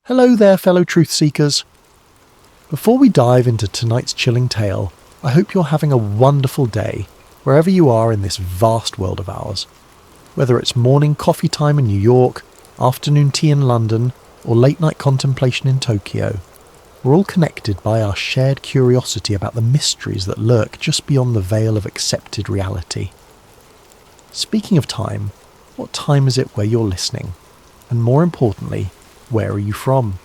Hello there, fellow truth seekers. Before we dive into tonight's chilling tale, I hope you're having a wonderful day, wherever you are in this vast world of ours. Whether it's morning coffee time in New York, afternoon tea in London, or late night contemplation in Tokyo, we're all connected by our shared curiosity about the mysteries that lurk just beyond the veil of accepted reality. Speaking of time, what time is it where you're listening? And more importantly, where are you from?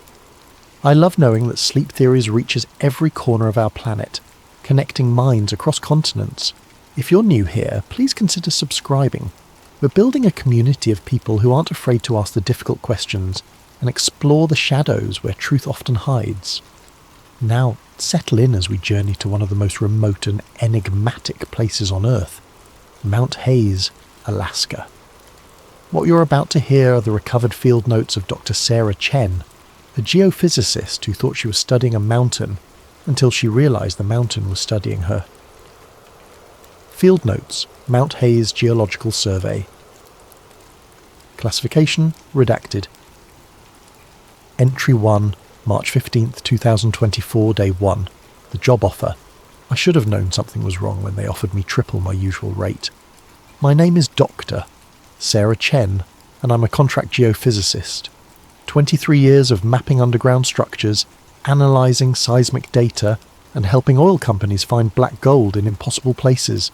I love knowing that Sleep Theories reaches every corner of our planet, connecting minds across continents. If you're new here, please consider subscribing. We're building a community of people who aren't afraid to ask the difficult questions and explore the shadows where truth often hides. Now, settle in as we journey to one of the most remote and enigmatic places on Earth, Mount Hayes, Alaska. What you're about to hear are the recovered field notes of Dr. Sarah Chen, a geophysicist who thought she was studying a mountain until she realised the mountain was studying her. Field notes, Mount Hayes Geological Survey. Classification, redacted. Entry 1, March 15th, 2024, Day 1. The job offer. I should have known something was wrong when they offered me triple my usual rate. My name is Dr. Sarah Chen, and I'm a contract geophysicist. 23 years of mapping underground structures, analysing seismic data, and helping oil companies find black gold in impossible places.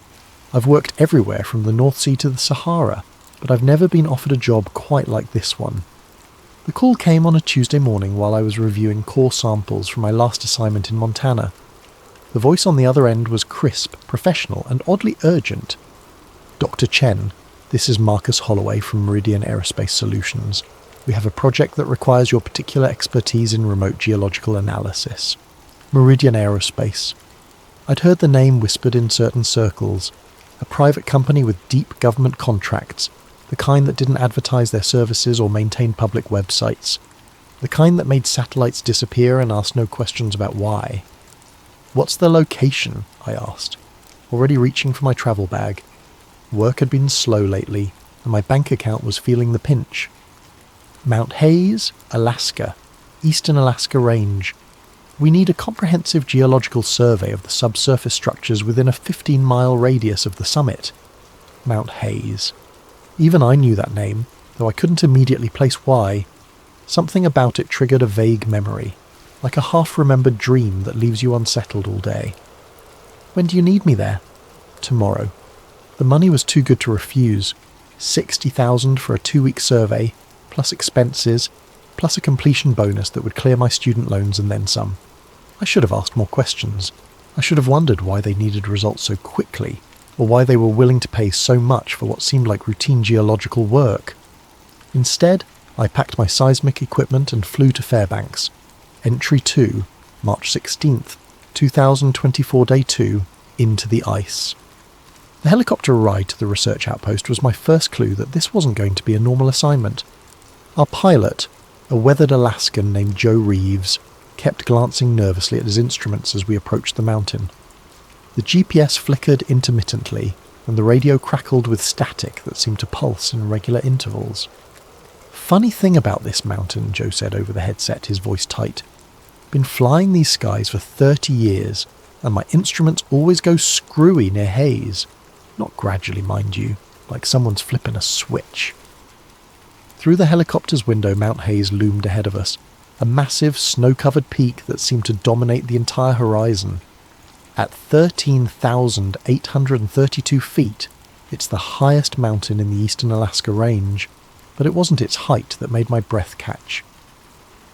I've worked everywhere from the North Sea to the Sahara, but I've never been offered a job quite like this one. The call came on a Tuesday morning while I was reviewing core samples from my last assignment in Montana. The voice on the other end was crisp, professional, and oddly urgent. Dr. Chen, this is Marcus Holloway from Meridian Aerospace Solutions. We have a project that requires your particular expertise in remote geological analysis. Meridian Aerospace. I'd heard the name whispered in certain circles. A private company with deep government contracts, the kind that didn't advertise their services or maintain public websites, the kind that made satellites disappear and asked no questions about why. What's the location? I asked, already reaching for my travel bag. Work had been slow lately, and my bank account was feeling the pinch. Mount Hayes, Alaska, Eastern Alaska Range. We need a comprehensive geological survey of the subsurface structures within a 15-mile radius of the summit. Mount Hayes. Even I knew that name, though I couldn't immediately place why. Something about it triggered a vague memory, like a half-remembered dream that leaves you unsettled all day. When do you need me there? Tomorrow. The money was too good to refuse. $60,000 for a 2-week survey, plus expenses, plus a completion bonus that would clear my student loans and then some. I should have asked more questions. I should have wondered why they needed results so quickly, or why they were willing to pay so much for what seemed like routine geological work. Instead, I packed my seismic equipment and flew to Fairbanks. Entry 2, March 16th, 2024, Day 2, into the ice. The helicopter ride to the research outpost was my first clue that this wasn't going to be a normal assignment. Our pilot, a weathered Alaskan named Joe Reeves, kept glancing nervously at his instruments as we approached the mountain. The GPS flickered intermittently, and the radio crackled with static that seemed to pulse in regular intervals. Funny thing about this mountain, Joe said over the headset, his voice tight. Been flying these skies for 30 years, and my instruments always go screwy near Hayes. Not gradually, mind you, like someone's flipping a switch. Through the helicopter's window, Mount Hayes loomed ahead of us, a massive, snow-covered peak that seemed to dominate the entire horizon. At 13,832 feet, it's the highest mountain in the Eastern Alaska Range, but it wasn't its height that made my breath catch.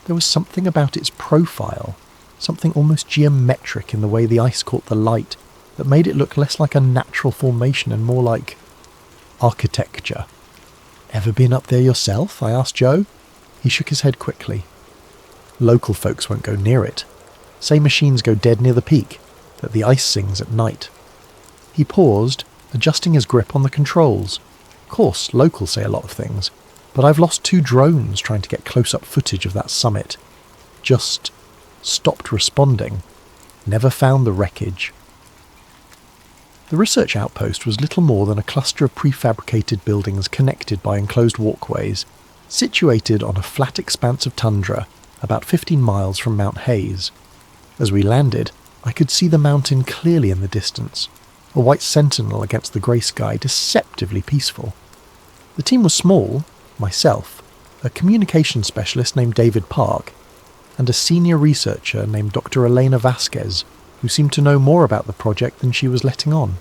There was something about its profile, something almost geometric in the way the ice caught the light, that made it look less like a natural formation and more like architecture. Ever been up there yourself? I asked Joe. He shook his head quickly. Local folks won't go near it. Say machines go dead near the peak, that the ice sings at night. He paused, adjusting his grip on the controls. Of course, locals say a lot of things, but I've lost 2 drones trying to get close-up footage of that summit. Just stopped responding. Never found the wreckage. The research outpost was little more than a cluster of prefabricated buildings connected by enclosed walkways, situated on a flat expanse of tundra about 15 miles from Mount Hayes. As we landed, I could see the mountain clearly in the distance, a white sentinel against the grey sky, deceptively peaceful. The team was small: myself, a communications specialist named David Park, and a senior researcher named Dr. Elena Vasquez, who seemed to know more about the project than she was letting on.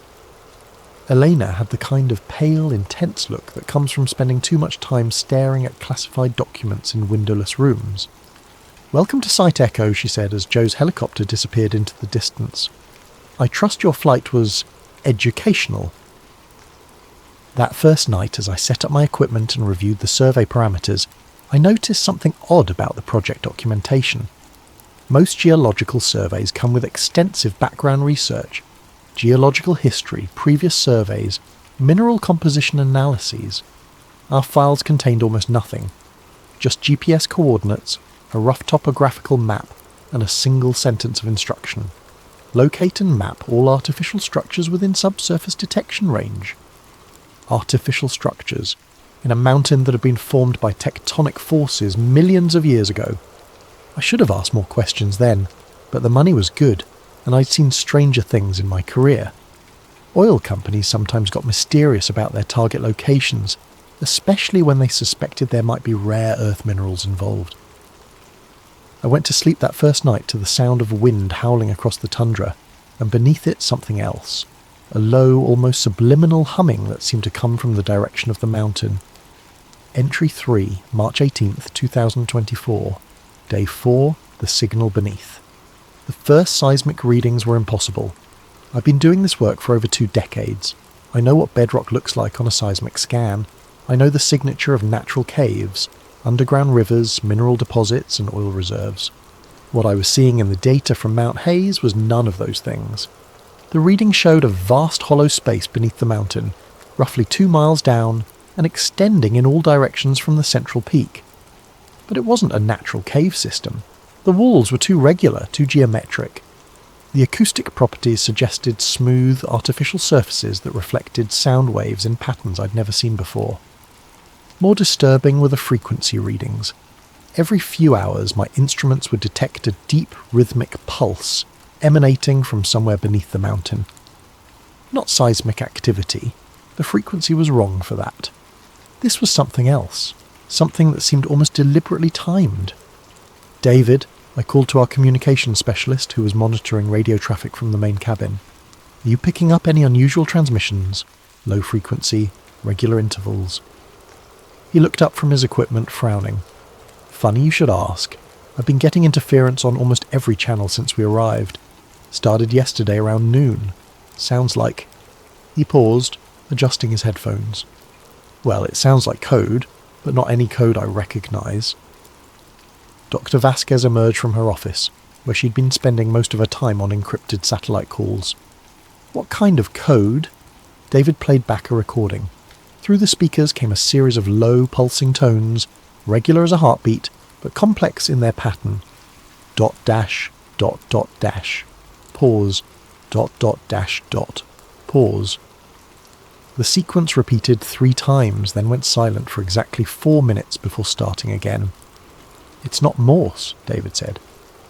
Elena had the kind of pale, intense look that comes from spending too much time staring at classified documents in windowless rooms. "Welcome to Site Echo," she said as Joe's helicopter disappeared into the distance. "I trust your flight was educational." That first night, as I set up my equipment and reviewed the survey parameters, I noticed something odd about the project documentation. Most geological surveys come with extensive background research, geological history, previous surveys, mineral composition analyses. Our files contained almost nothing, just GPS coordinates, a rough topographical map, and a single sentence of instruction. Locate and map all artificial structures within subsurface detection range. Artificial structures in a mountain that had been formed by tectonic forces millions of years ago. I should have asked more questions then, but the money was good, and I'd seen stranger things in my career. Oil companies sometimes got mysterious about their target locations, especially when they suspected there might be rare earth minerals involved. I went to sleep that first night to the sound of wind howling across the tundra, and beneath it something else, a low, almost subliminal humming that seemed to come from the direction of the mountain. Entry 3, March 18th, 2024. Day 4, the signal beneath. The first seismic readings were impossible. I've been doing this work for over 2 decades. I know what bedrock looks like on a seismic scan. I know the signature of natural caves, underground rivers, mineral deposits, and oil reserves. What I was seeing in the data from Mount Hayes was none of those things. The reading showed a vast hollow space beneath the mountain, roughly 2 miles down, and extending in all directions from the central peak. But it wasn't a natural cave system. The walls were too regular, too geometric. The acoustic properties suggested smooth, artificial surfaces that reflected sound waves in patterns I'd never seen before. More disturbing were the frequency readings. Every few hours my instruments would detect a deep, rhythmic pulse emanating from somewhere beneath the mountain. Not seismic activity. The frequency was wrong for that. This was something else. Something that seemed almost deliberately timed. "David," I called to our communications specialist who was monitoring radio traffic from the main cabin. "Are you picking up any unusual transmissions? Low frequency, regular intervals?" He looked up from his equipment, frowning. "Funny you should ask. I've been getting interference on almost every channel since we arrived. Started yesterday around noon. Sounds like..." He paused, adjusting his headphones. "Well, it sounds like code, but not any code I recognise." Dr. Vasquez emerged from her office, where she'd been spending most of her time on encrypted satellite calls. "What kind of code?" David played back a recording. Through the speakers came a series of low, pulsing tones, regular as a heartbeat, but complex in their pattern. Dot dash, dot dot dash. Pause. Dot dot dash dot. Pause. The sequence repeated 3 times, then went silent for exactly 4 minutes before starting again. "It's not Morse," David said.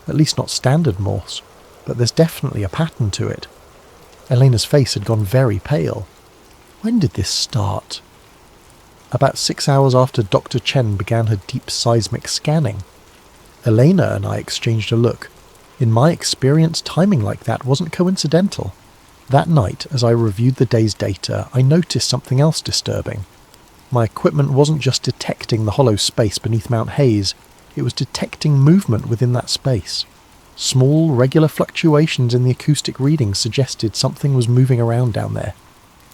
"At least not standard Morse, but there's definitely a pattern to it." Elena's face had gone very pale. "When did this start?" "About 6 hours after Dr. Chen began her deep seismic scanning." Elena and I exchanged a look. In my experience, timing like that wasn't coincidental. That night, as I reviewed the day's data, I noticed something else disturbing. My equipment wasn't just detecting the hollow space beneath Mount Hayes, it was detecting movement within that space. Small, regular fluctuations in the acoustic readings suggested something was moving around down there.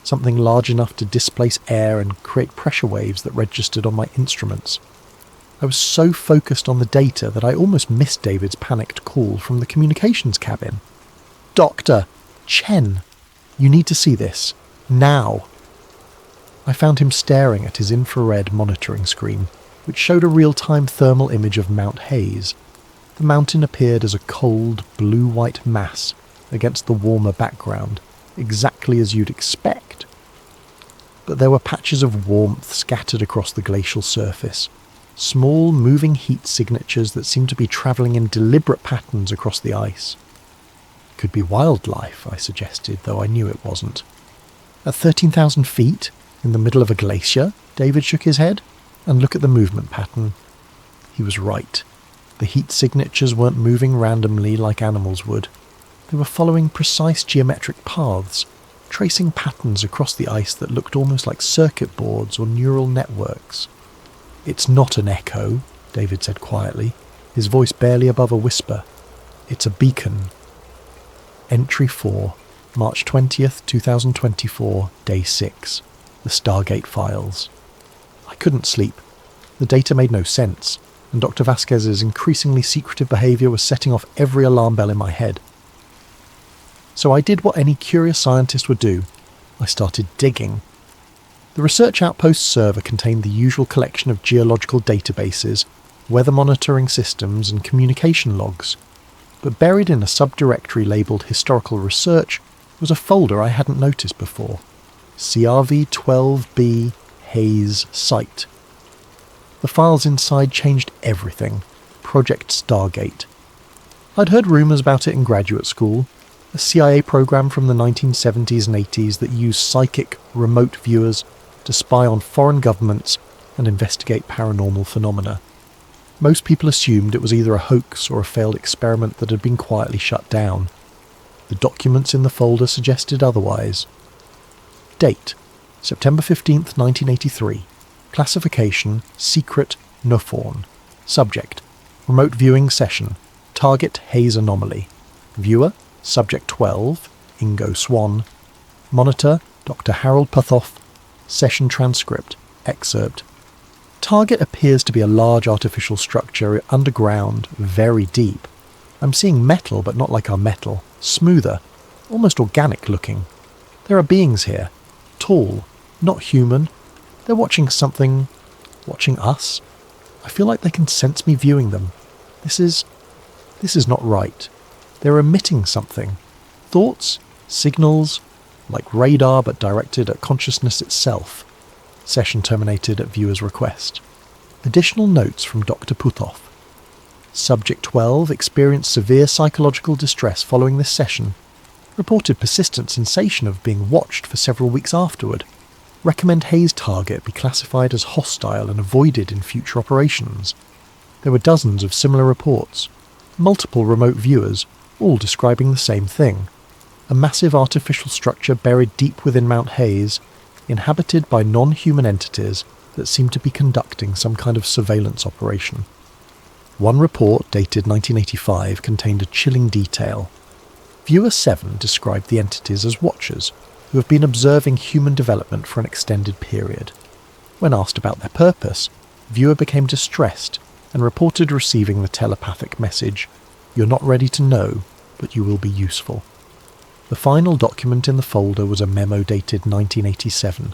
Something large enough to displace air and create pressure waves that registered on my instruments. I was so focused on the data that I almost missed David's panicked call from the communications cabin. "Dr. Chen, you need to see this. Now." I found him staring at his infrared monitoring screen, which showed a real-time thermal image of Mount Hayes. The mountain appeared as a cold, blue-white mass against the warmer background, exactly as you'd expect. But there were patches of warmth scattered across the glacial surface. small moving heat signatures that seemed to be travelling in deliberate patterns across the ice. Could be wildlife, I suggested, though I knew it wasn't. At 13,000 feet, in the middle of a glacier, David shook his head. And look at the movement pattern. He was right. The heat signatures weren't moving randomly like animals would. They were following precise geometric paths, tracing patterns across the ice that looked almost like circuit boards or neural networks. "It's not an echo," David said quietly, his voice barely above a whisper. "It's a beacon." Entry 4, March 20th, 2024, Day 6. The Stargate Files. I couldn't sleep. The data made no sense, and Dr. Vasquez's increasingly secretive behaviour was setting off every alarm bell in my head. So I did what any curious scientist would do. I started digging. The research outpost server contained the usual collection of geological databases, weather monitoring systems and communication logs. But buried in a subdirectory labelled Historical Research was a folder I hadn't noticed before. CRV-12B Hayes Site. The files inside changed everything. Project Stargate. I'd heard rumours about it in graduate school, a CIA program from the 1970s and 80s that used psychic, remote viewers to spy on foreign governments and investigate paranormal phenomena. Most people assumed it was either a hoax or a failed experiment that had been quietly shut down. The documents in the folder suggested otherwise. Date: September 15th, 1983. Classification: Secret Nuforn. Subject: Remote viewing session. Target: Hayes anomaly. Viewer: Subject 12, Ingo Swan. Monitor: Dr. Harold Pathoff. Session transcript. Excerpt. Target appears to be a large artificial structure underground, very deep. I'm seeing metal, but not like our metal. Smoother, almost organic looking. There are beings here. Tall, not human. They're watching something. Watching us. I feel like they can sense me viewing them. This is not right. They're emitting something. Thoughts, signals, like radar but directed at consciousness itself. Session terminated at viewer's request. Additional notes from Dr. Puthoff. Subject 12 experienced severe psychological distress following this session. Reported persistent sensation of being watched for several weeks afterward. Recommend Hayes' target be classified as hostile and avoided in future operations. There were dozens of similar reports. Multiple remote viewers, all describing the same thing. A massive artificial structure buried deep within Mount Hayes, inhabited by non-human entities that seemed to be conducting some kind of surveillance operation. One report, dated 1985, contained a chilling detail. Viewer 7 described the entities as watchers, who have been observing human development for an extended period. When asked about their purpose, Viewer became distressed and reported receiving the telepathic message, "You're not ready to know, but you will be useful." The final document in the folder was a memo dated 1987,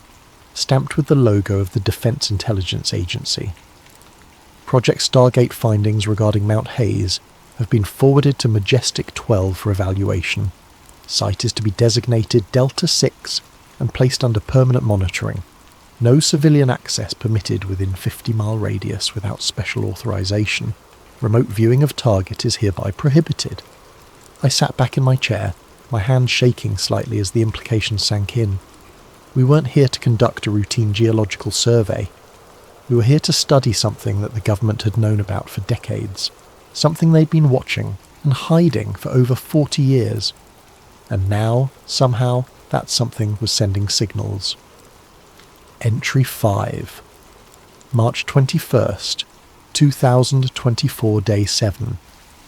stamped with the logo of the Defense Intelligence Agency. Project Stargate findings regarding Mount Hayes have been forwarded to Majestic 12 for evaluation. Site is to be designated Delta 6 and placed under permanent monitoring. No civilian access permitted within 50-mile radius without special authorization. Remote viewing of target is hereby prohibited. I sat back in my chair, my hand shaking slightly as the implication sank in. We weren't here to conduct a routine geological survey. We were here to study something that the government had known about for decades, something they'd been watching and hiding for over 40 years. And now, somehow, that something was sending signals. Entry 5. March 21st, 2024, Day 7.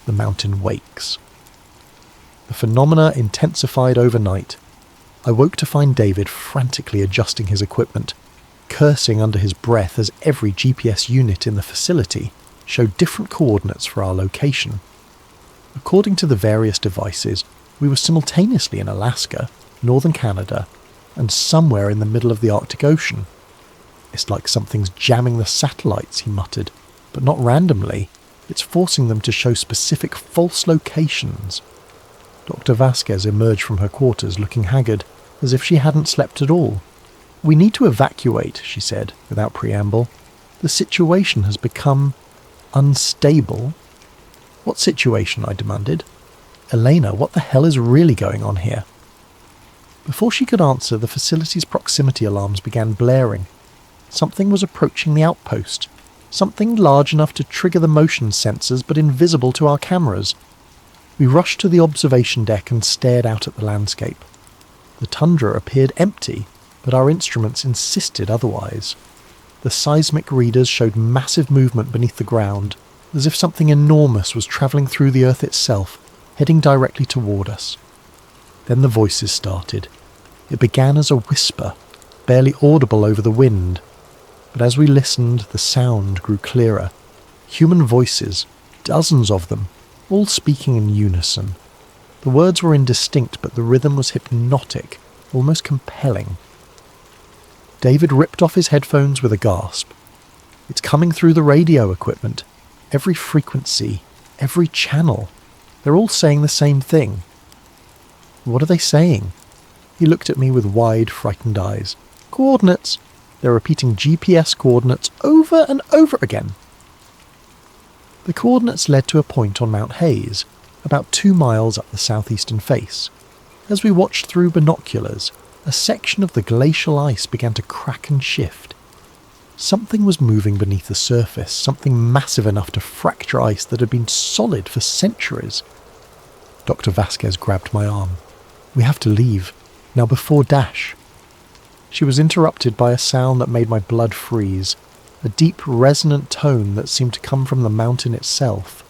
The Mountain Wakes. The phenomena intensified overnight. I woke to find David frantically adjusting his equipment, cursing under his breath as every GPS unit in the facility showed different coordinates for our location. According to the various devices, we were simultaneously in Alaska, northern Canada, and somewhere in the middle of the Arctic Ocean. "It's like something's jamming the satellites," he muttered, "but not randomly. It's forcing them to show specific false locations." Dr. Vasquez emerged from her quarters looking haggard, as if she hadn't slept at all. "We need to evacuate," she said, without preamble. The situation has become unstable. What situation? I demanded. Elena, what the hell is really going on here? Before she could answer, the facility's proximity alarms began blaring. Something was approaching the outpost. Something large enough to trigger the motion sensors but invisible to our cameras. We rushed to the observation deck and stared out at the landscape. The tundra appeared empty, but our instruments insisted otherwise. The seismic readers showed massive movement beneath the ground, as if something enormous was travelling through the earth itself, heading directly toward us. Then the voices started. It began as a whisper, barely audible over the wind, but as we listened, the sound grew clearer. Human voices, dozens of them, all speaking in unison. The words were indistinct, but the rhythm was hypnotic, almost compelling. David ripped off his headphones with a gasp. It's coming through the radio equipment. Every frequency, every channel. They're all saying the same thing. What are they saying? He looked at me with wide, frightened eyes. Coordinates. They're repeating GPS coordinates over and over again. The coordinates led to a point on Mount Hayes, about 2 miles up the southeastern face. As we watched through binoculars, a section of the glacial ice began to crack and shift. Something was moving beneath the surface, something massive enough to fracture ice that had been solid for centuries. Dr. Vasquez grabbed my arm. We have to leave, now before dash. She was interrupted by a sound that made my blood freeze, a deep, resonant tone that seemed to come from the mountain itself.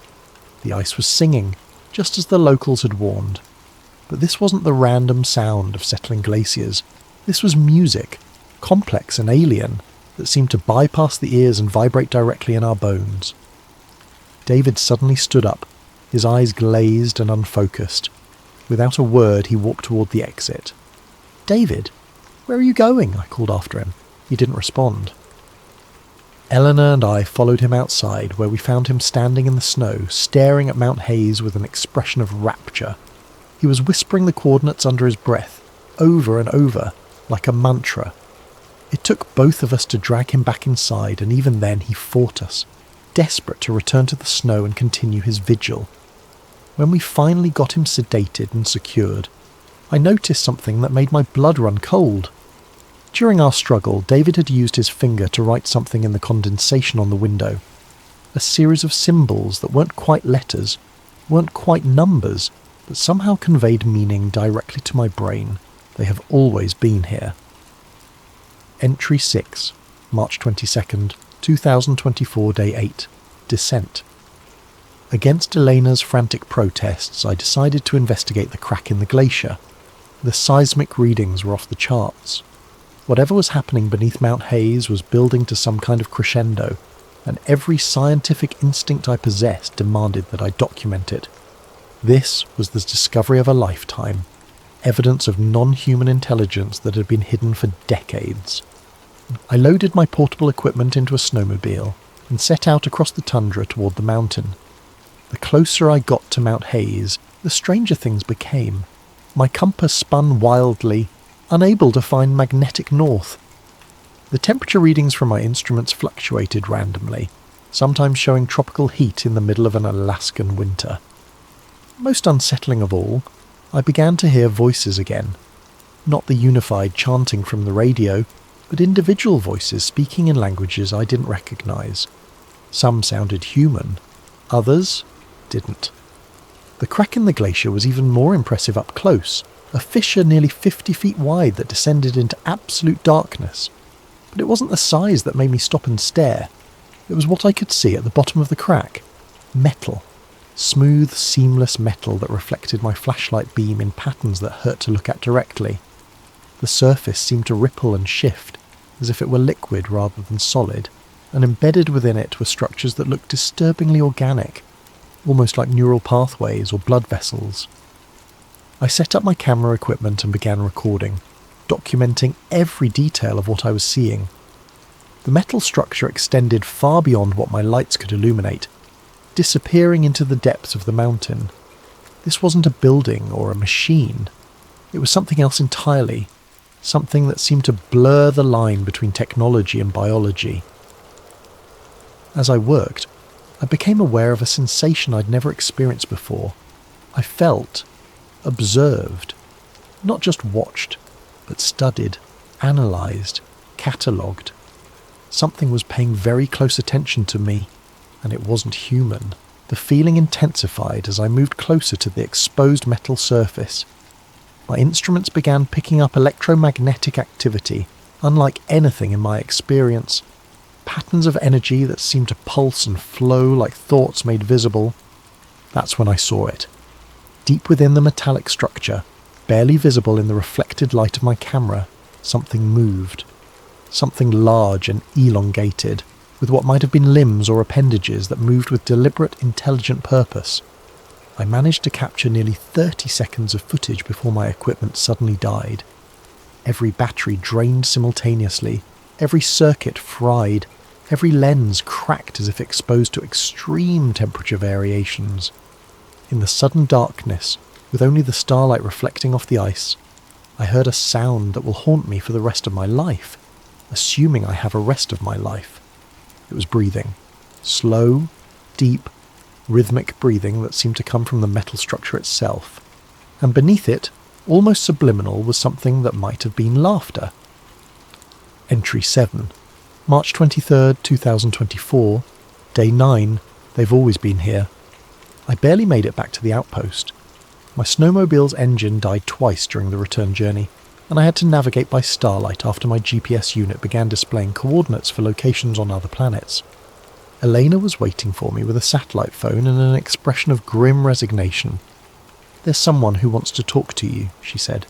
The ice was singing, just as the locals had warned. But this wasn't the random sound of settling glaciers. This was music, complex and alien, that seemed to bypass the ears and vibrate directly in our bones. David suddenly stood up, his eyes glazed and unfocused. Without a word, he walked toward the exit. David, where are you going? I called after him. He didn't respond. Eleanor and I followed him outside, where we found him standing in the snow, staring at Mount Hayes with an expression of rapture. He was whispering the coordinates under his breath, over and over, like a mantra. It took both of us to drag him back inside, and even then he fought us, desperate to return to the snow and continue his vigil. When we finally got him sedated and secured, I noticed something that made my blood run cold. During our struggle, David had used his finger to write something in the condensation on the window. A series of symbols that weren't quite letters, weren't quite numbers, but somehow conveyed meaning directly to my brain. They have always been here. Entry 6, March 22nd, 2024, Day 8. Descent. Against Elena's frantic protests, I decided to investigate the crack in the glacier. The seismic readings were off the charts. Whatever was happening beneath Mount Hayes was building to some kind of crescendo, and every scientific instinct I possessed demanded that I document it. This was the discovery of a lifetime, evidence of non-human intelligence that had been hidden for decades. I loaded my portable equipment into a snowmobile and set out across the tundra toward the mountain. The closer I got to Mount Hayes, the stranger things became. My compass spun wildly, unable to find magnetic north. The temperature readings from my instruments fluctuated randomly, sometimes showing tropical heat in the middle of an Alaskan winter. Most unsettling of all, I began to hear voices again. Not the unified chanting from the radio, but individual voices speaking in languages I didn't recognize. Some sounded human, others didn't. The crack in the glacier was even more impressive up close, a fissure nearly 50 feet wide that descended into absolute darkness. But it wasn't the size that made me stop and stare. It was what I could see at the bottom of the crack. Metal. Smooth, seamless metal that reflected my flashlight beam in patterns that hurt to look at directly. The surface seemed to ripple and shift, as if it were liquid rather than solid, and embedded within it were structures that looked disturbingly organic, almost like neural pathways or blood vessels. I set up my camera equipment and began recording, documenting every detail of what I was seeing. The metal structure extended far beyond what my lights could illuminate, disappearing into the depths of the mountain. This wasn't a building or a machine. It was something else entirely, something that seemed to blur the line between technology and biology. As I worked, I became aware of a sensation I'd never experienced before. I felt observed, not just watched, but studied, analysed, catalogued. Something was paying very close attention to me, and it wasn't human. The feeling intensified as I moved closer to the exposed metal surface. My instruments began picking up electromagnetic activity, unlike anything in my experience. Patterns of energy that seemed to pulse and flow like thoughts made visible. That's when I saw it. Deep within the metallic structure, barely visible in the reflected light of my camera, something moved. Something large and elongated, with what might have been limbs or appendages that moved with deliberate, intelligent purpose. I managed to capture nearly 30 seconds of footage before my equipment suddenly died. Every battery drained simultaneously, every circuit fried, every lens cracked as if exposed to extreme temperature variations. In the sudden darkness, with only the starlight reflecting off the ice, I heard a sound that will haunt me for the rest of my life, assuming I have a rest of my life. It was breathing. Slow, deep, rhythmic breathing that seemed to come from the metal structure itself. And beneath it, almost subliminal, was something that might have been laughter. Entry 7. March 23rd, 2024. Day 9. They've always been here. I barely made it back to the outpost. My snowmobile's engine died twice during the return journey, and I had to navigate by starlight after my GPS unit began displaying coordinates for locations on other planets. Elena was waiting for me with a satellite phone and an expression of grim resignation. "There's someone who wants to talk to you," she said.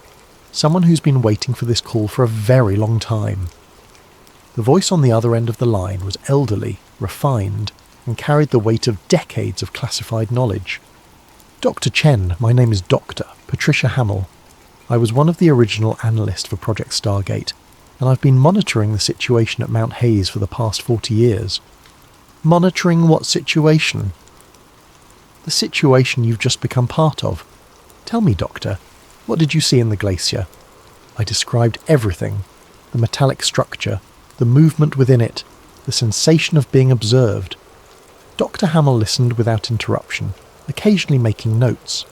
"Someone who's been waiting for this call for a very long time." The voice on the other end of the line was elderly, refined, and carried the weight of decades of classified knowledge. "Dr. Chen, my name is Dr. Patricia Hamill. I was one of the original analysts for Project Stargate, and I've been monitoring the situation at Mount Hayes for the past 40 years. "Monitoring what situation?" "The situation you've just become part of. Tell me, Doctor, what did you see in the glacier?" I described everything: the metallic structure, the movement within it, the sensation of being observed. Dr. Hamill listened without interruption, occasionally making notes.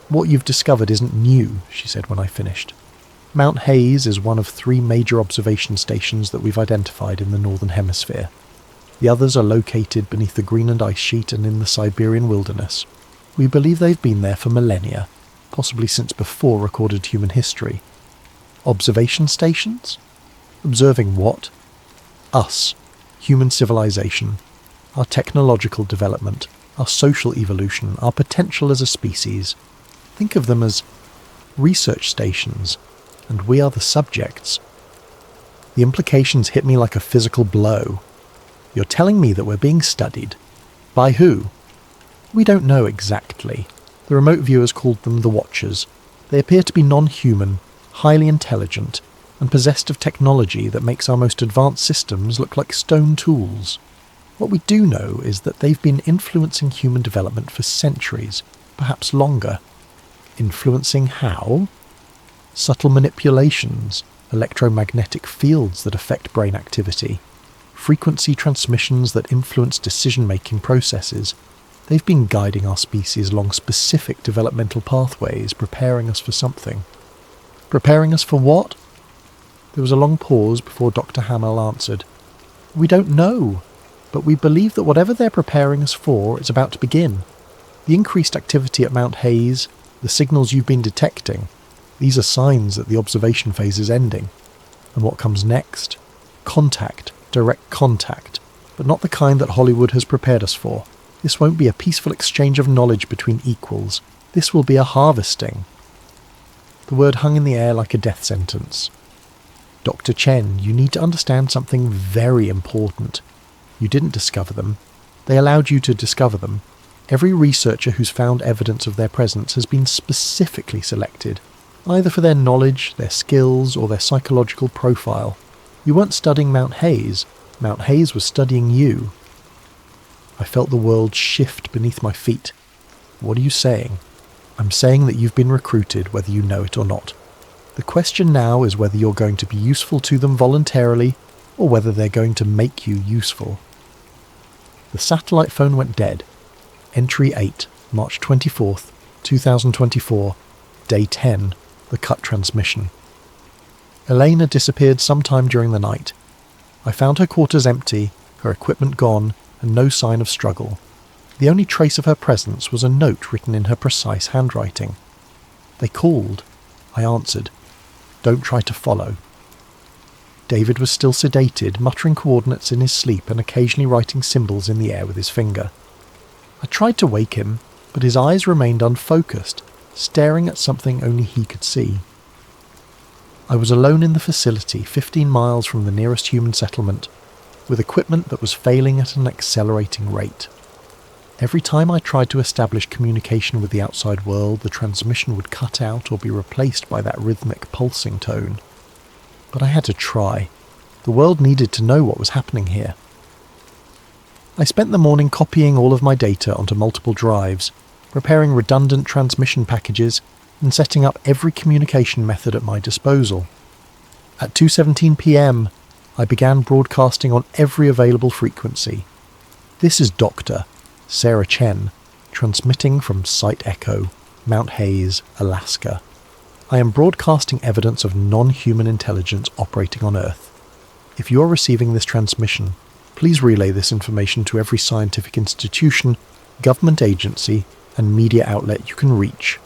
"What you've discovered isn't new," she said when I finished. "Mount Hayes is one of 3 major observation stations that we've identified in the Northern Hemisphere. The others are located beneath the Greenland ice sheet and in the Siberian wilderness. We believe they've been there for millennia, possibly since before recorded human history." "Observation stations? Observing what?" "Us, human civilization, our technological development, our social evolution, our potential as a species. Think of them as research stations, and we are the subjects." The implications hit me like a physical blow. "You're telling me that we're being studied? By who?" "We don't know exactly. The remote viewers called them the Watchers. They appear to be non-human, highly intelligent, and possessed of technology that makes our most advanced systems look like stone tools. What we do know is that they've been influencing human development for centuries, perhaps longer." "Influencing how?" "Subtle manipulations, electromagnetic fields that affect brain activity, frequency transmissions that influence decision-making processes. They've been guiding our species along specific developmental pathways, preparing us for something." "Preparing us for what?" There was a long pause before Dr. Hamill answered. "We don't know, but we believe that whatever they're preparing us for is about to begin. The increased activity at Mount Hayes, the signals you've been detecting, these are signs that the observation phase is ending. And what comes next? Contact, direct contact, but not the kind that Hollywood has prepared us for. This won't be a peaceful exchange of knowledge between equals. This will be a harvesting." The word hung in the air like a death sentence. "Dr. Chen, you need to understand something very important. You didn't discover them. They allowed you to discover them. Every researcher who's found evidence of their presence has been specifically selected, either for their knowledge, their skills, or their psychological profile. You weren't studying Mount Hayes. Mount Hayes was studying you." I felt the world shift beneath my feet. "What are you saying?" "I'm saying that you've been recruited, whether you know it or not. The question now is whether you're going to be useful to them voluntarily, or whether they're going to make you useful." The satellite phone went dead. Entry 8, March 24th, 2024, Day 10, the cut transmission. Elena disappeared sometime during the night. I found her quarters empty, her equipment gone, and no sign of struggle. The only trace of her presence was a note written in her precise handwriting. They called. I answered. Don't try to follow. David was still sedated, muttering coordinates in his sleep and occasionally writing symbols in the air with his finger. I tried to wake him, but his eyes remained unfocused, staring at something only he could see. I was alone in the facility, 15 miles from the nearest human settlement, with equipment that was failing at an accelerating rate. Every time I tried to establish communication with the outside world, the transmission would cut out or be replaced by that rhythmic pulsing tone. But I had to try. The world needed to know what was happening here. I spent the morning copying all of my data onto multiple drives, preparing redundant transmission packages, and setting up every communication method at my disposal. At 2:17 p.m, I began broadcasting on every available frequency. This is Dr. Sarah Chen, transmitting from Site Echo, Mount Hayes, Alaska. I am broadcasting evidence of non-human intelligence operating on Earth. If you are receiving this transmission, please relay this information to every scientific institution, government agency, and media outlet you can reach.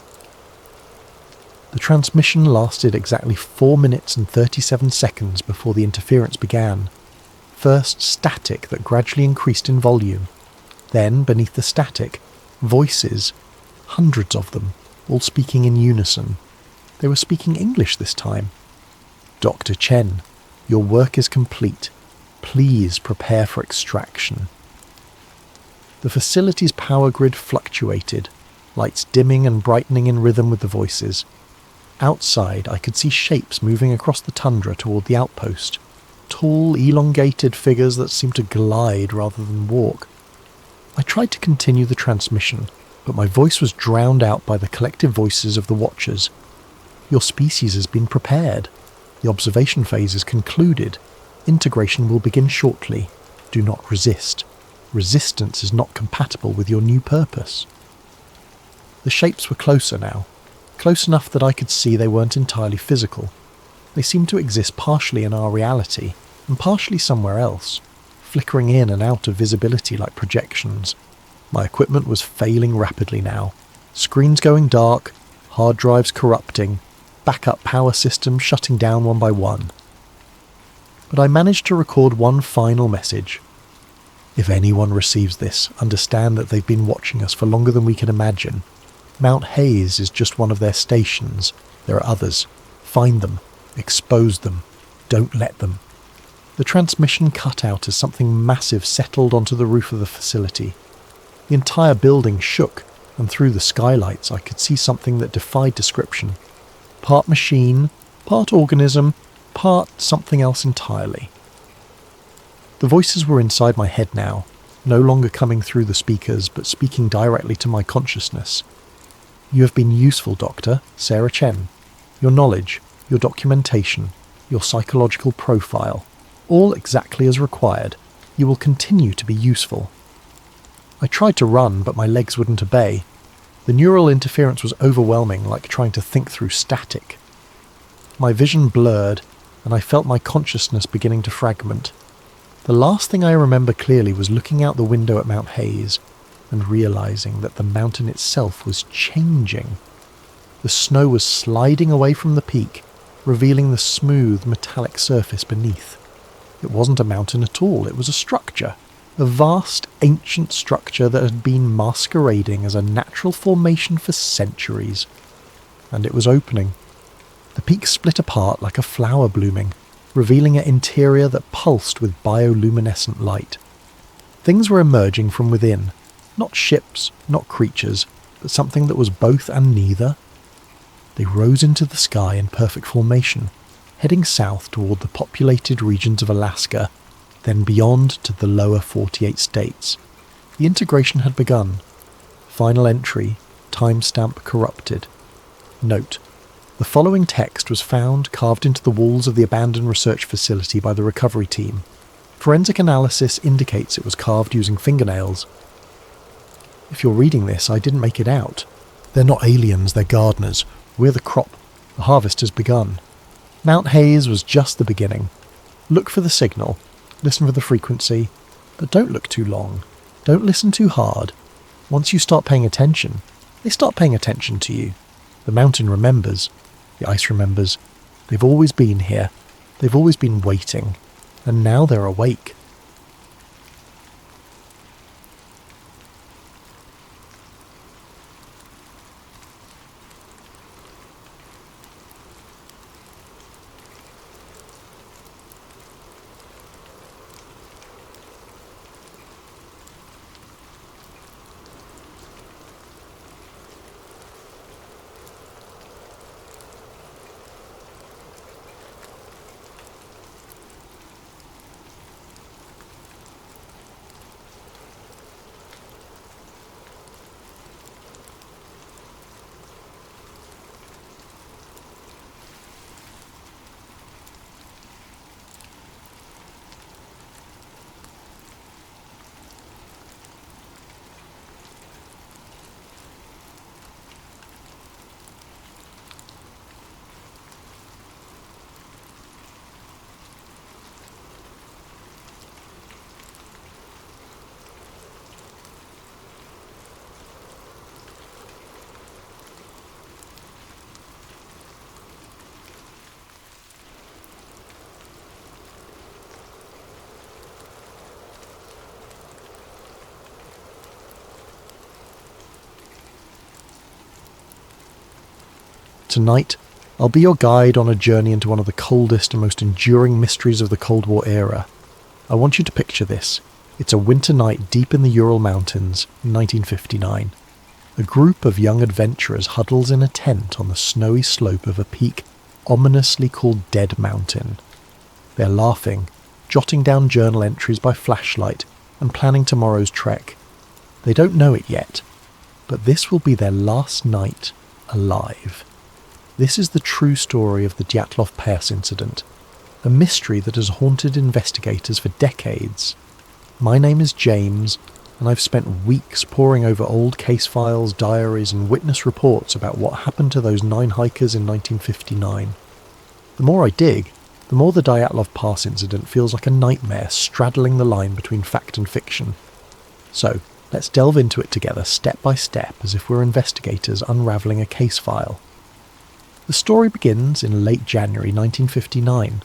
The transmission lasted exactly 4 minutes and 37 seconds before the interference began. First static that gradually increased in volume. Then, beneath the static, voices, hundreds of them, all speaking in unison. They were speaking English this time. Dr. Chen, your work is complete. Please prepare for extraction. The facility's power grid fluctuated, lights dimming and brightening in rhythm with the voices. Outside, I could see shapes moving across the tundra toward the outpost. Tall, elongated figures that seemed to glide rather than walk. I tried to continue the transmission, but my voice was drowned out by the collective voices of the watchers. Your species has been prepared. The observation phase is concluded. Integration will begin shortly. Do not resist. Resistance is not compatible with your new purpose. The shapes were closer now. Close enough that I could see they weren't entirely physical. They seemed to exist partially in our reality, and partially somewhere else, flickering in and out of visibility like projections. My equipment was failing rapidly now. Screens going dark, hard drives corrupting, backup power systems shutting down one by one. But I managed to record one final message. If anyone receives this, understand that they've been watching us for longer than we can imagine. Mount Hayes is just one of their stations. There are others. Find them. Expose them. Don't let them. The transmission cut out as something massive settled onto the roof of the facility. The entire building shook, and through the skylights I could see something that defied description. Part machine, part organism, part something else entirely. The voices were inside my head now, no longer coming through the speakers, but speaking directly to my consciousness. You have been useful, Doctor, Sarah Chen. Your knowledge, your documentation, your psychological profile, all exactly as required. You will continue to be useful. I tried to run, but my legs wouldn't obey. The neural interference was overwhelming, like trying to think through static. My vision blurred, and I felt my consciousness beginning to fragment. The last thing I remember clearly was looking out the window at Mount Hayes and realizing that the mountain itself was changing. The snow was sliding away from the peak, revealing the smooth, metallic surface beneath. It wasn't a mountain at all, it was a structure. A vast, ancient structure that had been masquerading as a natural formation for centuries. And it was opening. The peak split apart like a flower blooming, revealing an interior that pulsed with bioluminescent light. Things were emerging from within. Not ships, not creatures, but something that was both and neither. They rose into the sky in perfect formation, heading south toward the populated regions of Alaska, then beyond to the lower 48 states. The integration had begun. Final entry, timestamp corrupted. Note: the following text was found carved into the walls of the abandoned research facility by the recovery team. Forensic analysis indicates it was carved using fingernails. If you're reading this, I didn't make it out. They're not aliens, they're gardeners. We're the crop. The harvest has begun. Mount Hayes was just the beginning. Look for the signal, listen for the frequency, but don't look too long. Don't listen too hard. Once you start paying attention, they start paying attention to you. The mountain remembers. The ice remembers. They've always been here. They've always been waiting. And now they're awake. Tonight, I'll be your guide on a journey into one of the coldest and most enduring mysteries of the Cold War era. I want you to picture this. It's a winter night deep in the Ural Mountains in 1959. A group of young adventurers huddles in a tent on the snowy slope of a peak ominously called Dead Mountain. They're laughing, jotting down journal entries by flashlight and planning tomorrow's trek. They don't know it yet, but this will be their last night alive. This is the true story of the Dyatlov Pass incident, a mystery that has haunted investigators for decades. My name is James, and I've spent weeks poring over old case files, diaries, and witness reports about what happened to those 9 hikers in 1959. The more I dig, the more the Dyatlov Pass incident feels like a nightmare straddling the line between fact and fiction. So, let's delve into it together step by step as if we're investigators unravelling a case file. The story begins in late January 1959.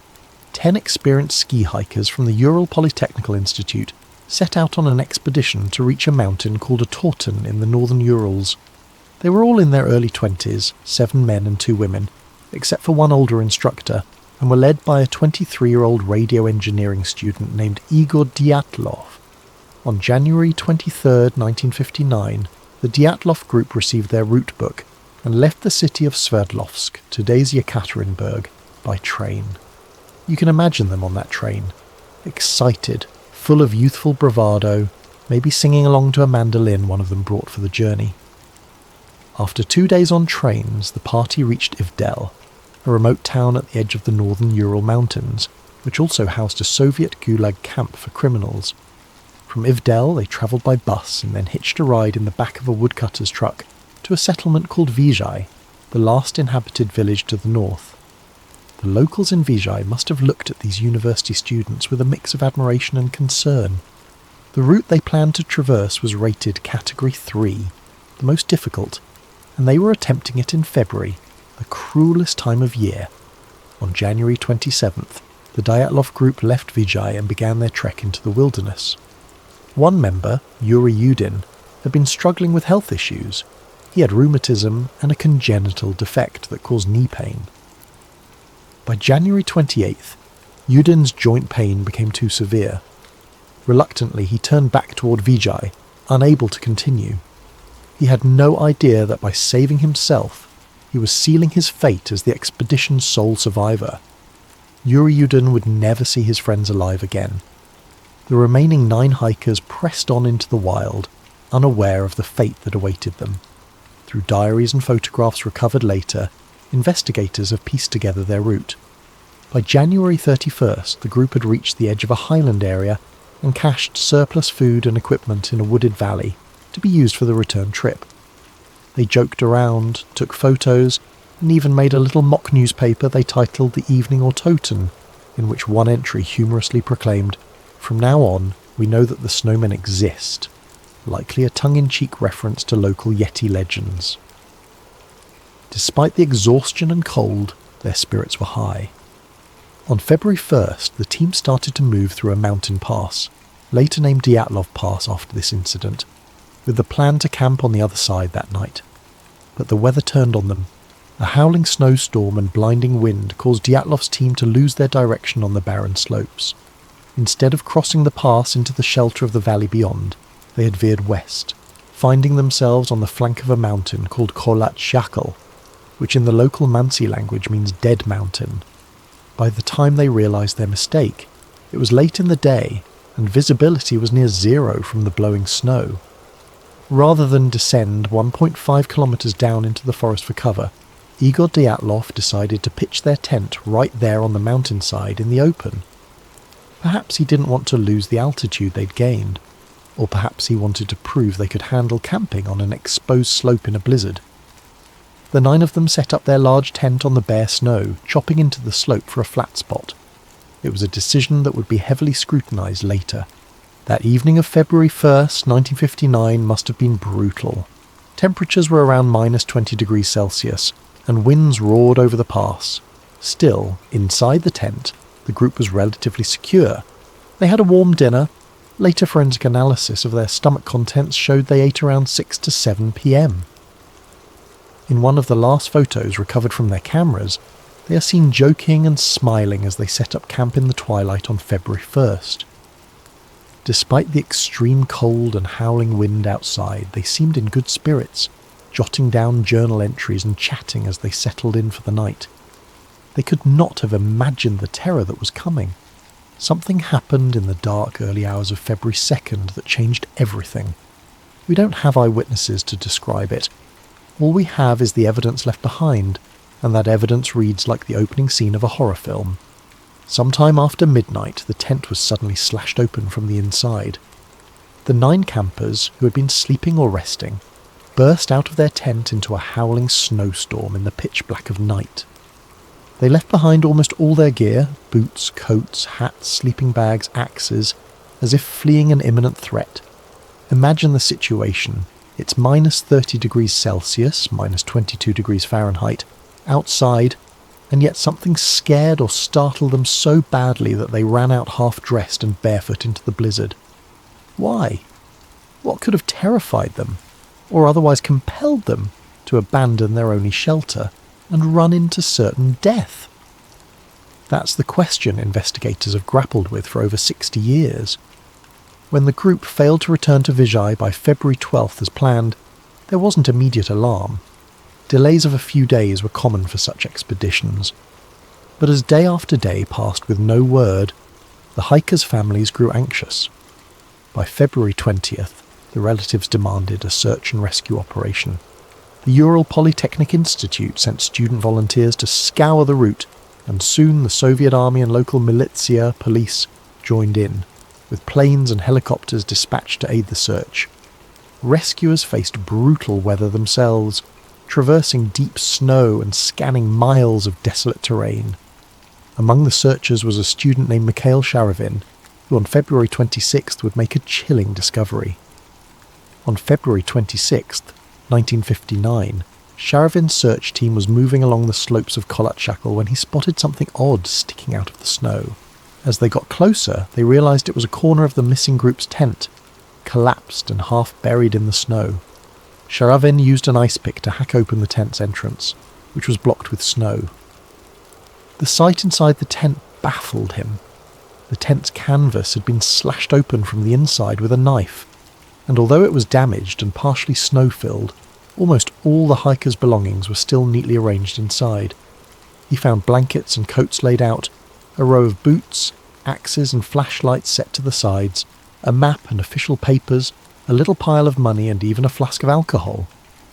10 experienced ski hikers from the Ural Polytechnical Institute set out on an expedition to reach a mountain called a Torten in the northern Urals. They were all in their early 20s, 7 men and 2 women, except for one older instructor, and were led by a 23-year-old radio engineering student named Igor Dyatlov. On January 23, 1959, the Dyatlov group received their route book and left the city of Sverdlovsk, today's Yekaterinburg, by train. You can imagine them on that train, excited, full of youthful bravado, maybe singing along to a mandolin one of them brought for the journey. After 2 days on trains, the party reached Ivdel, a remote town at the edge of the northern Ural Mountains, which also housed a Soviet Gulag camp for criminals. From Ivdel, they travelled by bus and then hitched a ride in the back of a woodcutter's truck to a settlement called Vizhai, the last inhabited village to the north. The locals in Vizhai must have looked at these university students with a mix of admiration and concern. The route they planned to traverse was rated Category 3, the most difficult, and they were attempting it in February, the cruelest time of year. On January 27th, the Dyatlov group left Vizhai and began their trek into the wilderness. One member, Yuri Yudin, had been struggling with health issues. He had rheumatism and a congenital defect that caused knee pain. By January 28th, Yudin's joint pain became too severe. Reluctantly, he turned back toward Vizhai, unable to continue. He had no idea that by saving himself, he was sealing his fate as the expedition's sole survivor. Yuri Yudin would never see his friends alive again. The remaining 9 hikers pressed on into the wild, unaware of the fate that awaited them. Through diaries and photographs recovered later, investigators have pieced together their route. By January 31st, the group had reached the edge of a highland area and cached surplus food and equipment in a wooded valley to be used for the return trip. They joked around, took photos, and even made a little mock newspaper they titled the Evening Autoton, in which one entry humorously proclaimed, "From now on, we know that the snowmen exist," likely a tongue-in-cheek reference to local Yeti legends. Despite the exhaustion and cold, their spirits were high. On February 1st, the team started to move through a mountain pass, later named Dyatlov Pass after this incident, with the plan to camp on the other side that night. But the weather turned on them. A howling snowstorm and blinding wind caused Dyatlov's team to lose their direction on the barren slopes. Instead of crossing the pass into the shelter of the valley beyond, they had veered west, finding themselves on the flank of a mountain called Kolat, which in the local Mansi language means dead mountain. By the time they realised their mistake, it was late in the day and visibility was near zero from the blowing snow. Rather than descend 1.5 kilometres down into the forest for cover, Igor Dyatlov decided to pitch their tent right there on the mountainside in the open. Perhaps he didn't want to lose the altitude they'd gained, or perhaps he wanted to prove they could handle camping on an exposed slope in a blizzard. The 9 of them set up their large tent on the bare snow, chopping into the slope for a flat spot. It was a decision that would be heavily scrutinised later. That evening of February 1st, 1959 must have been brutal. Temperatures were around minus 20 degrees Celsius, and winds roared over the pass. Still, inside the tent, the group was relatively secure. They had a warm dinner. Later forensic analysis of their stomach contents showed they ate around 6 to 7 p.m. In one of the last photos recovered from their cameras, they are seen joking and smiling as they set up camp in the twilight on February 1st. Despite the extreme cold and howling wind outside, they seemed in good spirits, jotting down journal entries and chatting as they settled in for the night. They could not have imagined the terror that was coming. Something happened in the dark early hours of February 2nd that changed everything. We don't have eyewitnesses to describe it. All we have is the evidence left behind, and that evidence reads like the opening scene of a horror film. Sometime after midnight, the tent was suddenly slashed open from the inside. The 9 campers, who had been sleeping or resting, burst out of their tent into a howling snowstorm in the pitch black of night. They left behind almost all their gear, boots, coats, hats, sleeping bags, axes, as if fleeing an imminent threat. Imagine the situation. It's minus 30 degrees Celsius, minus 22 degrees Fahrenheit, outside, and yet something scared or startled them so badly that they ran out half-dressed and barefoot into the blizzard. Why? What could have terrified them, or otherwise compelled them to abandon their only shelter and run into certain death? That's the question investigators have grappled with for over 60 years. When the group failed to return to Vizhai by February 12th as planned, there wasn't immediate alarm. Delays of a few days were common for such expeditions. But as day after day passed with no word, the hikers' families grew anxious. By February 20th, the relatives demanded a search and rescue operation. The Ural Polytechnic Institute sent student volunteers to scour the route, and soon the Soviet army and local militia police joined in, with planes and helicopters dispatched to aid the search. Rescuers faced brutal weather themselves, traversing deep snow and scanning miles of desolate terrain. Among the searchers was a student named Mikhail Sharavin, who on February 26th would make a chilling discovery. On February 26th, 1959, Sharavin's search team was moving along the slopes of Kolat when he spotted something odd sticking out of the snow. As they got closer, they realised it was a corner of the missing group's tent, collapsed and half buried in the snow. Sharavin used an ice pick to hack open the tent's entrance, which was blocked with snow. The sight inside the tent baffled him. The tent's canvas had been slashed open from the inside with a knife, and although it was damaged and partially snow-filled, almost all the hikers' belongings were still neatly arranged inside. He found blankets and coats laid out, a row of boots, axes and flashlights set to the sides, a map and official papers, a little pile of money and even a flask of alcohol.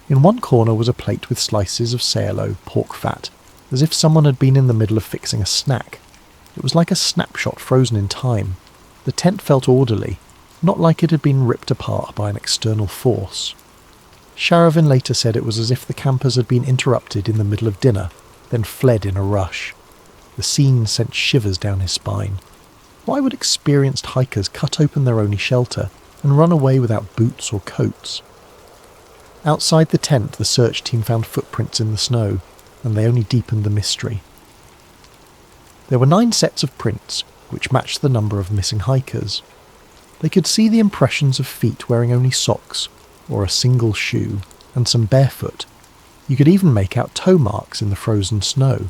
In one corner was a plate with slices of sayalo, pork fat, as if someone had been in the middle of fixing a snack. It was like a snapshot frozen in time. The tent felt orderly, not like it had been ripped apart by an external force. Sharavin later said it was as if the campers had been interrupted in the middle of dinner, then fled in a rush. The scene sent shivers down his spine. Why would experienced hikers cut open their only shelter and run away without boots or coats? Outside the tent, the search team found footprints in the snow, and they only deepened the mystery. There were 9 sets of prints, which matched the number of missing hikers. They could see the impressions of feet wearing only socks, or a single shoe, and some barefoot. You could even make out toe marks in the frozen snow.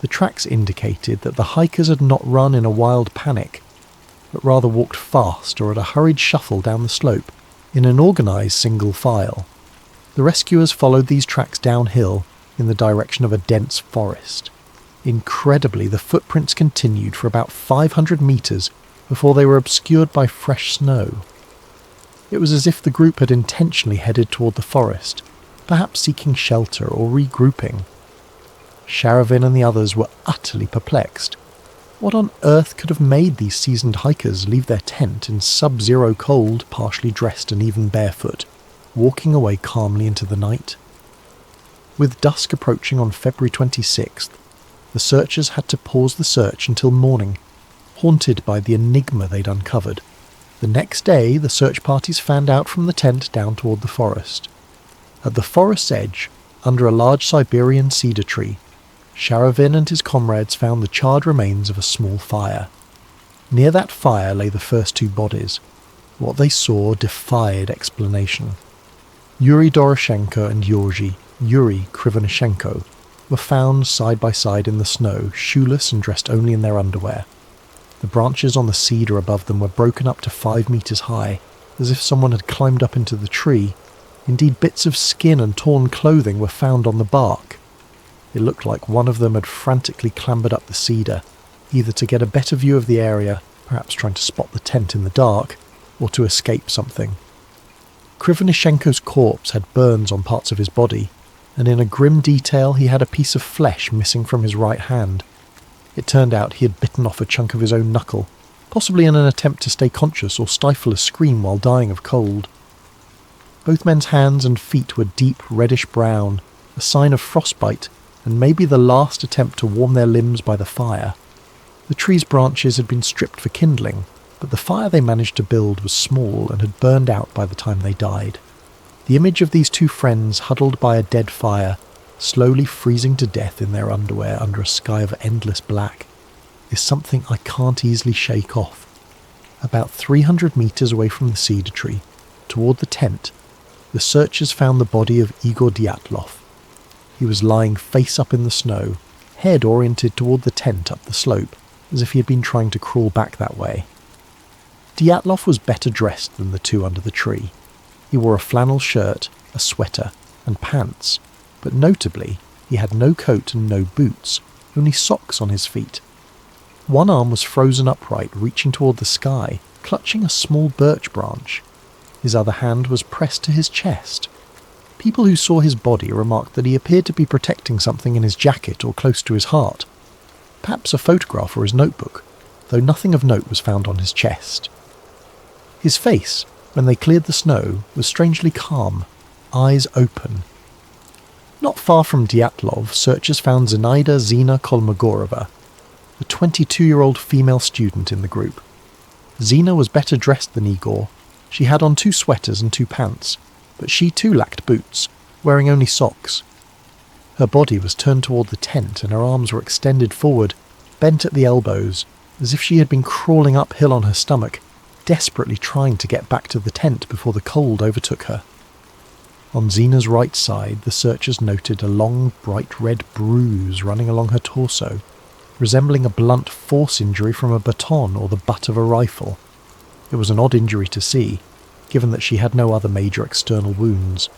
The tracks indicated that the hikers had not run in a wild panic, but rather walked fast or at a hurried shuffle down the slope in an organised single file. The rescuers followed these tracks downhill in the direction of a dense forest. Incredibly, the footprints continued for about 500 metres before they were obscured by fresh snow. It was as if the group had intentionally headed toward the forest, perhaps seeking shelter or regrouping. Sharavin and the others were utterly perplexed. What on earth could have made these seasoned hikers leave their tent in sub-zero cold, partially dressed and even barefoot, walking away calmly into the night? With dusk approaching on February 26th, the searchers had to pause the search until morning, haunted by the enigma they'd uncovered. The next day, the search parties fanned out from the tent down toward the forest. At the forest's edge, under a large Siberian cedar tree, Sharavin and his comrades found the charred remains of a small fire. Near that fire lay the first 2 bodies. What they saw defied explanation. Yuri Doroshenko and Yuri Krivonishenko were found side by side in the snow, shoeless and dressed only in their underwear. The branches on the cedar above them were broken up to 5 meters high, as if someone had climbed up into the tree. Indeed, bits of skin and torn clothing were found on the bark. It looked like one of them had frantically clambered up the cedar, either to get a better view of the area, perhaps trying to spot the tent in the dark, or to escape something. Krivonishenko's corpse had burns on parts of his body, and in a grim detail he had a piece of flesh missing from his right hand. It turned out he had bitten off a chunk of his own knuckle, possibly in an attempt to stay conscious or stifle a scream while dying of cold. Both men's hands and feet were deep reddish-brown, a sign of frostbite, and maybe the last attempt to warm their limbs by the fire. The tree's branches had been stripped for kindling, but the fire they managed to build was small and had burned out by the time they died. The image of these 2 friends huddled by a dead fire, slowly freezing to death in their underwear under a sky of endless black, is something I can't easily shake off. About 300 metres away from the cedar tree, toward the tent, the searchers found the body of Igor Dyatlov. He was lying face up in the snow, head oriented toward the tent up the slope, as if he had been trying to crawl back that way. Dyatlov was better dressed than the 2 under the tree. He wore a flannel shirt, a sweater, and pants, but notably, he had no coat and no boots, only socks on his feet. One arm was frozen upright, reaching toward the sky, clutching a small birch branch. His other hand was pressed to his chest. People who saw his body remarked that he appeared to be protecting something in his jacket or close to his heart. Perhaps a photograph or his notebook, though nothing of note was found on his chest. His face, when they cleared the snow, was strangely calm, eyes open. Not far from Dyatlov, searchers found Zenaida Zina Kolmogorova, a 22-year-old female student in the group. Zina was better dressed than Igor. She had on 2 sweaters and 2 pants, but she too lacked boots, wearing only socks. Her body was turned toward the tent and her arms were extended forward, bent at the elbows, as if she had been crawling uphill on her stomach, desperately trying to get back to the tent before the cold overtook her. On Zina's right side, the searchers noted a long, bright red bruise running along her torso, resembling a blunt force injury from a baton or the butt of a rifle. It was an odd injury to see, given that she had no other major external wounds.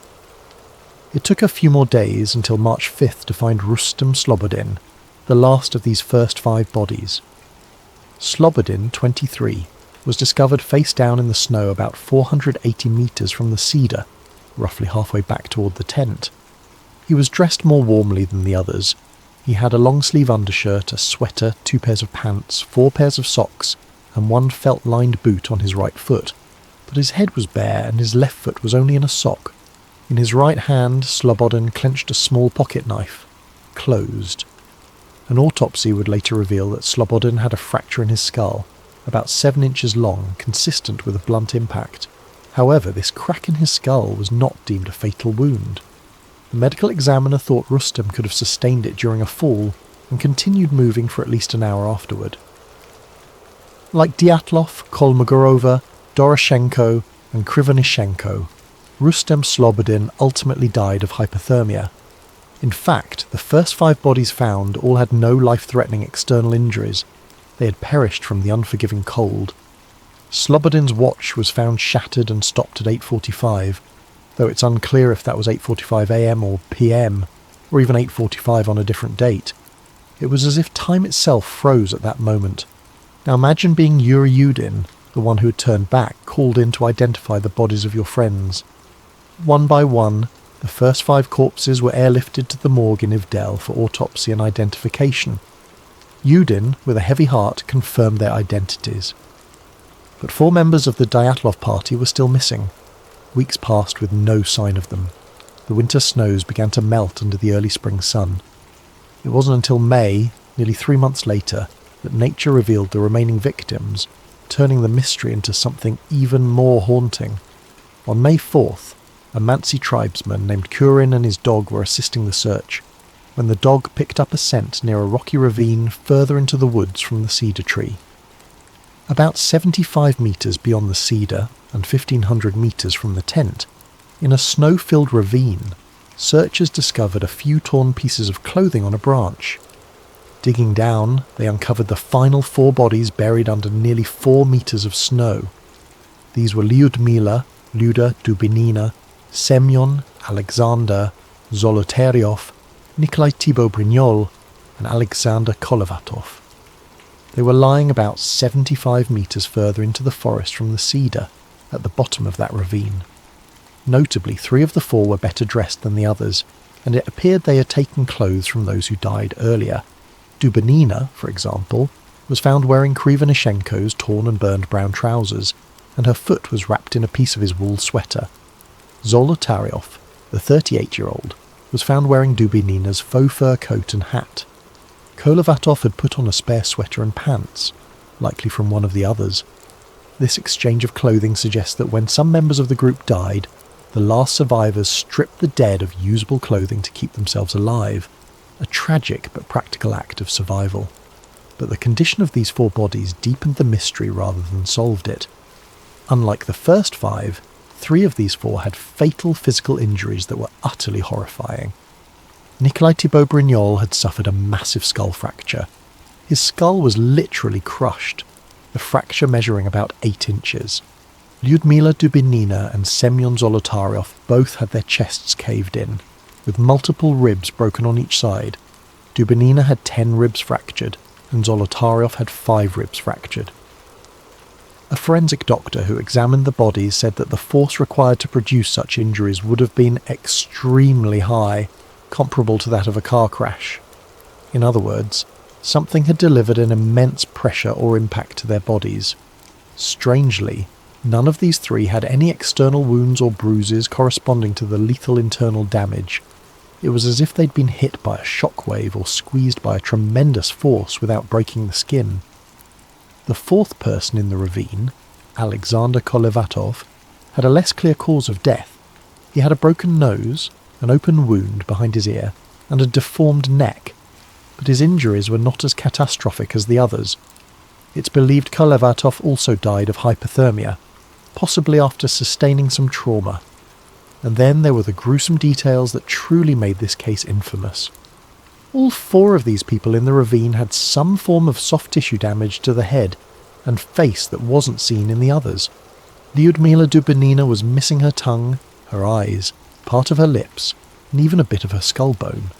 It took a few more days until March 5th to find Rustem Slobodin, the last of these first 5 bodies. Slobodin, 23, was discovered face down in the snow about 480 metres from the cedar, roughly halfway back toward the tent. He was dressed more warmly than the others. He had a long-sleeve undershirt, a sweater, 2 pairs of pants, 4 pairs of socks, and 1 felt-lined boot on his right foot, but his head was bare and his left foot was only in a sock. In his right hand, Slobodin clenched a small pocket knife, closed. An autopsy would later reveal that Slobodin had a fracture in his skull, about 7 inches long, consistent with a blunt impact. However, this crack in his skull was not deemed a fatal wound. The medical examiner thought Rustem could have sustained it during a fall and continued moving for at least an hour afterward. Like Dyatlov, Kolmogorova, Doroshenko and Krivonishenko, Rustem Slobodin ultimately died of hypothermia. In fact, the first 5 bodies found all had no life-threatening external injuries. They had perished from the unforgiving cold. Slobodin's watch was found shattered and stopped at 8:45, though it's unclear if that was 8:45 AM or PM, or even 8:45 on a different date. It was as if time itself froze at that moment. Now imagine being Yuri Yudin, the one who had turned back, called in to identify the bodies of your friends. One by one, the first 5 corpses were airlifted to the morgue in Ivdel for autopsy and identification. Yudin, with a heavy heart, confirmed their identities. But 4 members of the Dyatlov party were still missing. Weeks passed with no sign of them. The winter snows began to melt under the early spring sun. It wasn't until May, nearly 3 months later, that nature revealed the remaining victims, turning the mystery into something even more haunting. On May 4th, a Mansi tribesman named Kurin and his dog were assisting the search, when the dog picked up a scent near a rocky ravine further into the woods from the cedar tree. About 75 metres beyond the cedar and 1,500 metres from the tent, in a snow-filled ravine, searchers discovered a few torn pieces of clothing on a branch. Digging down, they uncovered the final 4 bodies buried under nearly 4 metres of snow. These were Lyudmila, Luda Dubinina, Semyon, Alexander, Zolotaryov, Nikolai Thibault-Brignol, and Alexander Kolovatov. They were lying about 75 metres further into the forest from the cedar, at the bottom of that ravine. Notably, 3 of the 4 were better dressed than the others, and it appeared they had taken clothes from those who died earlier. Dubinina, for example, was found wearing Krivonishenko's torn and burned brown trousers, and her foot was wrapped in a piece of his wool sweater. Zolotaryov, the 38-year-old, was found wearing Dubinina's faux fur coat and hat. Kolovatov had put on a spare sweater and pants, likely from one of the others. This exchange of clothing suggests that when some members of the group died, the last survivors stripped the dead of usable clothing to keep themselves alive, a tragic but practical act of survival. But the condition of these 4 bodies deepened the mystery rather than solved it. Unlike the first 5, 3 of these 4 had fatal physical injuries that were utterly horrifying. Nikolai Thibault-Brignol had suffered a massive skull fracture. His skull was literally crushed, the fracture measuring about 8 inches. Lyudmila Dubinina and Semyon Zolotaryov both had their chests caved in, with multiple ribs broken on each side. Dubinina had 10 ribs fractured, and Zolotaryov had 5 ribs fractured. A forensic doctor who examined the bodies said that the force required to produce such injuries would have been extremely high, comparable to that of a car crash. In other words, something had delivered an immense pressure or impact to their bodies. Strangely, none of these 3 had any external wounds or bruises corresponding to the lethal internal damage. It was as if they'd been hit by a shockwave or squeezed by a tremendous force without breaking the skin. The 4th person in the ravine, Alexander Kolovatov, had a less clear cause of death. He had a broken nose, an open wound behind his ear, and a deformed neck, but his injuries were not as catastrophic as the others. It's believed Kolovatov also died of hypothermia, possibly after sustaining some trauma. And then there were the gruesome details that truly made this case infamous. All 4 of these people in the ravine had some form of soft tissue damage to the head and face that wasn't seen in the others. Lyudmila Dubinina was missing her tongue, her eyes, part of her lips, and even a bit of her skull bone.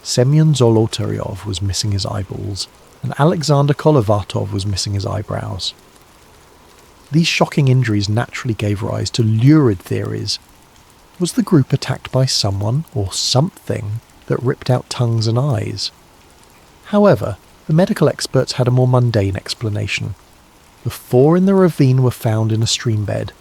Semyon Zolotaryov was missing his eyeballs, and Alexander Kolovatov was missing his eyebrows. These shocking injuries naturally gave rise to lurid theories. Was the group attacked by someone or something that ripped out tongues and eyes? However, the medical experts had a more mundane explanation. The 4 in the ravine were found in a stream bed.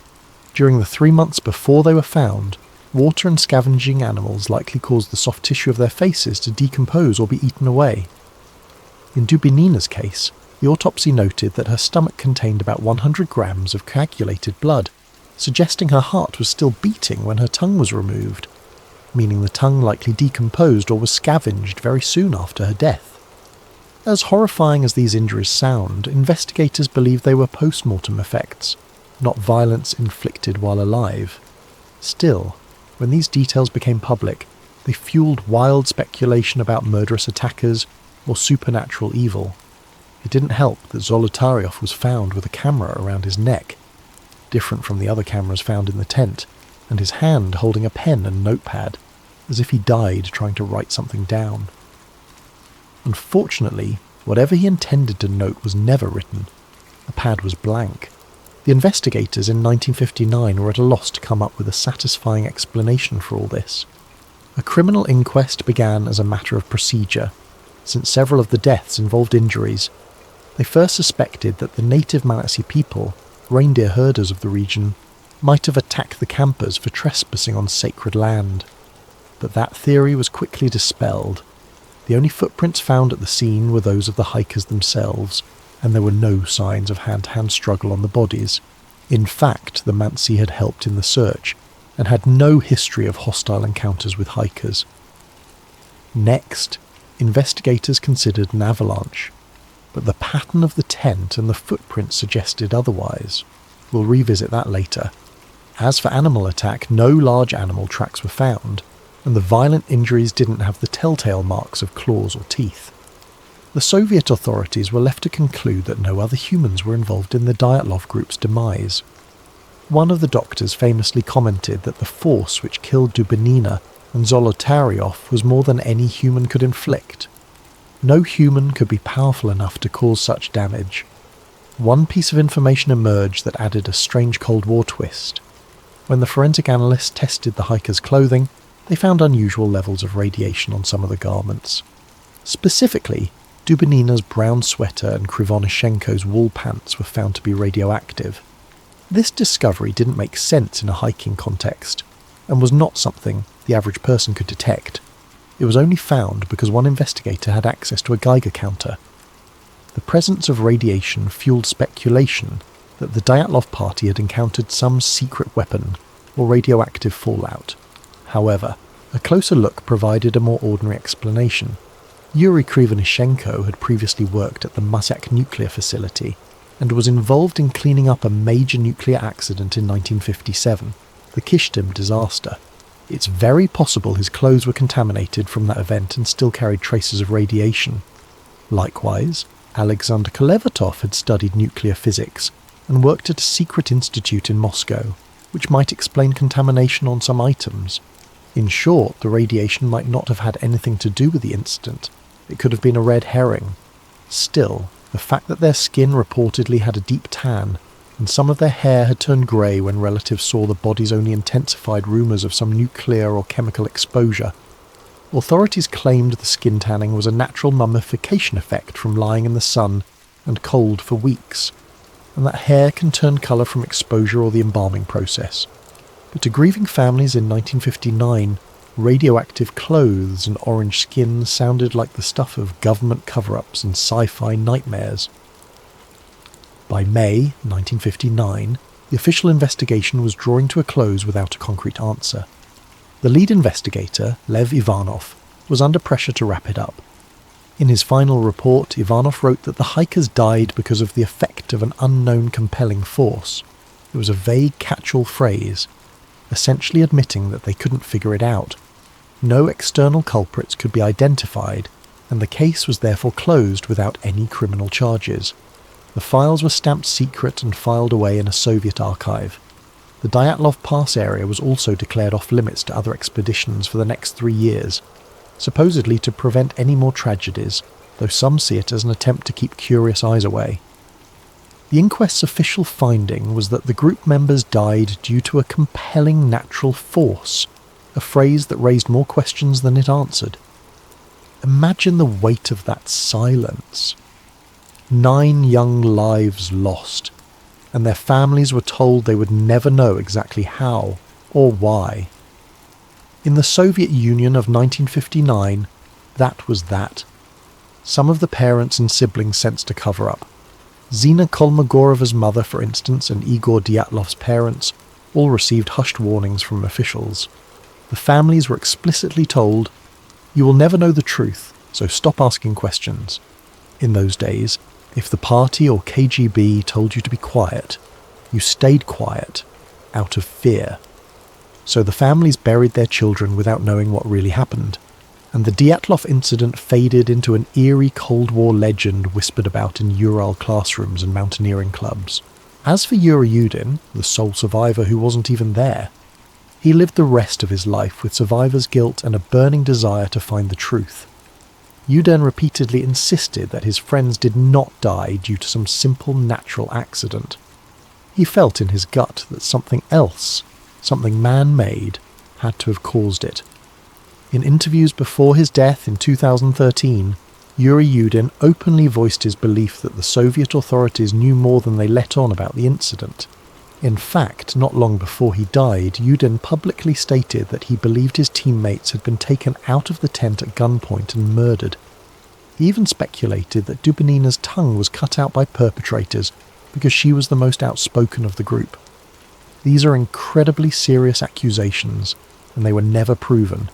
During the 3 months before they were found, water and scavenging animals likely caused the soft tissue of their faces to decompose or be eaten away. In Dubinina's case, the autopsy noted that her stomach contained about 100 grams of coagulated blood, suggesting her heart was still beating when her tongue was removed, meaning the tongue likely decomposed or was scavenged very soon after her death. As horrifying as these injuries sound, investigators believe they were postmortem effects, not violence inflicted while alive. Still, when these details became public, they fueled wild speculation about murderous attackers or supernatural evil. It didn't help that Zolotaryov was found with a camera around his neck, different from the other cameras found in the tent, and his hand holding a pen and notepad, as if he died trying to write something down. Unfortunately, whatever he intended to note was never written. The pad was blank. The investigators in 1959 were at a loss to come up with a satisfying explanation for all this. A criminal inquest began as a matter of procedure, since several of the deaths involved injuries. They first suspected that the native Manatee people, reindeer herders of the region, might have attacked the campers for trespassing on sacred land. But that theory was quickly dispelled. The only footprints found at the scene were those of the hikers themselves, and there were no signs of hand-to-hand struggle on the bodies. In fact, the Mansi had helped in the search, and had no history of hostile encounters with hikers. Next, investigators considered an avalanche, but the pattern of the tent and the footprints suggested otherwise. We'll revisit that later. As for animal attack, no large animal tracks were found, and the violent injuries didn't have the telltale marks of claws or teeth. The Soviet authorities were left to conclude that no other humans were involved in the Dyatlov group's demise. One of the doctors famously commented that the force which killed Dubinina and Zolotaryov was more than any human could inflict. No human could be powerful enough to cause such damage. One piece of information emerged that added a strange Cold War twist. When the forensic analysts tested the hikers' clothing, they found unusual levels of radiation on some of the garments. Specifically, Dubinina's brown sweater and Krivonishenko's wool pants were found to be radioactive. This discovery didn't make sense in a hiking context, and was not something the average person could detect. It was only found because one investigator had access to a Geiger counter. The presence of radiation fueled speculation that the Dyatlov party had encountered some secret weapon or radioactive fallout. However, a closer look provided a more ordinary explanation. Yuri Krivonishenko had previously worked at the Muzak nuclear facility and was involved in cleaning up a major nuclear accident in 1957, the Kishtim disaster. It's very possible his clothes were contaminated from that event and still carried traces of radiation. Likewise, Alexander Kolevatov had studied nuclear physics and worked at a secret institute in Moscow, which might explain contamination on some items. In short, the radiation might not have had anything to do with the incident. It could have been a red herring. Still, the fact that their skin reportedly had a deep tan, and some of their hair had turned grey when relatives saw the bodies only intensified rumours of some nuclear or chemical exposure. Authorities claimed the skin tanning was a natural mummification effect from lying in the sun and cold for weeks, and that hair can turn colour from exposure or the embalming process. But to grieving families in 1959, radioactive clothes and orange skin sounded like the stuff of government cover-ups and sci-fi nightmares. By May 1959, the official investigation was drawing to a close without a concrete answer. The lead investigator, Lev Ivanov, was under pressure to wrap it up. In his final report, Ivanov wrote that the hikers died because of the effect of an unknown compelling force. It was a vague catch-all phrase, essentially admitting that they couldn't figure it out. No external culprits could be identified, and the case was therefore closed without any criminal charges. The files were stamped secret and filed away in a Soviet archive. The Dyatlov Pass area was also declared off-limits to other expeditions for the next 3 years, supposedly to prevent any more tragedies, though some see it as an attempt to keep curious eyes away. The inquest's official finding was that the group members died due to a compelling natural force, a phrase that raised more questions than it answered. Imagine the weight of that silence. 9 young lives lost, and their families were told they would never know exactly how or why. In the Soviet Union of 1959, that was that. Some of the parents and siblings sensed a cover-up. Zina Kolmogorova's mother, for instance, and Igor Dyatlov's parents all received hushed warnings from officials. The families were explicitly told, "You will never know the truth, so stop asking questions." In those days, if the party or KGB told you to be quiet, you stayed quiet, out of fear. So the families buried their children without knowing what really happened, and the Dyatlov incident faded into an eerie Cold War legend whispered about in Ural classrooms and mountaineering clubs. As for Yuri Yudin, the sole survivor who wasn't even there, he lived the rest of his life with survivor's guilt and a burning desire to find the truth. Yudin repeatedly insisted that his friends did not die due to some simple natural accident. He felt in his gut that something else, something man-made, had to have caused it. In interviews before his death in 2013, Yuri Yudin openly voiced his belief that the Soviet authorities knew more than they let on about the incident. In fact, not long before he died, Yudin publicly stated that he believed his teammates had been taken out of the tent at gunpoint and murdered. He even speculated that Dubinina's tongue was cut out by perpetrators because she was the most outspoken of the group. These are incredibly serious accusations, and they were never proven.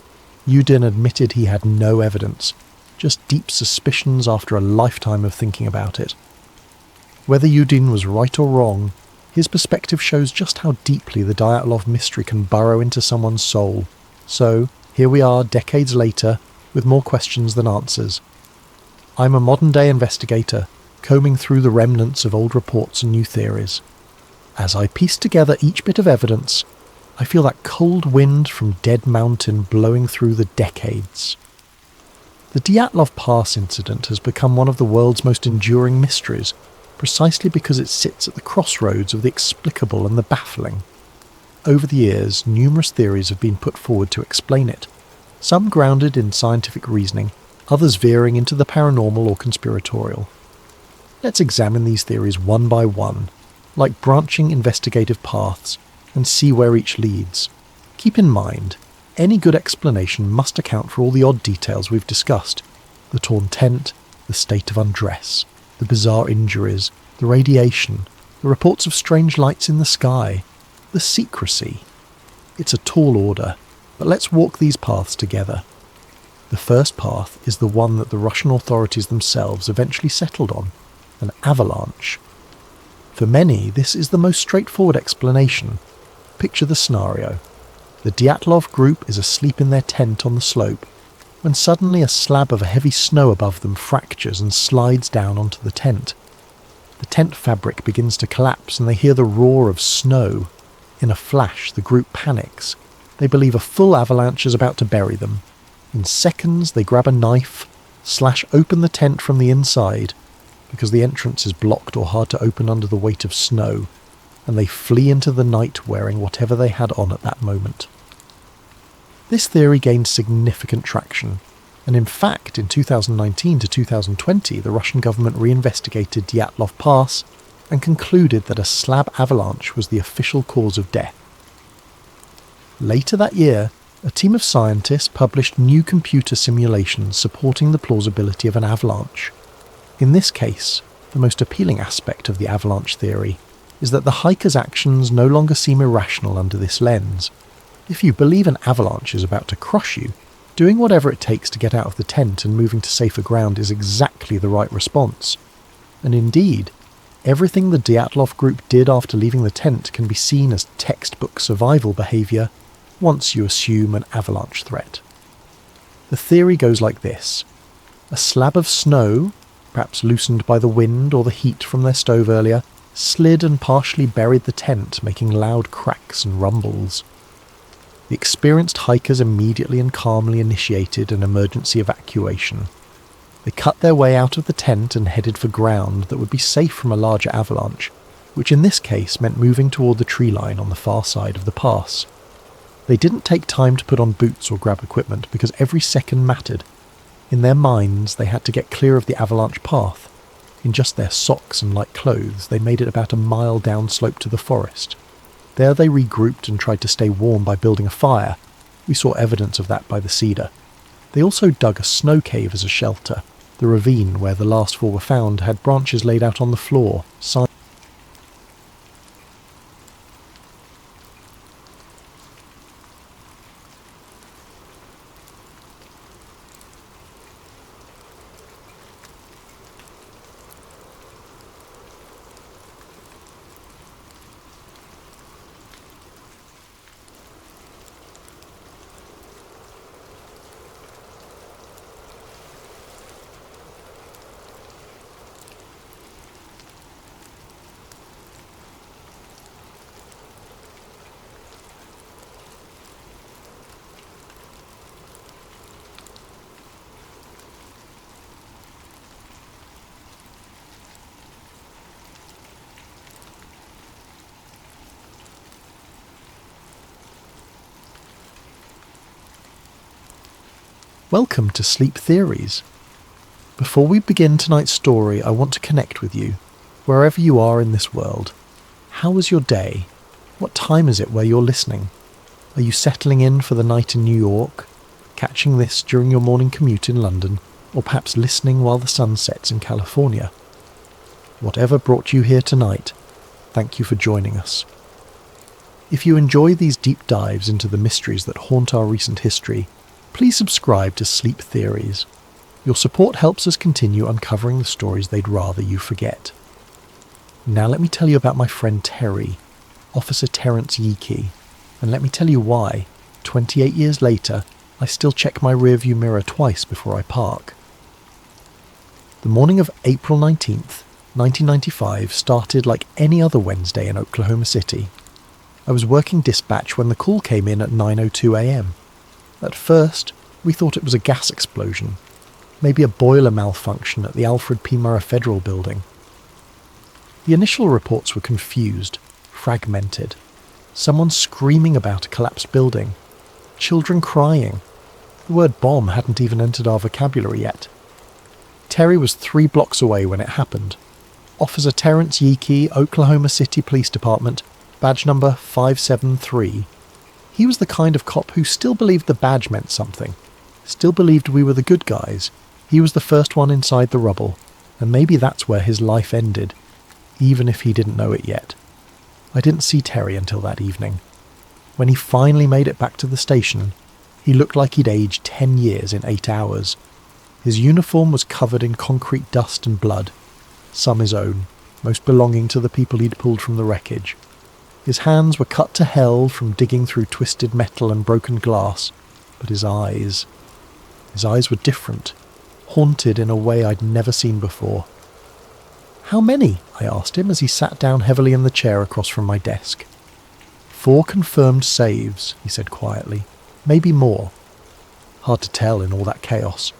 Yudin admitted he had no evidence, just deep suspicions after a lifetime of thinking about it. Whether Yudin was right or wrong, his perspective shows just how deeply the Dyatlov mystery can burrow into someone's soul. So, here we are decades later, with more questions than answers. I'm a modern-day investigator, combing through the remnants of old reports and new theories. As I piece together each bit of evidence, I feel that cold wind from Dead Mountain blowing through the decades. The Dyatlov Pass incident has become one of the world's most enduring mysteries, precisely because it sits at the crossroads of the explicable and the baffling. Over the years, numerous theories have been put forward to explain it, some grounded in scientific reasoning, others veering into the paranormal or conspiratorial. Let's examine these theories one by one, like branching investigative paths, and see where each leads. Keep in mind, any good explanation must account for all the odd details we've discussed: the torn tent, the state of undress, the bizarre injuries, the radiation, the reports of strange lights in the sky, the secrecy. It's a tall order, but let's walk these paths together. The first path is the one that the Russian authorities themselves eventually settled on: an avalanche. For many, this is the most straightforward explanation. Picture the scenario. The Dyatlov group is asleep in their tent on the slope, when suddenly a slab of heavy snow above them fractures and slides down onto the tent. The tent fabric begins to collapse and they hear the roar of snow. In a flash, the group panics. They believe a full avalanche is about to bury them. In seconds, they grab a knife, slash open the tent from the inside, because the entrance is blocked or hard to open under the weight of snow, and they flee into the night wearing whatever they had on at that moment. This theory gained significant traction, and in fact in 2019 to 2020 the Russian government reinvestigated Dyatlov Pass and concluded that a slab avalanche was the official cause of death. Later that year, a team of scientists published new computer simulations supporting the plausibility of an avalanche. In this case, the most appealing aspect of the avalanche theory is that the hiker's actions no longer seem irrational under this lens. If you believe an avalanche is about to crush you, doing whatever it takes to get out of the tent and moving to safer ground is exactly the right response. And indeed, everything the Dyatlov group did after leaving the tent can be seen as textbook survival behaviour once you assume an avalanche threat. The theory goes like this. A slab of snow, perhaps loosened by the wind or the heat from their stove earlier, slid and partially buried the tent, making loud cracks and rumbles. The experienced hikers immediately and calmly initiated an emergency evacuation. They cut their way out of the tent and headed for ground that would be safe from a larger avalanche, which in this case meant moving toward the tree line on the far side of the pass. They didn't take time to put on boots or grab equipment because every second mattered. In their minds, they had to get clear of the Avalanche path. In just their socks and light clothes, they made it about a mile downslope to the forest. There they regrouped and tried to stay warm by building a fire. We saw evidence of that by the cedar. They also dug a snow cave as a shelter. The ravine where the last four were found had branches laid out on the floor. Welcome to Sleep Theories. Before we begin tonight's story, I want to connect with you, wherever you are in this world. How was your day? What time is it where you're listening? Are you settling in for the night in New York, catching this during your morning commute in London, or perhaps listening while the sun sets in California? Whatever brought you here tonight, thank you for joining us. If you enjoy these deep dives into the mysteries that haunt our recent history, please subscribe to Sleep Theories. Your support helps us continue uncovering the stories they'd rather you forget. Now let me tell you about my friend Terry, Officer Terence Yiki, and let me tell you why, 28 years later, I still check my rearview mirror twice before I park. The morning of April 19th, 1995 started like any other Wednesday in Oklahoma City. I was working dispatch when the call came in at 9:02 a.m. At first, we thought it was a gas explosion, maybe a boiler malfunction at the Alfred P. Murrah Federal Building. The initial reports were confused, fragmented. Someone screaming about a collapsed building, children crying. The word bomb hadn't even entered our vocabulary yet. Terry was 3 blocks away when it happened. Officer Terence Yiki, Oklahoma City Police Department, badge number 573. He was the kind of cop who still believed the badge meant something, still believed we were the good guys. He was the first one inside the rubble, and maybe that's where his life ended, even if he didn't know it yet. I didn't see Terry until that evening. When he finally made it back to the station, he looked like he'd aged 10 years in 8 hours. His uniform was covered in concrete dust and blood, some his own, most belonging to the people he'd pulled from the wreckage. His hands were cut to hell from digging through twisted metal and broken glass, but his eyes were different, haunted in a way I'd never seen before. "How many?" I asked him as he sat down heavily in the chair across from my desk. 4 confirmed saves, he said quietly. Maybe more. Hard to tell in all that chaos.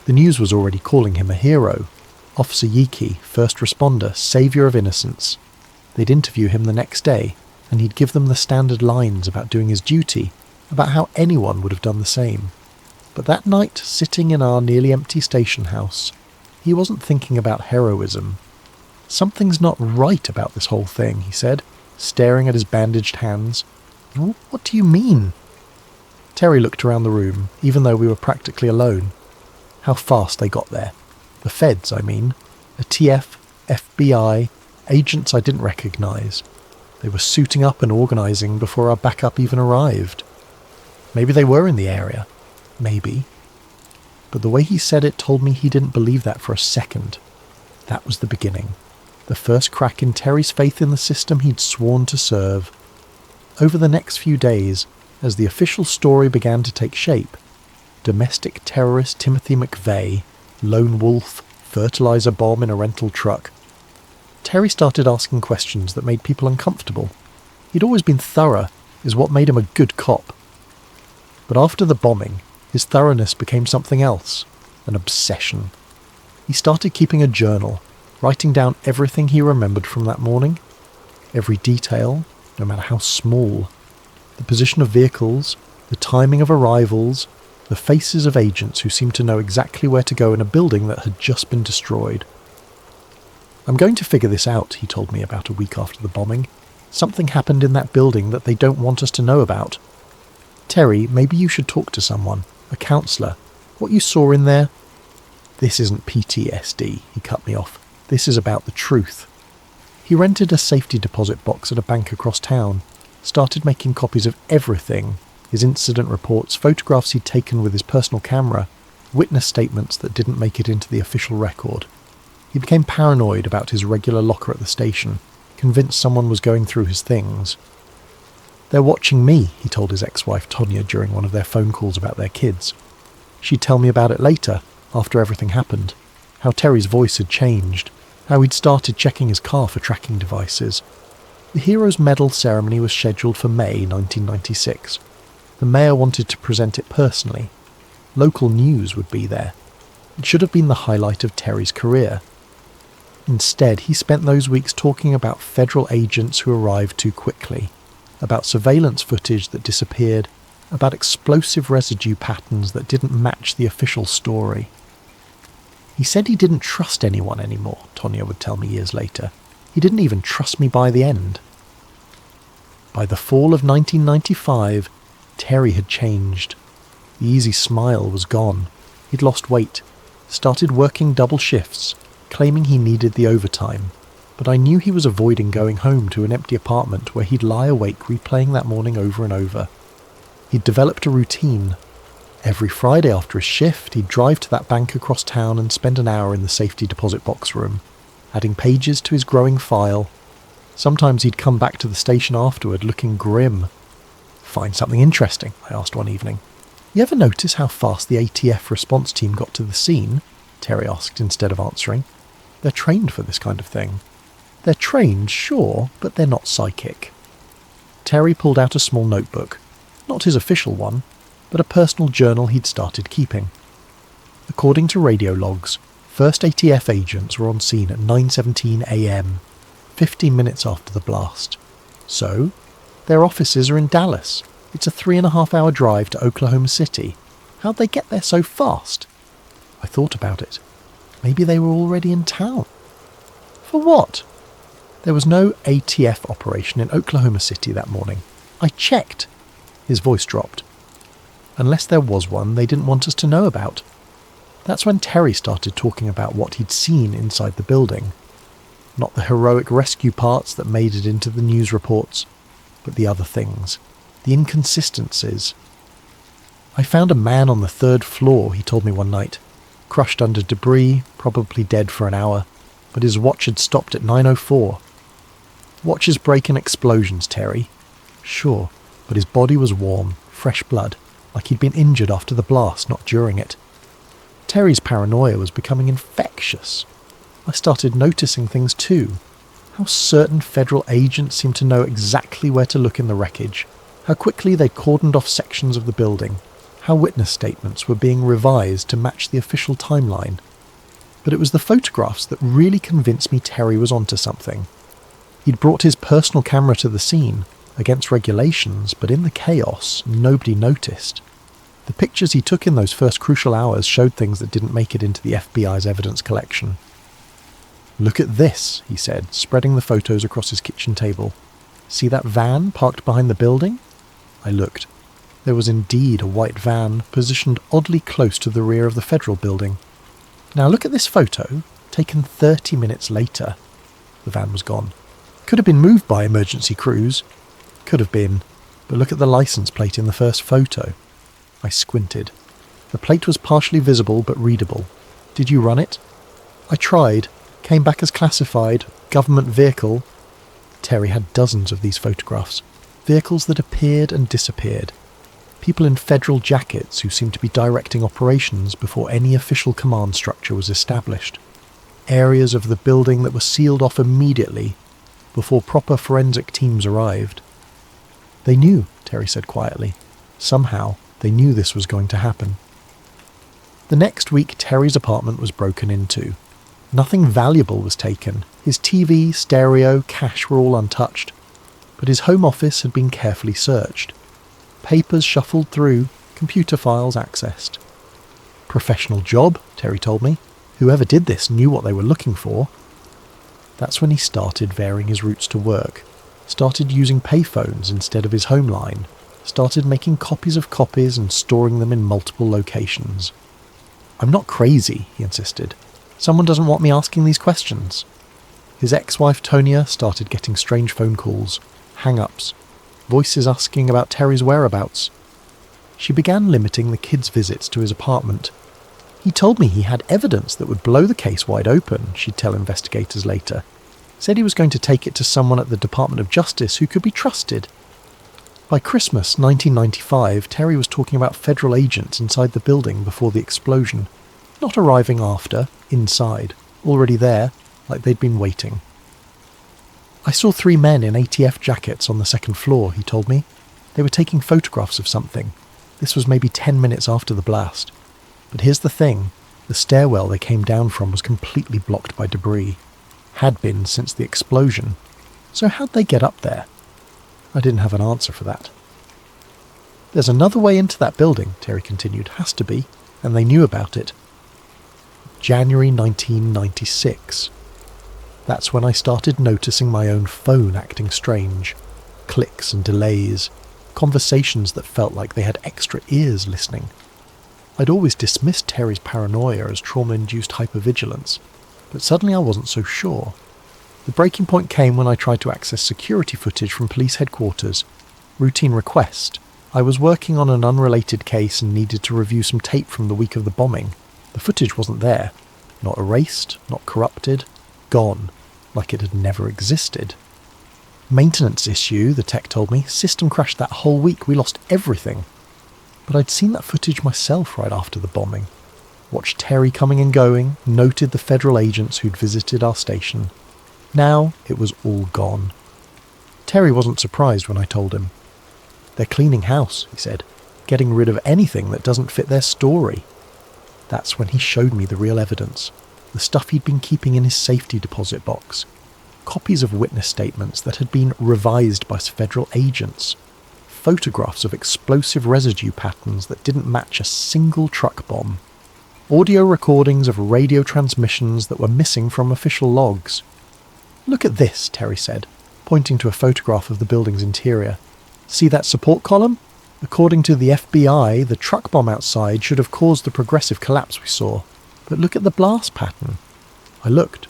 The news was already calling him a hero. Officer Yiki, first responder, saviour of innocence. They'd interview him the next day, and he'd give them the standard lines about doing his duty, about how anyone would have done the same. But that night, sitting in our nearly empty station house, he wasn't thinking about heroism. "Something's not right about this whole thing," he said, staring at his bandaged hands. "What do you mean?" Terry looked around the room, even though we were practically alone. How fast they got there. The feds, I mean. A TF, FBI, agents I didn't recognise. They were suiting up and organising before our backup even arrived. Maybe they were in the area. Maybe. But the way he said it told me he didn't believe that for a second. That was the beginning. The first crack in Terry's faith in the system he'd sworn to serve. Over the next few days, as the official story began to take shape, domestic terrorist Timothy McVeigh, lone wolf, fertilizer bomb in a rental truck, Terry started asking questions that made people uncomfortable. He'd always been thorough, is what made him a good cop. But after the bombing, his thoroughness became something else, an obsession. He started keeping a journal, writing down everything he remembered from that morning. Every detail, no matter how small. The position of vehicles, the timing of arrivals, The faces of agents who seemed to know exactly where to go in a building that had just been destroyed. "I'm going to figure this out," he told me about a week after the bombing. "Something happened in that building that they don't want us to know about. Terry, maybe you should talk to someone, a counsellor. What you saw in there..." "This isn't PTSD," he cut me off. "This is about the truth." He rented a safety deposit box at a bank across town, started making copies of everything, his incident reports, photographs he'd taken with his personal camera, witness statements that didn't make it into the official record. He became paranoid about his regular locker at the station, convinced someone was going through his things. "They're watching me," he told his ex-wife Tonya during one of their phone calls about their kids. She'd tell me about it later, after everything happened, how Terry's voice had changed, how he'd started checking his car for tracking devices. The Heroes Medal ceremony was scheduled for May 1996. The mayor wanted to present it personally. Local news would be there. It should have been the highlight of Terry's career. Instead, he spent those weeks talking about federal agents who arrived too quickly, about surveillance footage that disappeared, about explosive residue patterns that didn't match the official story. He said he didn't trust anyone anymore, Tonya would tell me years later. He didn't even trust me by the end. By the fall of 1995, Terry had changed. The easy smile was gone. He'd lost weight, started working double shifts, claiming he needed the overtime, but I knew he was avoiding going home to an empty apartment where he'd lie awake replaying that morning over and over. He'd developed a routine. Every Friday after his shift, he'd drive to that bank across town and spend an hour in the safety deposit box room, adding pages to his growing file. Sometimes he'd come back to the station afterward looking grim. "Find something interesting?" I asked one evening. "You ever notice how fast the ATF response team got to the scene?" Terry asked instead of answering. "They're trained for this kind of thing." "They're trained, sure, but they're not psychic." Terry pulled out a small notebook, not his official one, but a personal journal he'd started keeping. According to radio logs, first ATF agents were on scene at 9:17 a.m, 15 minutes after the blast. So, their offices are in Dallas. It's a 3.5-hour drive to Oklahoma City. How'd they get there so fast? I thought about it. Maybe they were already in town. For what? There was no ATF operation in Oklahoma City that morning. I checked. His voice dropped. Unless there was one they didn't want us to know about. That's when Terry started talking about what he'd seen inside the building. Not the heroic rescue parts that made it into the news reports, but the other things. The inconsistencies. "I found a man on the 3rd floor," he told me one night, crushed under debris, probably dead for an hour, but his watch had stopped at 9:04. "Watches break in explosions, Terry." "Sure, but his body was warm, fresh blood, like he'd been injured after the blast, not during it." Terry's paranoia was becoming infectious. I started noticing things too. How certain federal agents seemed to know exactly where to look in the wreckage, how quickly they'd cordoned off sections of the building, how witness statements were being revised to match the official timeline. But it was the photographs that really convinced me Terry was onto something. He'd brought his personal camera to the scene, against regulations, but in the chaos, nobody noticed. The pictures he took in those first crucial hours showed things that didn't make it into the FBI's evidence collection. "Look at this," he said, spreading the photos across his kitchen table. "See that van parked behind the building?" I looked. There was indeed a white van, positioned oddly close to the rear of the federal building. "Now look at this photo, taken 30 minutes later." The van was gone. "Could have been moved by emergency crews." "Could have been, but look at the license plate in the first photo." I squinted. The plate was partially visible but readable. "Did you run it?" "I tried. Came back as classified. Government vehicle." Terry had dozens of these photographs. Vehicles that appeared and disappeared. People in federal jackets who seemed to be directing operations before any official command structure was established. Areas of the building that were sealed off immediately before proper forensic teams arrived. "They knew," Terry said quietly. "Somehow, they knew this was going to happen." The next week, Terry's apartment was broken into. Nothing valuable was taken. His TV, stereo, cash were all untouched. But his home office had been carefully searched. Papers shuffled through, Computer files accessed. Professional job, Terry told me. Whoever did this knew what they were looking for. That's when he started varying his routes to work, started using payphones instead of his home line, started making copies of copies and storing them in multiple locations. I'm not crazy, he insisted. Someone doesn't want me asking these questions. His ex-wife Tonia started getting strange phone calls, hang-ups, voices asking about Terry's whereabouts. She began limiting the kids' visits to his apartment. He told me he had evidence that would blow the case wide open, she'd tell investigators later. Said he was going to take it to someone at the Department of Justice who could be trusted. By Christmas 1995, Terry was talking about federal agents inside the building before the explosion. Not arriving after, inside, already there, like they'd been waiting. I saw 3 men in ATF jackets on the second floor, he told me. They were taking photographs of something. This was maybe 10 minutes after the blast. But here's the thing, the stairwell they came down from was completely blocked by debris. Had been since the explosion. So how'd they get up there? I didn't have an answer for that. There's another way into that building, Terry continued. Has to be, and they knew about it. January 1996. That's when I started noticing my own phone acting strange. Clicks and delays. Conversations that felt like they had extra ears listening. I'd always dismissed Terry's paranoia as trauma-induced hypervigilance, but suddenly I wasn't so sure. The breaking point came when I tried to access security footage from police headquarters. Routine request. I was working on an unrelated case and needed to review some tape from the week of the bombing. The footage wasn't there. Not erased, not corrupted. Gone. Like it had never existed. Maintenance issue, the tech told me. System crashed that whole week. We lost everything. But I'd seen that footage myself right after the bombing. Watched Terry coming and going, noted the federal agents who'd visited our station. Now it was all gone. Terry wasn't surprised when I told him. They're cleaning house, he said, getting rid of anything that doesn't fit their story. That's when he showed me the real evidence, the stuff he'd been keeping in his safety deposit box. Copies of witness statements that had been revised by federal agents. Photographs of explosive residue patterns that didn't match a single truck bomb. Audio recordings of radio transmissions that were missing from official logs. Look at this, Terry said, pointing to a photograph of the building's interior. See that support column? According to the FBI, the truck bomb outside should have caused the progressive collapse we saw. But look at the blast pattern. I looked.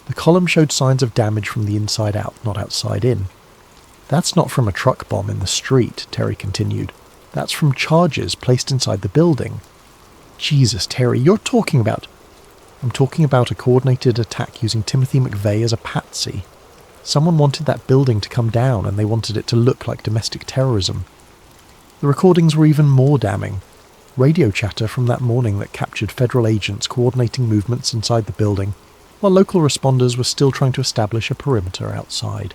The column showed signs of damage from the inside out, not outside in. That's not from a truck bomb in the street, Terry continued. That's from charges placed inside the building. Jesus, Terry, you're talking about... I'm talking about a coordinated attack using Timothy McVeigh as a patsy. Someone wanted that building to come down and they wanted it to look like domestic terrorism. The recordings were even more damning. Radio chatter from that morning that captured federal agents coordinating movements inside the building, while local responders were still trying to establish a perimeter outside.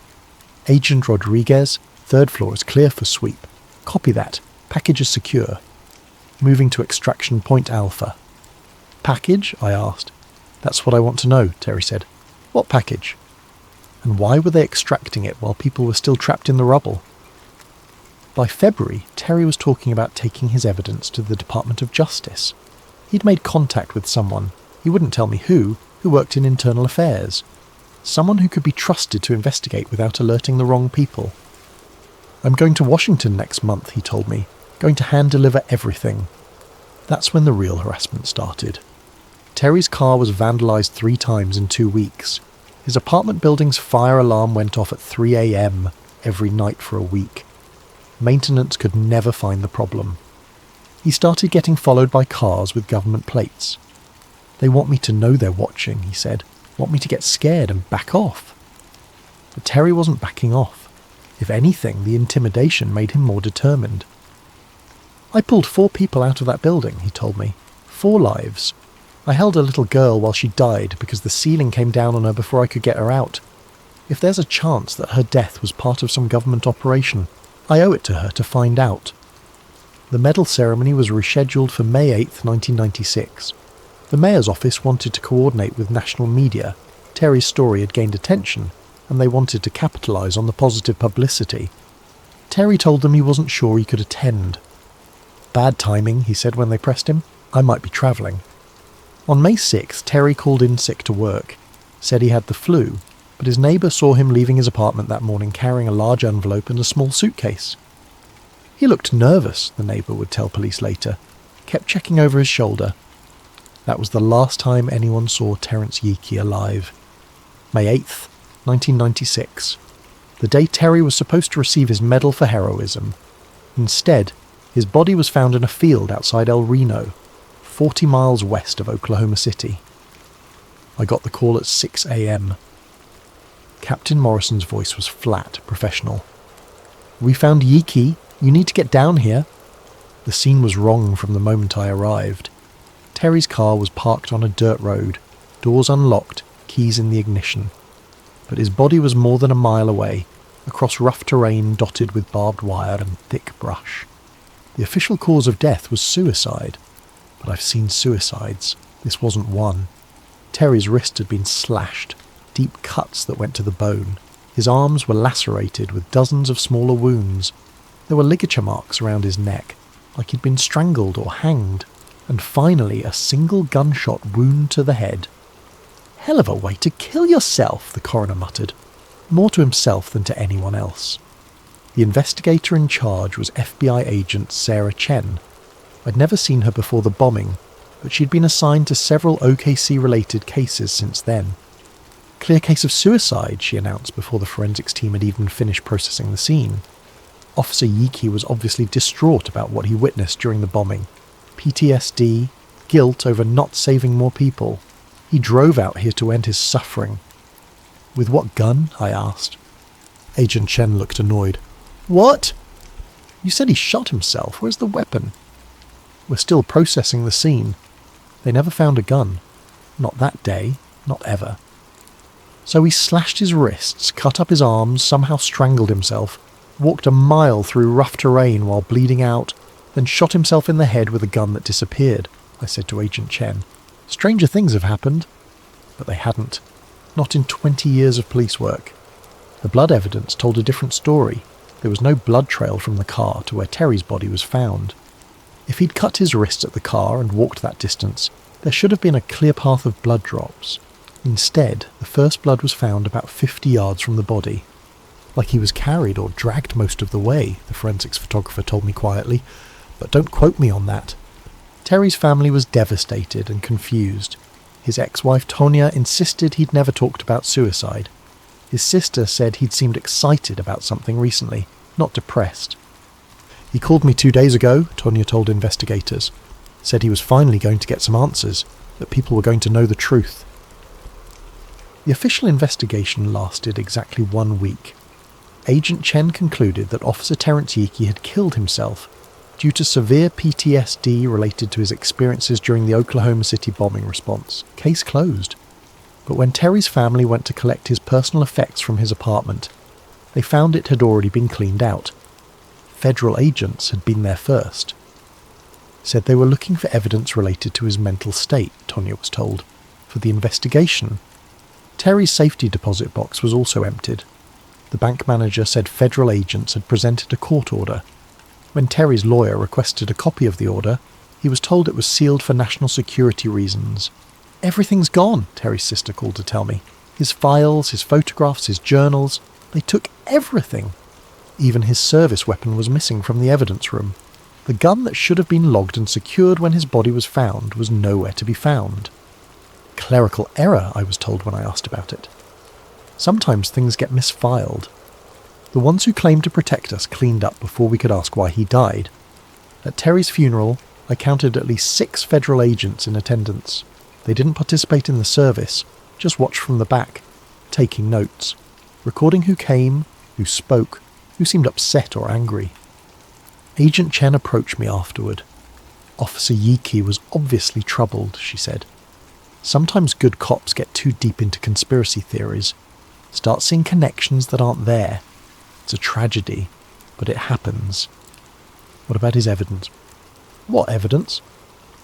Agent Rodriguez, 3rd floor is clear for sweep. Copy that. Package is secure. Moving to extraction point Alpha. Package? I asked. That's what I want to know, Terry said. What package? And why were they extracting it while people were still trapped in the rubble? By February, Terry was talking about taking his evidence to the Department of Justice. He'd made contact with someone, he wouldn't tell me who worked in internal affairs. Someone who could be trusted to investigate without alerting the wrong people. I'm going to Washington next month, he told me, going to hand-deliver everything. That's when the real harassment started. Terry's car was vandalised 3 times in 2 weeks. His apartment building's fire alarm went off at 3 a.m. every night for a week. Maintenance could never find the problem. He started getting followed by cars with government plates. They want me to know they're watching, he said. Want me to get scared and back off. But Terry wasn't backing off. If anything, the intimidation made him more determined. I pulled 4 people out of that building, he told me. 4 lives. I held a little girl while she died because the ceiling came down on her before I could get her out. If there's a chance that her death was part of some government operation, I owe it to her to find out. The medal ceremony was rescheduled for May 8th, 1996. The mayor's office wanted to coordinate with national media. Terry's story had gained attention, and they wanted to capitalise on the positive publicity. Terry told them he wasn't sure he could attend. bad timing, he said when they pressed him. I might be travelling. On May 6th, Terry called in sick to work, said he had the flu, but his neighbour saw him leaving his apartment that morning carrying a large envelope and a small suitcase. He looked nervous, the neighbour would tell police later, kept checking over his shoulder. That was the last time anyone saw Terence Yiki alive. May 8th, 1996. The day Terry was supposed to receive his medal for heroism. Instead, his body was found in a field outside El Reno, 40 miles west of Oklahoma City. I got the call at 6 a.m. Captain Morrison's voice was flat, professional. "We found Yiki. You need to get down here." The scene was wrong from the moment I arrived. Terry's car was parked on a dirt road, doors unlocked, keys in the ignition. But his body was more than a mile away, across rough terrain dotted with barbed wire and thick brush. The official cause of death was suicide, but I've seen suicides. This wasn't one. Terry's wrist had been slashed, deep cuts that went to the bone. His arms were lacerated with dozens of smaller wounds. There were ligature marks around his neck, like he'd been strangled or hanged. And finally, a single gunshot wound to the head. "Hell of a way to kill yourself," the coroner muttered, more to himself than to anyone else. The investigator in charge was FBI agent Sarah Chen. I'd never seen her before the bombing, but she'd been assigned to several OKC-related cases since then. "Clear case of suicide," she announced before the forensics team had even finished processing the scene. Officer Yiki was obviously distraught about what he witnessed during the bombing. PTSD, guilt over not saving more people. He drove out here to end his suffering. "With what gun?" I asked. Agent Chen looked annoyed. "What? You said he shot himself. Where's the weapon?" "We're still processing the scene. They never found a gun. Not that day. Not ever." So he slashed his wrists, cut up his arms, somehow strangled himself, walked a mile through rough terrain while bleeding out, then shot himself in the head with a gun that disappeared, I said to Agent Chen. Stranger things have happened. But they hadn't. Not in 20 years of police work. The blood evidence told a different story. There was no blood trail from the car to where Terry's body was found. If he'd cut his wrist at the car and walked that distance, there should have been a clear path of blood drops. Instead, the first blood was found about 50 yards from the body. Like he was carried or dragged most of the way, the forensics photographer told me quietly, but don't quote me on that. Terry's family was devastated and confused. His ex-wife Tonya insisted he'd never talked about suicide. His sister said he'd seemed excited about something recently, not depressed. "He called me 2 days ago," Tonya told investigators. Said he was finally going to get some answers, that people were going to know the truth. The official investigation lasted exactly 1 week. Agent Chen concluded that Officer Terence Yiki had killed himself due to severe PTSD related to his experiences during the Oklahoma City bombing response. Case closed. But when Terry's family went to collect his personal effects from his apartment, they found it had already been cleaned out. Federal agents had been there first. Said they were looking for evidence related to his mental state, Tonya was told, for the investigation. Terry's safety deposit box was also emptied. The bank manager said federal agents had presented a court order. When Terry's lawyer requested a copy of the order, he was told it was sealed for national security reasons. "Everything's gone," Terry's sister called to tell me. "His files, his photographs, his journals, they took everything." Even his service weapon was missing from the evidence room. The gun that should have been logged and secured when his body was found was nowhere to be found. Clerical error, I was told when I asked about it. Sometimes things get misfiled. The ones who claimed to protect us cleaned up before we could ask why he died. At Terry's funeral, I counted at least 6 federal agents in attendance. They didn't participate in the service, just watched from the back, taking notes, recording who came, who spoke, who seemed upset or angry. Agent Chen approached me afterward. Officer Yiki was obviously troubled, she said. Sometimes good cops get too deep into conspiracy theories, start seeing connections that aren't there. It's a tragedy, but it happens. What about his evidence? What evidence?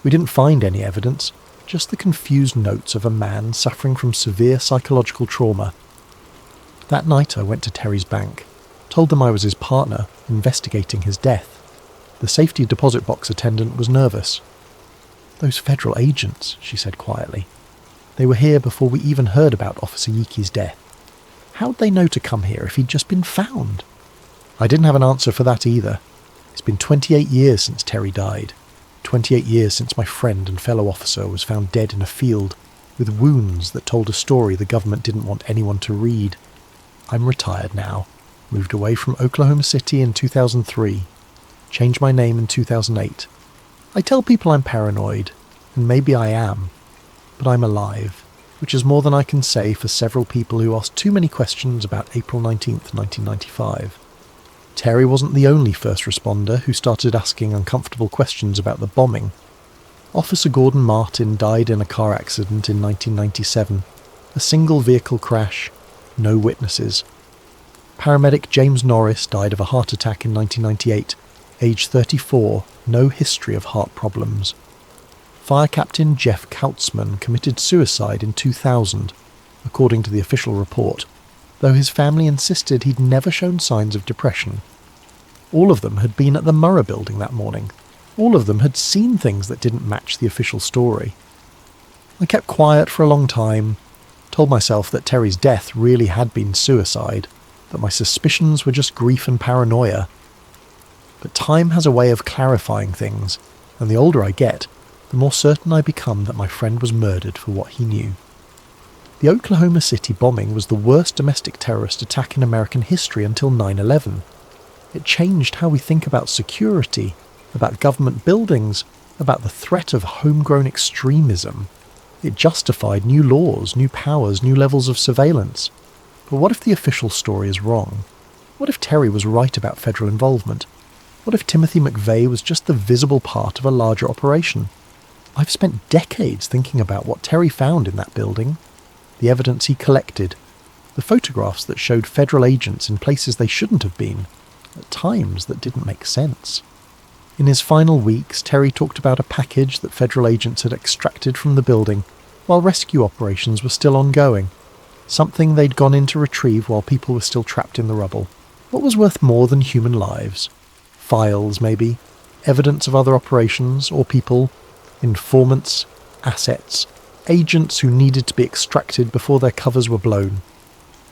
We didn't find any evidence, just the confused notes of a man suffering from severe psychological trauma. That night I went to Terry's bank, told them I was his partner, investigating his death. The safety deposit box attendant was nervous. "Those federal agents," she said quietly. "They were here before we even heard about Officer Yiki's death. How'd they know to come here if he'd just been found?" I didn't have an answer for that either. It's been 28 years since Terry died. 28 years since my friend and fellow officer was found dead in a field with wounds that told a story the government didn't want anyone to read. I'm retired now, moved away from Oklahoma City in 2003, changed my name in 2008. I tell people I'm paranoid, and maybe I am, but I'm alive, which is more than I can say for several people who asked too many questions about April 19th, 1995. Terry wasn't the only first responder who started asking uncomfortable questions about the bombing. Officer Gordon Martin died in a car accident in 1997. A single vehicle crash, no witnesses. Paramedic James Norris died of a heart attack in 1998, age 34, no history of heart problems. Fire Captain Jeff Kautzman committed suicide in 2000, according to the official report, though his family insisted he'd never shown signs of depression. All of them had been at the Murrah building that morning. All of them had seen things that didn't match the official story. I kept quiet for a long time, told myself that Terry's death really had been suicide, that my suspicions were just grief and paranoia. But time has a way of clarifying things, and the older I get, the more certain I become that my friend was murdered for what he knew. The Oklahoma City bombing was the worst domestic terrorist attack in American history until 9/11. It changed how we think about security, about government buildings, about the threat of homegrown extremism. It justified new laws, new powers, new levels of surveillance. But what if the official story is wrong? What if Terry was right about federal involvement? What if Timothy McVeigh was just the visible part of a larger operation? I've spent decades thinking about what Terry found in that building, the evidence he collected, the photographs that showed federal agents in places they shouldn't have been, at times that didn't make sense. In his final weeks, Terry talked about a package that federal agents had extracted from the building while rescue operations were still ongoing, something they'd gone in to retrieve while people were still trapped in the rubble. What was worth more than human lives? Files, maybe, evidence of other operations or people, informants, assets, agents who needed to be extracted before their covers were blown.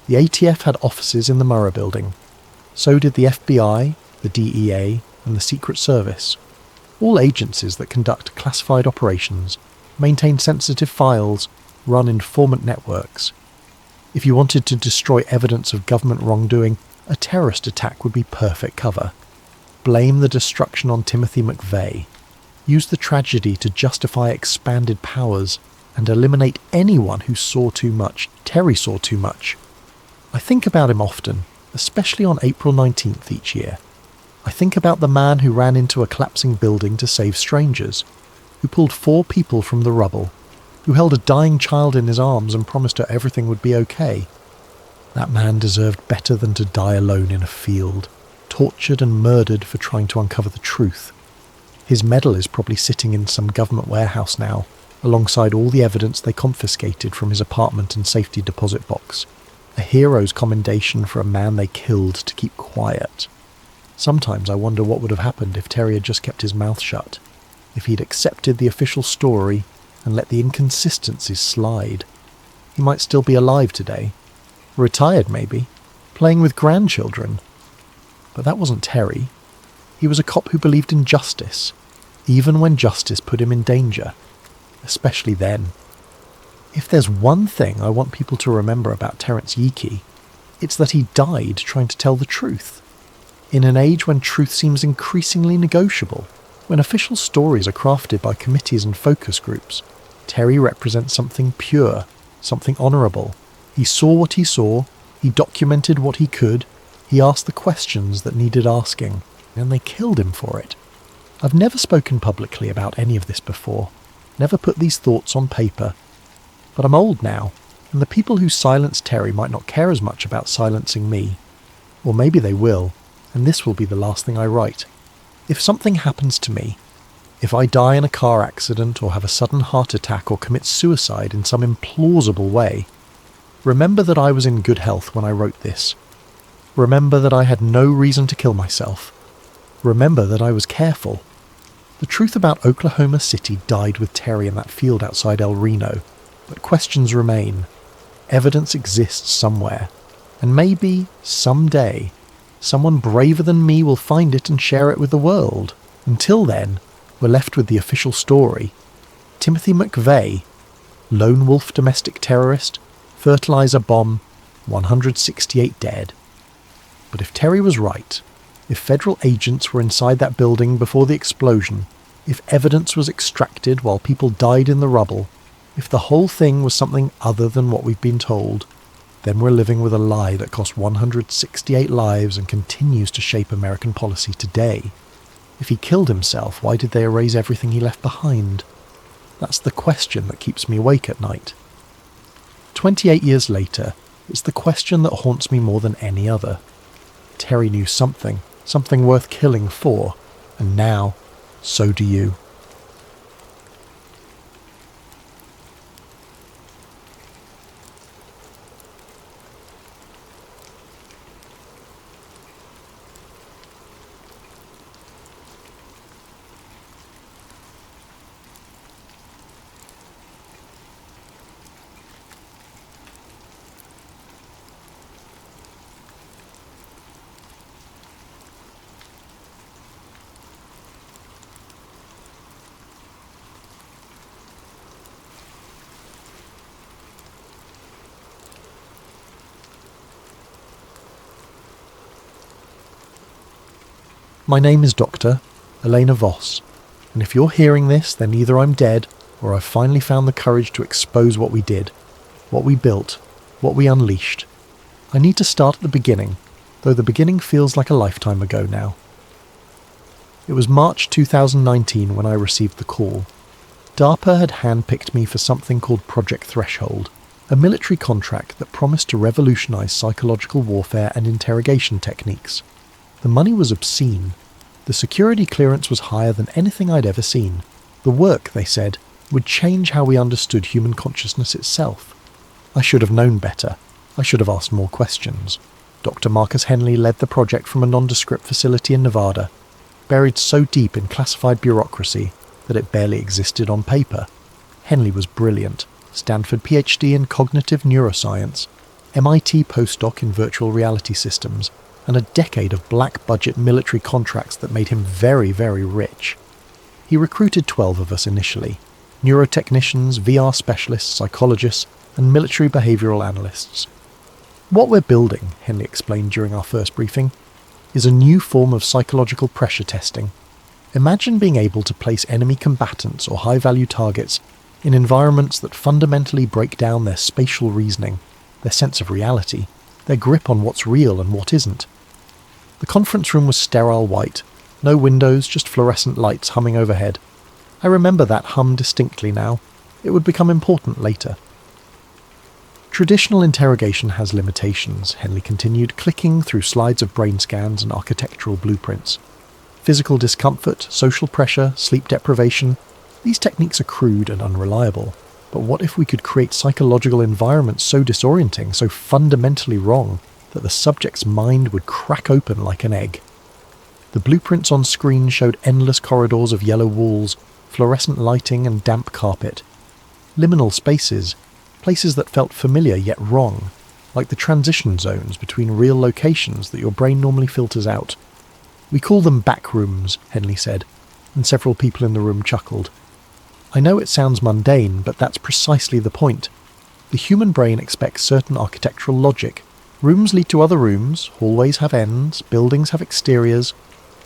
The ATF had offices in the Murrah building. So did the FBI, the DEA, and the Secret Service. All agencies that conduct classified operations, maintain sensitive files, run informant networks. If you wanted to destroy evidence of government wrongdoing, a terrorist attack would be perfect cover. Blame the destruction on Timothy McVeigh. Use the tragedy to justify expanded powers and eliminate anyone who saw too much. Terry saw too much. I think about him often, especially on April 19th each year. I think about the man who ran into a collapsing building to save strangers, who pulled 4 people from the rubble, who held a dying child in his arms and promised her everything would be okay. That man deserved better than to die alone in a field, tortured and murdered for trying to uncover the truth. His medal is probably sitting in some government warehouse now, alongside all the evidence they confiscated from his apartment and safety deposit box. A hero's commendation for a man they killed to keep quiet. Sometimes I wonder what would have happened if Terry had just kept his mouth shut, if he'd accepted the official story and let the inconsistencies slide. He might still be alive today, retired maybe, playing with grandchildren. But that wasn't Terry. He was a cop who believed in justice, even when justice put him in danger, especially then. If there's one thing I want people to remember about Terrence Yiki, it's that he died trying to tell the truth. In an age when truth seems increasingly negotiable, when official stories are crafted by committees and focus groups, Terry represents something pure, something honourable. He saw what he saw, he documented what he could, he asked the questions that needed asking, and they killed him for it. I've never spoken publicly about any of this before, never put these thoughts on paper. But I'm old now, and the people who silenced Terry might not care as much about silencing me. Or maybe they will, and this will be the last thing I write. If something happens to me, if I die in a car accident or have a sudden heart attack or commit suicide in some implausible way, remember that I was in good health when I wrote this. Remember that I had no reason to kill myself. Remember that I was careful. The truth about Oklahoma City died with Terry in that field outside El Reno, but questions remain. Evidence exists somewhere, and maybe, someday, someone braver than me will find it and share it with the world. Until then, we're left with the official story. Timothy McVeigh, lone wolf domestic terrorist, fertilizer bomb, 168 dead. But if Terry was right, if federal agents were inside that building before the explosion, if evidence was extracted while people died in the rubble, if the whole thing was something other than what we've been told, then we're living with a lie that cost 168 lives and continues to shape American policy today. If he killed himself, why did they erase everything he left behind? That's the question that keeps me awake at night. 28 years later, it's the question that haunts me more than any other. Terry knew something worth killing for, and now, so do you. My name is Dr. Elena Voss, and if you're hearing this, then either I'm dead or I've finally found the courage to expose what we did, what we built, what we unleashed. I need to start at the beginning, though the beginning feels like a lifetime ago now. It was March 2019 when I received the call. DARPA had handpicked me for something called Project Threshold, a military contract that promised to revolutionize psychological warfare and interrogation techniques. The money was obscene. The security clearance was higher than anything I'd ever seen. The work, they said, would change how we understood human consciousness itself. I should have known better. I should have asked more questions. Dr. Marcus Henley led the project from a nondescript facility in Nevada, buried so deep in classified bureaucracy that it barely existed on paper. Henley was brilliant. Stanford PhD in cognitive neuroscience, MIT postdoc in virtual reality systems, and a decade of black-budget military contracts that made him very, very rich. He recruited 12 of us initially, neurotechnicians, VR specialists, psychologists, and military behavioural analysts. What we're building, Henley explained during our first briefing, is a new form of psychological pressure testing. Imagine being able to place enemy combatants or high-value targets in environments that fundamentally break down their spatial reasoning, their sense of reality, their grip on what's real and what isn't. The conference room was sterile white, no windows, just fluorescent lights humming overhead. I remember that hum distinctly now. It would become important later. Traditional interrogation has limitations, Henley continued, clicking through slides of brain scans and architectural blueprints. Physical discomfort, social pressure, sleep deprivation, these techniques are crude and unreliable. But what if we could create psychological environments so disorienting, so fundamentally wrong, that the subject's mind would crack open like an egg? The blueprints on screen showed endless corridors of yellow walls, fluorescent lighting and damp carpet. Liminal spaces, places that felt familiar yet wrong, like the transition zones between real locations that your brain normally filters out. We call them back rooms, Henley said, and several people in the room chuckled. I know it sounds mundane, but that's precisely the point. The human brain expects certain architectural logic. Rooms lead to other rooms, hallways have ends, buildings have exteriors.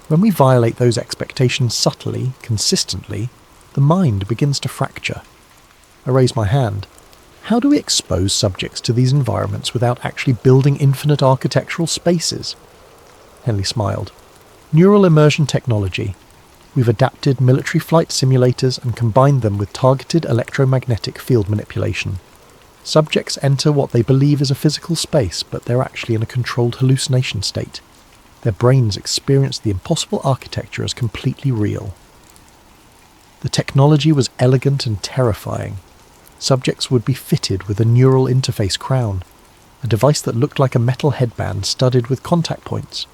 When we violate those expectations subtly, consistently, the mind begins to fracture. I raise my hand. How do we expose subjects to these environments without actually building infinite architectural spaces? Henley smiled. Neural immersion technology. We've adapted military flight simulators and combined them with targeted electromagnetic field manipulation. Subjects enter what they believe is a physical space, but they're actually in a controlled hallucination state. Their brains experience the impossible architecture as completely real. The technology was elegant and terrifying. Subjects would be fitted with a neural interface crown, a device that looked like a metal headband studded with contact points.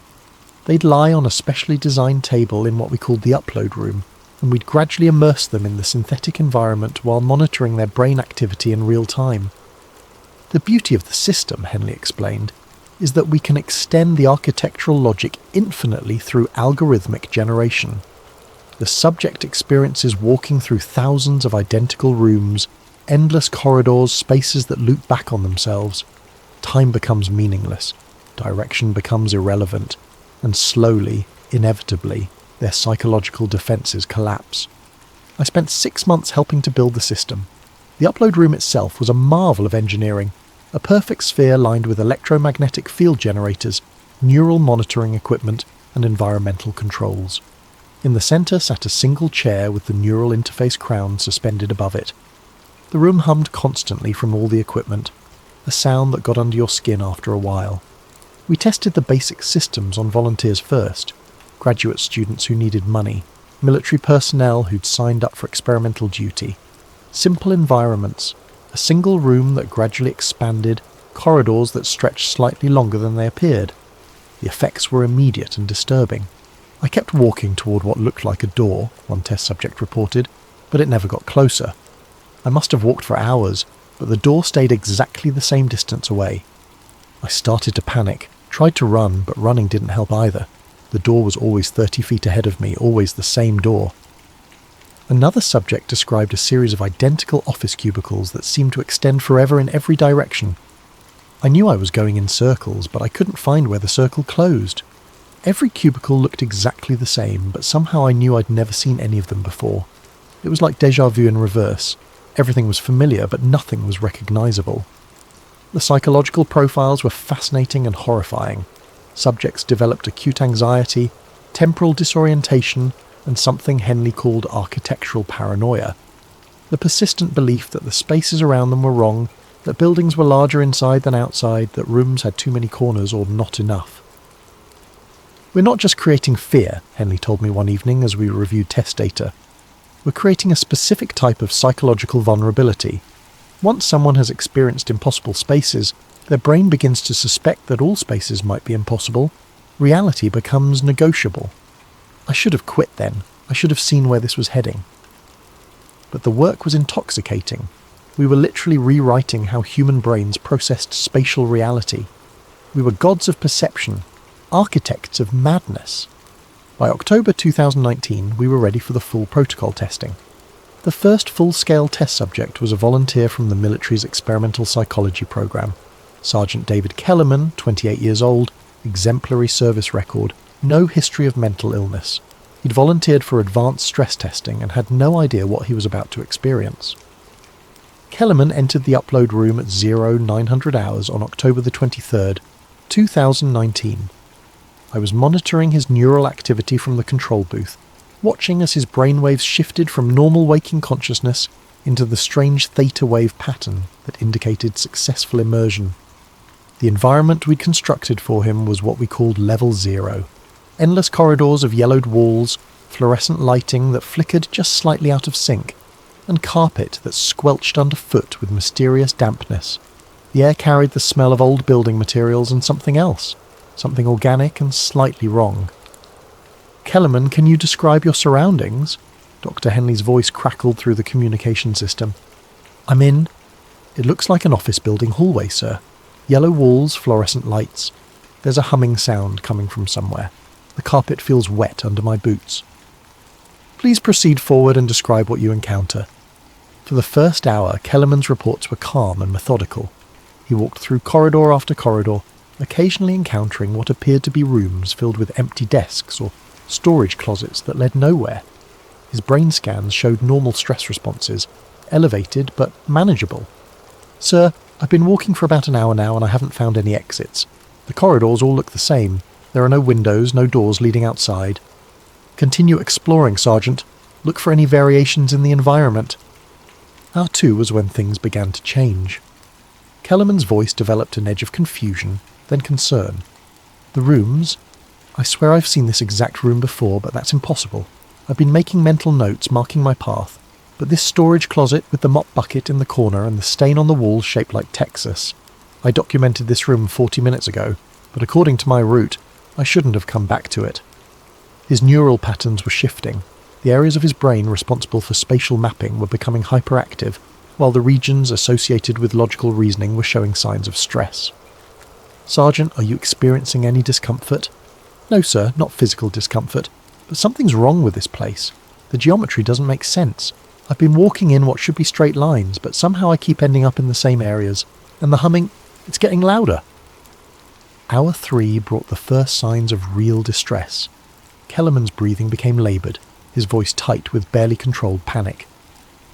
They'd lie on a specially designed table in what we called the upload room, and we'd gradually immerse them in the synthetic environment while monitoring their brain activity in real time. The beauty of the system, Henley explained, is that we can extend the architectural logic infinitely through algorithmic generation. The subject experiences walking through thousands of identical rooms, endless corridors, spaces that loop back on themselves. Time becomes meaningless, direction becomes irrelevant, and slowly, inevitably, their psychological defences collapse. I spent 6 months helping to build the system. The upload room itself was a marvel of engineering, a perfect sphere lined with electromagnetic field generators, neural monitoring equipment, and environmental controls. In the centre sat a single chair with the neural interface crown suspended above it. The room hummed constantly from all the equipment, a sound that got under your skin after a while. We tested the basic systems on volunteers first, graduate students who needed money, military personnel who'd signed up for experimental duty. Simple environments, a single room that gradually expanded, corridors that stretched slightly longer than they appeared. The effects were immediate and disturbing. I kept walking toward what looked like a door, one test subject reported, but it never got closer. I must have walked for hours, but the door stayed exactly the same distance away. I started to panic, tried to run, but running didn't help either. The door was always 30 feet ahead of me, always the same door. Another subject described a series of identical office cubicles that seemed to extend forever in every direction. I knew I was going in circles, but I couldn't find where the circle closed. Every cubicle looked exactly the same, but somehow I knew I'd never seen any of them before. It was like déjà vu in reverse. Everything was familiar, but nothing was recognisable. The psychological profiles were fascinating and horrifying. Subjects developed acute anxiety, temporal disorientation, and something Henley called architectural paranoia. The persistent belief that the spaces around them were wrong, that buildings were larger inside than outside, that rooms had too many corners or not enough. "We're not just creating fear," Henley told me one evening as we reviewed test data. "We're creating a specific type of psychological vulnerability. Once someone has experienced impossible spaces, their brain begins to suspect that all spaces might be impossible. Reality becomes negotiable. I should have quit then. I should have seen where this was heading." But the work was intoxicating. We were literally rewriting how human brains processed spatial reality. We were gods of perception, architects of madness. By October 2019, we were ready for the full protocol testing. The first full-scale test subject was a volunteer from the military's experimental psychology program. Sergeant David Kellerman, 28 years old, exemplary service record, no history of mental illness. He'd volunteered for advanced stress testing and had no idea what he was about to experience. Kellerman entered the upload room at 0900 hours on October the 23rd, 2019. I was monitoring his neural activity from the control booth, watching as his brainwaves shifted from normal waking consciousness into the strange theta wave pattern that indicated successful immersion. The environment we'd constructed for him was what we called Level 0. Endless corridors of yellowed walls, fluorescent lighting that flickered just slightly out of sync, and carpet that squelched underfoot with mysterious dampness. The air carried the smell of old building materials and something else, something organic and slightly wrong. "Kellerman, can you describe your surroundings?" Dr. Henley's voice crackled through the communication system. "I'm in. It looks like an office building hallway, sir. Yellow walls, fluorescent lights. There's a humming sound coming from somewhere. The carpet feels wet under my boots." "Please proceed forward and describe what you encounter." For the first hour, Kellerman's reports were calm and methodical. He walked through corridor after corridor, occasionally encountering what appeared to be rooms filled with empty desks or storage closets that led nowhere. His brain scans showed normal stress responses, elevated but manageable. "Sir, I've been walking for about an hour now and I haven't found any exits. The corridors all look the same. There are no windows, no doors leading outside." "Continue exploring, Sergeant. Look for any variations in the environment." Hour 2 was when things began to change. Kellerman's voice developed an edge of confusion, then concern. "The rooms? I swear I've seen this exact room before, but that's impossible. I've been making mental notes marking my path, but this storage closet with the mop bucket in the corner and the stain on the wall shaped like Texas. I documented this room 40 minutes ago, but according to my route, I shouldn't have come back to it. His neural patterns were shifting. The areas of his brain responsible for spatial mapping were becoming hyperactive, while the regions associated with logical reasoning were showing signs of stress. "Sergeant, are you experiencing any discomfort?" "No, sir, not physical discomfort. But something's wrong with this place. The geometry doesn't make sense. I've been walking in what should be straight lines, but somehow I keep ending up in the same areas. And the humming, it's getting louder." Hour 3 brought the first signs of real distress. Kellerman's breathing became laboured, his voice tight with barely controlled panic.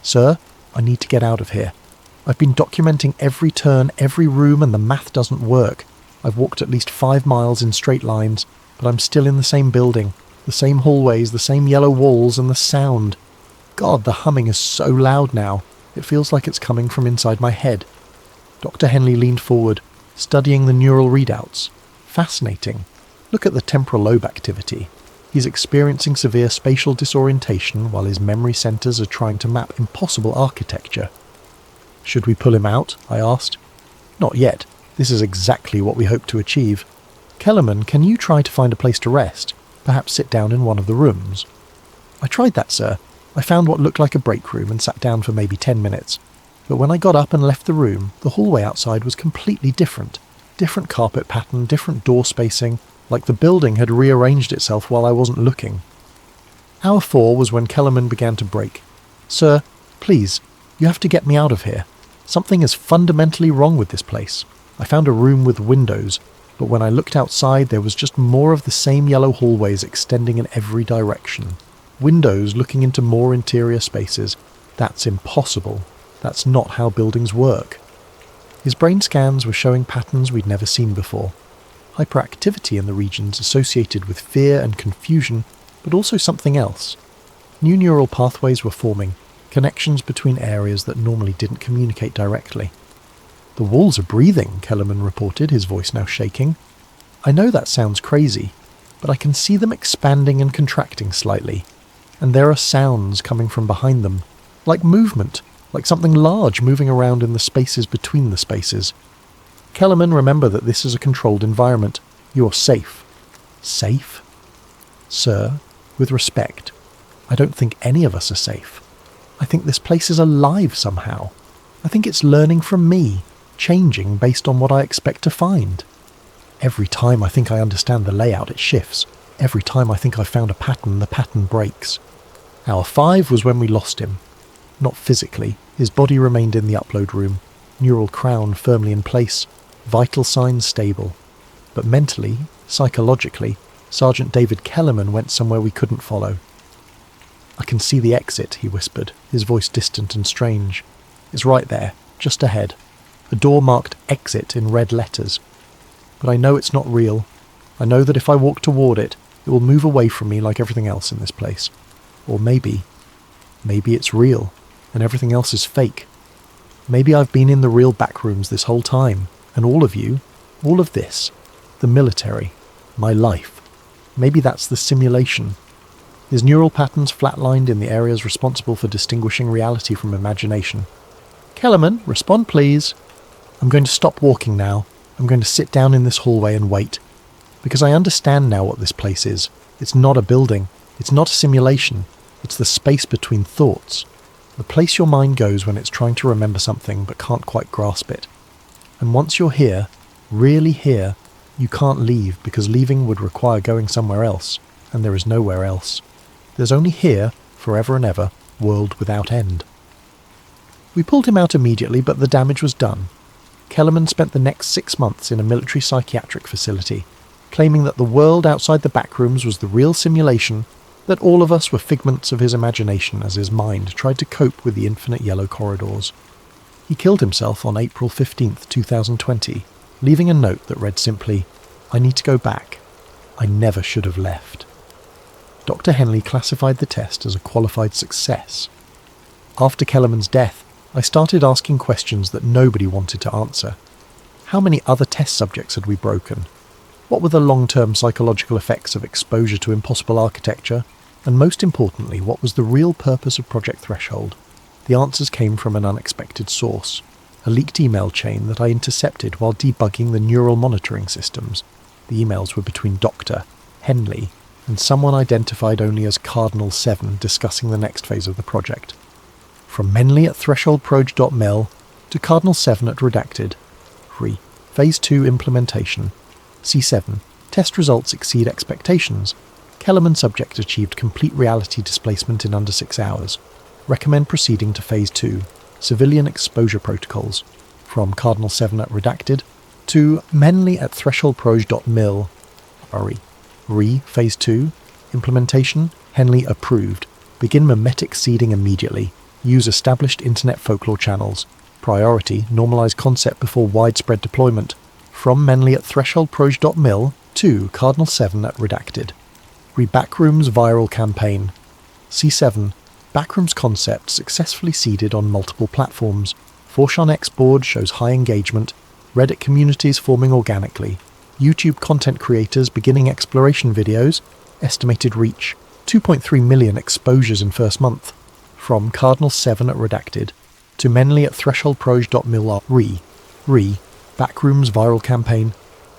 "Sir, I need to get out of here. I've been documenting every turn, every room, and the math doesn't work. I've walked at least 5 miles in straight lines, but I'm still in the same building, the same hallways, the same yellow walls, and the sound. God, the humming is so loud now. It feels like it's coming from inside my head." Dr. Henley leaned forward, studying the neural readouts. "Fascinating. Look at the temporal lobe activity. He's experiencing severe spatial disorientation while his memory centres are trying to map impossible architecture." "Should we pull him out?" I asked. "Not yet. This is exactly what we hope to achieve. Kellerman, can you try to find a place to rest? Perhaps sit down in one of the rooms?" "I tried that, sir. I found what looked like a break room and sat down for maybe 10 minutes. But when I got up and left the room, the hallway outside was completely different. Different carpet pattern, different door spacing, like the building had rearranged itself while I wasn't looking." Hour 4 was when Kellerman began to break. "Sir, please, you have to get me out of here. Something is fundamentally wrong with this place. I found a room with windows, but when I looked outside there was just more of the same yellow hallways extending in every direction. Windows looking into more interior spaces. That's impossible. That's not how buildings work." His brain scans were showing patterns we'd never seen before. Hyperactivity in the regions associated with fear and confusion, but also something else. New neural pathways were forming, connections between areas that normally didn't communicate directly. "The walls are breathing," Kellerman reported, his voice now shaking. "I know that sounds crazy, but I can see them expanding and contracting slightly. And there are sounds coming from behind them, like movement, like something large moving around in the spaces between the spaces. Kellerman, remember that this is a controlled environment. You're safe." "Safe?" "Sir, with respect, I don't think any of us are safe. I think this place is alive somehow. I think it's learning from me, changing based on what I expect to find. Every time I think I understand the layout, it shifts. Every time I think I've found a pattern, the pattern breaks." Hour 5 was when we lost him. Not physically. His body remained in the upload room, neural crown firmly in place, vital signs stable. But mentally, psychologically, Sergeant David Kellerman went somewhere we couldn't follow. "I can see the exit," he whispered, his voice distant and strange. "It's right there, just ahead. A door marked exit in red letters. But I know it's not real. I know that if I walk toward it, it will move away from me like everything else in this place. Or maybe it's real, and everything else is fake. Maybe I've been in the real backrooms this whole time, and all of you, all of this, the military, my life. Maybe that's the simulation." His neural patterns flatlined in the areas responsible for distinguishing reality from imagination. "Kellerman, respond please." "I'm going to stop walking now. I'm going to sit down in this hallway and wait. Because I understand now what this place is. It's not a building. It's not a simulation. It's the space between thoughts. The place your mind goes when it's trying to remember something but can't quite grasp it. And once you're here, really here, you can't leave because leaving would require going somewhere else, and there is nowhere else. There's only here, forever and ever, world without end." We pulled him out immediately, but the damage was done. Kellerman spent the next 6 months in a military psychiatric facility, claiming that the world outside the backrooms was the real simulation, that all of us were figments of his imagination as his mind tried to cope with the infinite yellow corridors. He killed himself on April 15th, 2020, leaving a note that read simply, "I need to go back. I never should have left." Dr. Henley classified the test as a qualified success. After Kellerman's death, I started asking questions that nobody wanted to answer. How many other test subjects had we broken? What were the long-term psychological effects of exposure to impossible architecture? And most importantly, what was the real purpose of Project Threshold? The answers came from an unexpected source, a leaked email chain that I intercepted while debugging the neural monitoring systems. The emails were between Dr. Henley and someone identified only as Cardinal 7 discussing the next phase of the project. From Henley at thresholdproj.mil to Cardinal 7 at redacted. Phase 2 implementation. C7. Test results exceed expectations. Kellerman subject achieved complete reality displacement in under 6 hours. Recommend proceeding to Phase 2. Civilian exposure protocols. From Cardinal 7 at redacted to Henley at thresholdproj.mil. Phase 2. Implementation. Henley approved. Begin memetic seeding immediately. Use established internet folklore channels. Priority. Normalize concept before widespread deployment. From Henley at thresholdproj.mil to Cardinal 7 at redacted. Backrooms viral campaign. C7. Backrooms concept successfully seeded on multiple platforms. Forshon X board shows high engagement. Reddit communities forming organically. YouTube content creators beginning exploration videos. Estimated reach. 2.3 million exposures in first month. From Cardinal 7 at redacted to Henley at thresholdproj.mil. Backrooms viral campaign.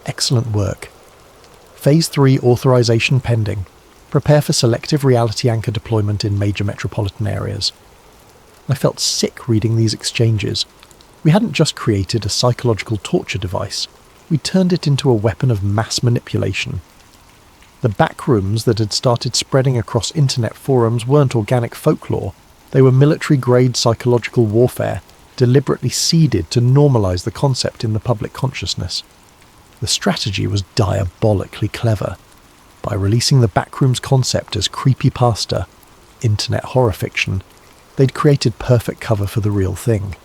Excellent work. Phase 3 authorization pending. Prepare for selective reality anchor deployment in major metropolitan areas. I felt sick reading these exchanges. We hadn't just created a psychological torture device, we turned it into a weapon of mass manipulation. The backrooms that had started spreading across internet forums weren't organic folklore, they were military-grade psychological warfare, deliberately seeded to normalize the concept in the public consciousness. The strategy was diabolically clever. By releasing the backrooms concept as creepypasta, internet horror fiction, they'd created perfect cover for the real thing.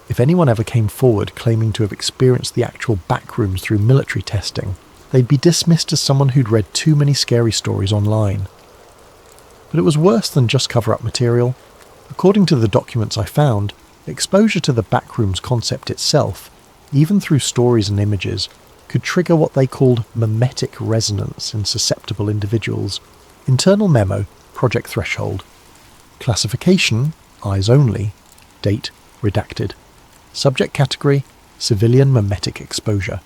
If anyone ever came forward claiming to have experienced the actual backrooms through military testing, they'd be dismissed as someone who'd read too many scary stories online. But it was worse than just cover-up material. According to the documents I found, exposure to the backrooms concept itself, even through stories and images, could trigger what they called memetic resonance in susceptible individuals. Internal memo, project threshold. Classification, eyes only. Date, redacted. Subject category, civilian memetic exposure.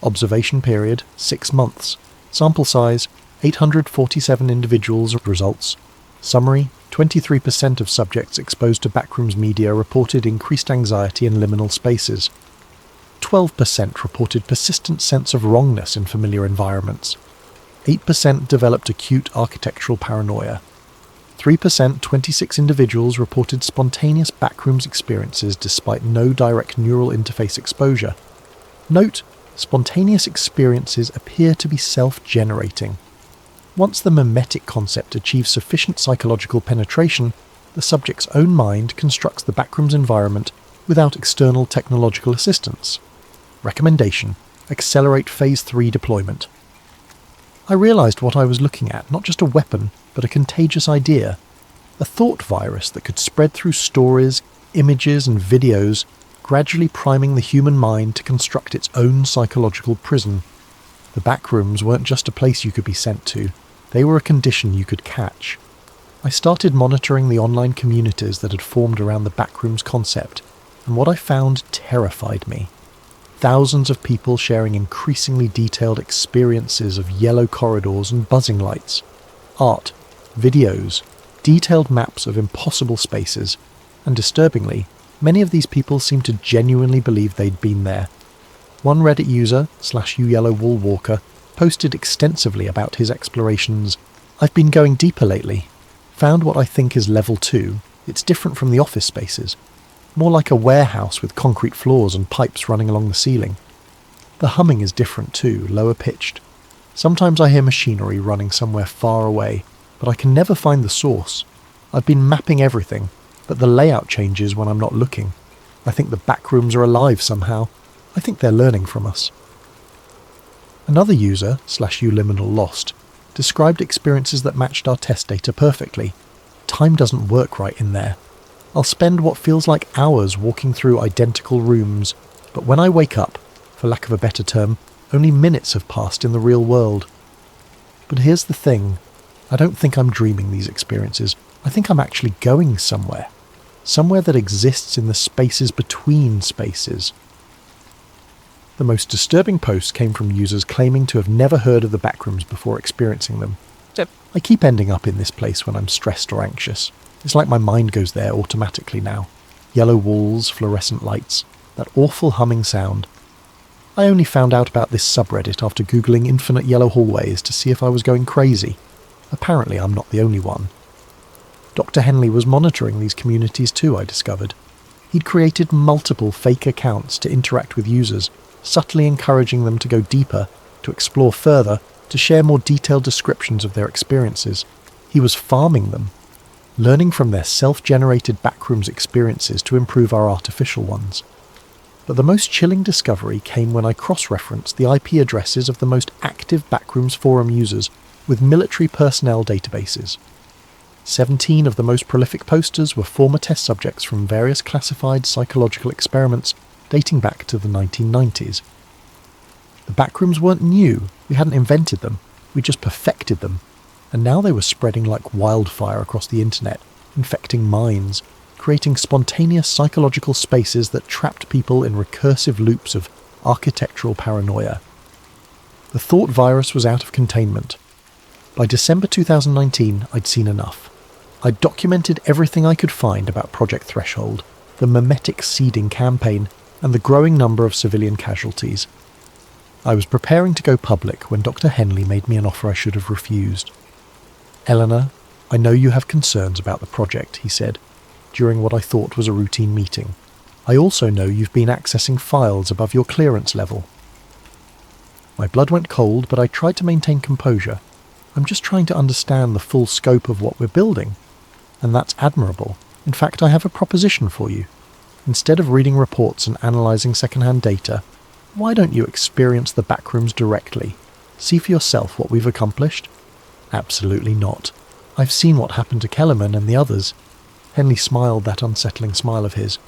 Observation period, 6 months. Sample size, 847 individuals. Results. Summary, 23% of subjects exposed to backrooms media reported increased anxiety in liminal spaces. 12% reported persistent sense of wrongness in familiar environments. 8% developed acute architectural paranoia. 3%, 26 individuals reported spontaneous backrooms experiences despite no direct neural interface exposure. Note, spontaneous experiences appear to be self-generating. Once the memetic concept achieves sufficient psychological penetration, the subject's own mind constructs the backrooms environment without external technological assistance. Recommendation: accelerate Phase 3 deployment. I realised what I was looking at, not just a weapon, but a contagious idea. A thought virus that could spread through stories, images and videos, gradually priming the human mind to construct its own psychological prison. The backrooms weren't just a place you could be sent to, they were a condition you could catch. I started monitoring the online communities that had formed around the backrooms concept, and what I found terrified me. Thousands of people sharing increasingly detailed experiences of yellow corridors and buzzing lights, art, videos, detailed maps of impossible spaces, and disturbingly, many of these people seemed to genuinely believe they'd been there. One Reddit user, /UYellowWallWalker, posted extensively about his explorations. I've been going deeper lately. Found what I think is level 2. It's different from the office spaces. More like a warehouse with concrete floors and pipes running along the ceiling. The humming is different too, lower pitched. Sometimes I hear machinery running somewhere far away, but I can never find the source. I've been mapping everything, but the layout changes when I'm not looking. I think the backrooms are alive somehow. I think they're learning from us. Another user, /uliminallost, described experiences that matched our test data perfectly. Time doesn't work right in there. I'll spend what feels like hours walking through identical rooms, but when I wake up, for lack of a better term, only minutes have passed in the real world. But here's the thing, I don't think I'm dreaming these experiences. I think I'm actually going somewhere. Somewhere that exists in the spaces between spaces. The The most disturbing posts came from users claiming to have never heard of the backrooms before experiencing them. I keep ending up in this place when I'm stressed or anxious. It's like my mind goes there automatically now. Yellow walls, fluorescent lights, that awful humming sound. I only found out about this subreddit after googling infinite yellow hallways to see if I was going crazy. Apparently I'm not the only one. Dr. Henley was monitoring these communities too, I discovered. He'd created multiple fake accounts to interact with users, subtly encouraging them to go deeper, to explore further, to share more detailed descriptions of their experiences. He was farming them, learning from their self-generated backrooms experiences to improve our artificial ones. But the most chilling discovery came when I cross-referenced the IP addresses of the most active backrooms forum users with military personnel databases. 17 of the most prolific posters were former test subjects from various classified psychological experiments dating back to the 1990s. The backrooms weren't new, we hadn't invented them, we just perfected them, and now they were spreading like wildfire across the internet, infecting minds, creating spontaneous psychological spaces that trapped people in recursive loops of architectural paranoia. The thought virus was out of containment. By December 2019, I'd seen enough. I'd documented everything I could find about Project Threshold, the memetic seeding campaign, and the growing number of civilian casualties. I was preparing to go public when Dr. Henley made me an offer I should have refused. "Eleanor, I know you have concerns about the project," he said, during what I thought was a routine meeting. "I also know you've been accessing files above your clearance level." My blood went cold, but I tried to maintain composure. I'm just trying to understand the full scope of what we're building. And that's admirable. In fact, I have a proposition for you. Instead of reading reports and analysing second-hand data, why don't you experience the backrooms directly? See for yourself what we've accomplished? Absolutely not. I've seen what happened to Kellerman and the others. Henley smiled that unsettling smile of his.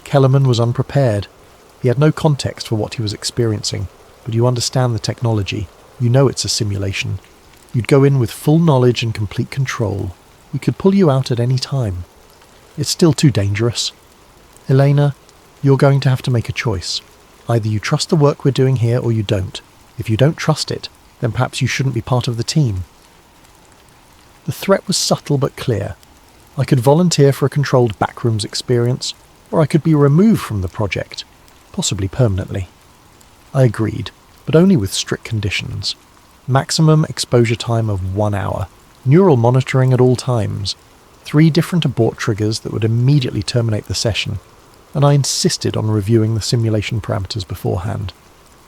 Kellerman was unprepared. He had no context for what he was experiencing, but you understand the technology. You know it's a simulation. You'd go in with full knowledge and complete control. We could pull you out at any time. It's still too dangerous. Elena, you're going to have to make a choice. Either you trust the work we're doing here or you don't. If you don't trust it, then perhaps you shouldn't be part of the team. The threat was subtle but clear. I could volunteer for a controlled backrooms experience, or I could be removed from the project, possibly permanently. I agreed, but only with strict conditions. Maximum exposure time of 1 hour, neural monitoring at all times, 3 different abort triggers that would immediately terminate the session, and I insisted on reviewing the simulation parameters beforehand.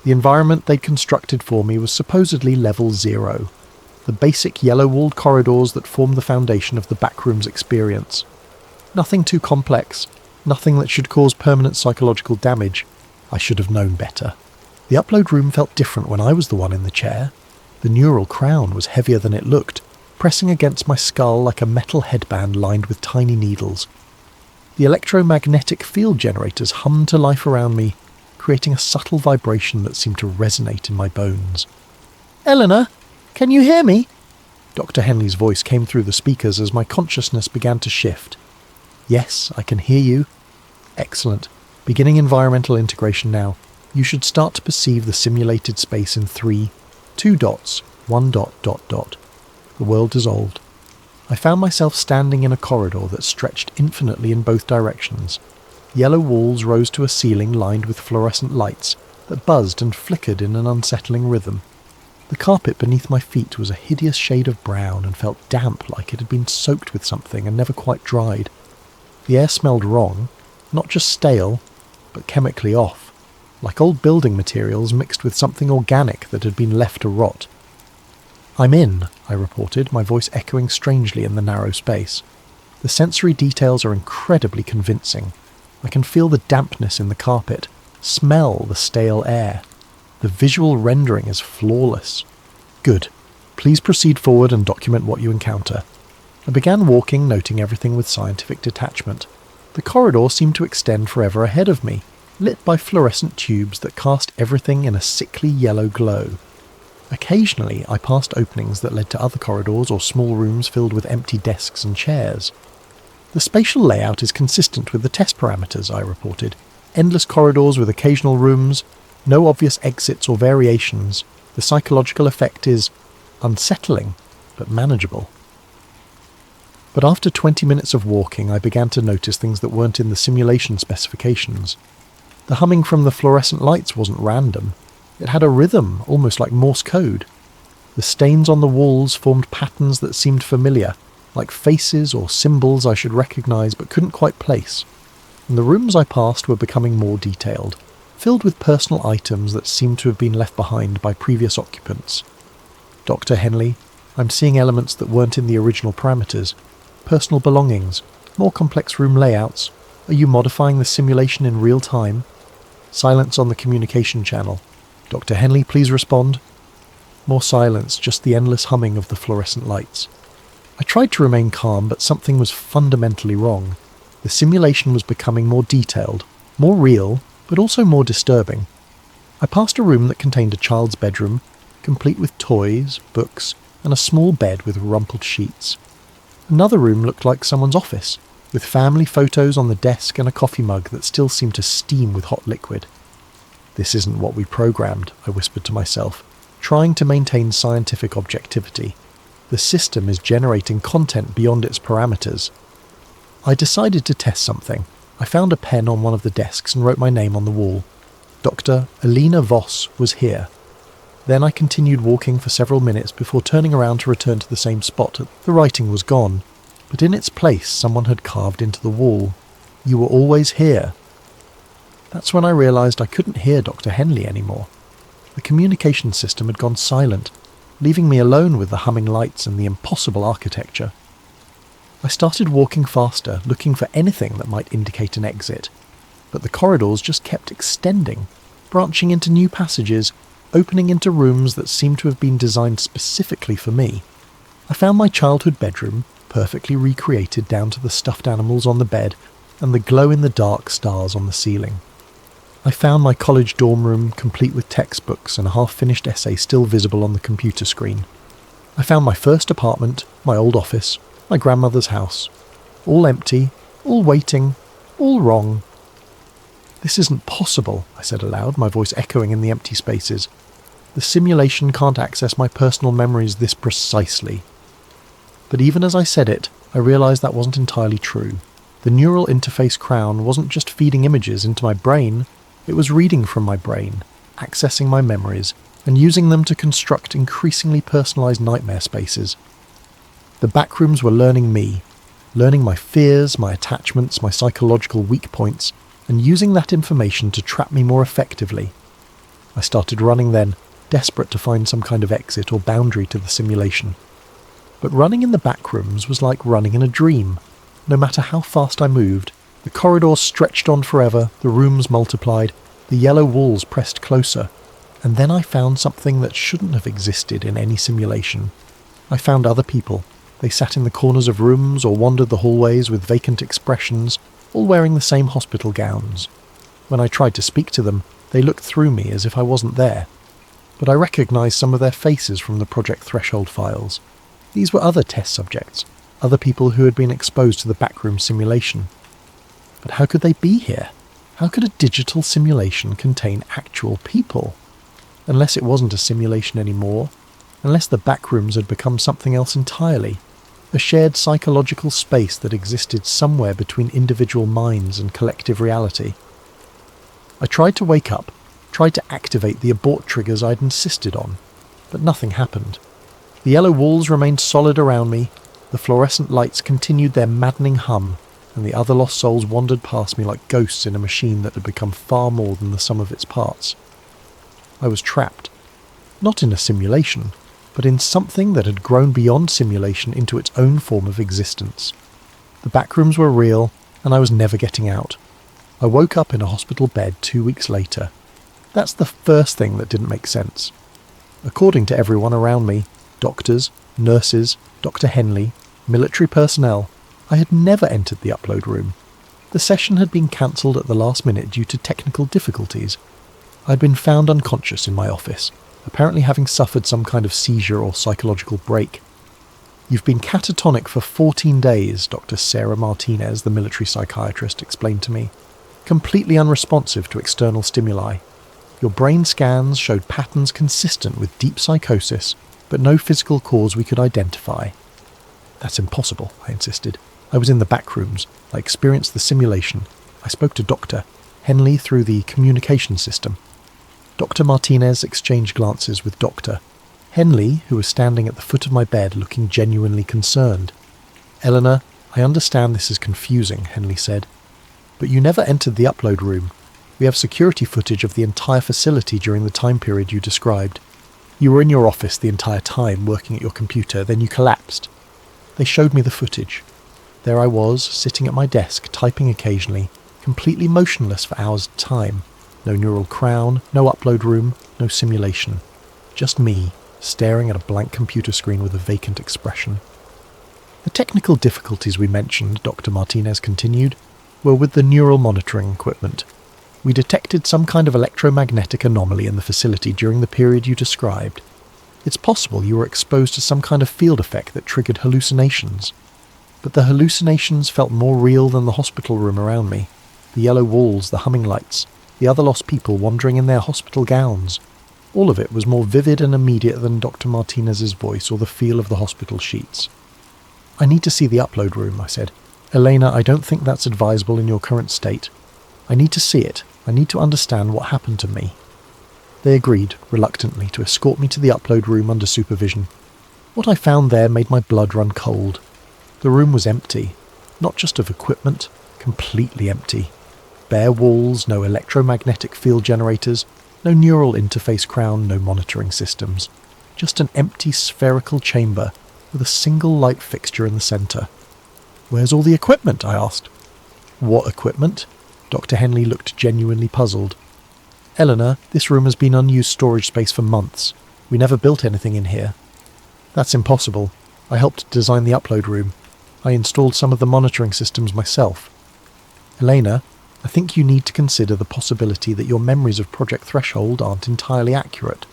The environment they'd constructed for me was supposedly level 0, the basic yellow-walled corridors that formed the foundation of the backrooms experience. Nothing too complex, nothing that should cause permanent psychological damage. I should have known better. The upload room felt different when I was the one in the chair. The neural crown was heavier than it looked, pressing against my skull like a metal headband lined with tiny needles. The electromagnetic field generators hummed to life around me, creating a subtle vibration that seemed to resonate in my bones. "Eleanor, can you hear me?" Dr. Henley's voice came through the speakers as my consciousness began to shift. "Yes, I can hear you." "Excellent. Beginning environmental integration now. You should start to perceive the simulated space in 3, 2 dots, 1 dot, dot, dot. The world dissolved. I found myself standing in a corridor that stretched infinitely in both directions. Yellow walls rose to a ceiling lined with fluorescent lights that buzzed and flickered in an unsettling rhythm. The carpet beneath my feet was a hideous shade of brown and felt damp, like it had been soaked with something and never quite dried. The air smelled wrong, not just stale, but chemically off, like old building materials mixed with something organic that had been left to rot. "I'm in," I reported, my voice echoing strangely in the narrow space. The sensory details are incredibly convincing. I can feel the dampness in the carpet, smell the stale air. The visual rendering is flawless. Good. Please proceed forward and document what you encounter. I began walking, noting everything with scientific detachment. The corridor seemed to extend forever ahead of me, lit by fluorescent tubes that cast everything in a sickly yellow glow. Occasionally, I passed openings that led to other corridors or small rooms filled with empty desks and chairs. The spatial layout is consistent with the test parameters, I reported. Endless corridors with occasional rooms, No obvious exits or variations. The psychological effect is unsettling, but manageable. But after 20 minutes of walking, I began to notice things that weren't in the simulation specifications. The humming from the fluorescent lights wasn't random. It had a rhythm, almost like Morse code. The stains on the walls formed patterns that seemed familiar, like faces or symbols I should recognise but couldn't quite place. And the rooms I passed were becoming more detailed, filled with personal items that seemed to have been left behind by previous occupants. Dr. Henley, I'm seeing elements that weren't in the original parameters. Personal belongings, more complex room layouts. Are you modifying the simulation in real time? Silence on the communication channel. Dr. Henley, please respond. More silence, just the endless humming of the fluorescent lights. I tried to remain calm, but something was fundamentally wrong. The simulation was becoming more detailed, more real, but also more disturbing. I passed a room that contained a child's bedroom, complete with toys, books, and a small bed with rumpled sheets. Another room looked like someone's office, with family photos on the desk and a coffee mug that still seemed to steam with hot liquid. This isn't what we programmed, I whispered to myself, trying to maintain scientific objectivity. The system is generating content beyond its parameters. I decided to test something. I found a pen on one of the desks and wrote my name on the wall. Dr. Elena Voss was here. Then I continued walking for several minutes before turning around to return to the same spot. The writing was gone, but in its place someone had carved into the wall. You were always here. That's when I realised I couldn't hear Dr. Henley anymore. The communication system had gone silent, leaving me alone with the humming lights and the impossible architecture. I started walking faster, looking for anything that might indicate an exit, but the corridors just kept extending, branching into new passages, opening into rooms that seemed to have been designed specifically for me. I found my childhood bedroom, perfectly recreated down to the stuffed animals on the bed and the glow-in-the-dark stars on the ceiling. I found my college dorm room, complete with textbooks and a half-finished essay still visible on the computer screen. I found my first apartment, my old office, my grandmother's house. All empty, all waiting, all wrong. This isn't possible, I said aloud, my voice echoing in the empty spaces. The simulation can't access my personal memories this precisely. But even as I said it, I realised that wasn't entirely true. The neural interface crown wasn't just feeding images into my brain, it was reading from my brain, accessing my memories, and using them to construct increasingly personalised nightmare spaces. The backrooms were learning me, learning my fears, my attachments, my psychological weak points, and using that information to trap me more effectively. I started running then, desperate to find some kind of exit or boundary to the simulation. But running in the backrooms was like running in a dream. No matter how fast I moved, the corridors stretched on forever, the rooms multiplied, the yellow walls pressed closer, and then I found something that shouldn't have existed in any simulation. I found other people. They sat in the corners of rooms or wandered the hallways with vacant expressions, all wearing the same hospital gowns. When I tried to speak to them, they looked through me as if I wasn't there. But I recognised some of their faces from the Project Threshold files. These were other test subjects, other people who had been exposed to the backroom simulation. But how could they be here? How could a digital simulation contain actual people? Unless it wasn't a simulation anymore, unless the backrooms had become something else entirely, a shared psychological space that existed somewhere between individual minds and collective reality. I tried to wake up, tried to activate the abort triggers I'd insisted on, but nothing happened. The yellow walls remained solid around me, the fluorescent lights continued their maddening hum, and the other lost souls wandered past me like ghosts in a machine that had become far more than the sum of its parts. I was trapped, not in a simulation, but in something that had grown beyond simulation into its own form of existence. The backrooms were real, and I was never getting out. I woke up in a hospital bed 2 weeks later. That's the first thing that didn't make sense. According to everyone around me, doctors, nurses, Dr. Henley, military personnel, I had never entered the upload room. The session had been cancelled at the last minute due to technical difficulties. I'd been found unconscious in my office, apparently having suffered some kind of seizure or psychological break. You've been catatonic for 14 days, Dr. Sarah Martinez, the military psychiatrist, explained to me. Completely unresponsive to external stimuli. Your brain scans showed patterns consistent with deep psychosis, but no physical cause we could identify. That's impossible, I insisted. I was in the back rooms. I experienced the simulation. I spoke to Dr. Henley through the communication system. Dr. Martinez exchanged glances with Dr. Henley, who was standing at the foot of my bed looking genuinely concerned. Eleanor, I understand this is confusing, Henley said, but you never entered the upload room. We have security footage of the entire facility during the time period you described. You were in your office the entire time, working at your computer, then you collapsed. They showed me the footage. There I was, sitting at my desk, typing occasionally, completely motionless for hours at a time. No neural crown, no upload room, no simulation. Just me, staring at a blank computer screen with a vacant expression. The technical difficulties we mentioned, Dr. Martinez continued, were with the neural monitoring equipment. We detected some kind of electromagnetic anomaly in the facility during the period you described. It's possible you were exposed to some kind of field effect that triggered hallucinations. But the hallucinations felt more real than the hospital room around me. The yellow walls, the humming lights, the other lost people wandering in their hospital gowns. All of it was more vivid and immediate than Dr. Martinez's voice or the feel of the hospital sheets. I need to see the upload room, I said. Elena, I don't think that's advisable in your current state. I need to see it. I need to understand what happened to me. They agreed, reluctantly, to escort me to the upload room under supervision. What I found there made my blood run cold. The room was empty, not just of equipment, completely empty. Bare walls, no electromagnetic field generators, no neural interface crown, no monitoring systems. Just an empty spherical chamber with a single light fixture in the centre. Where's all the equipment? I asked. What equipment? Dr. Henley looked genuinely puzzled. Eleanor, this room has been unused storage space for months. We never built anything in here. That's impossible. I helped design the upload room. I installed some of the monitoring systems myself. Elena, I think you need to consider the possibility that your memories of Project Threshold aren't entirely accurate.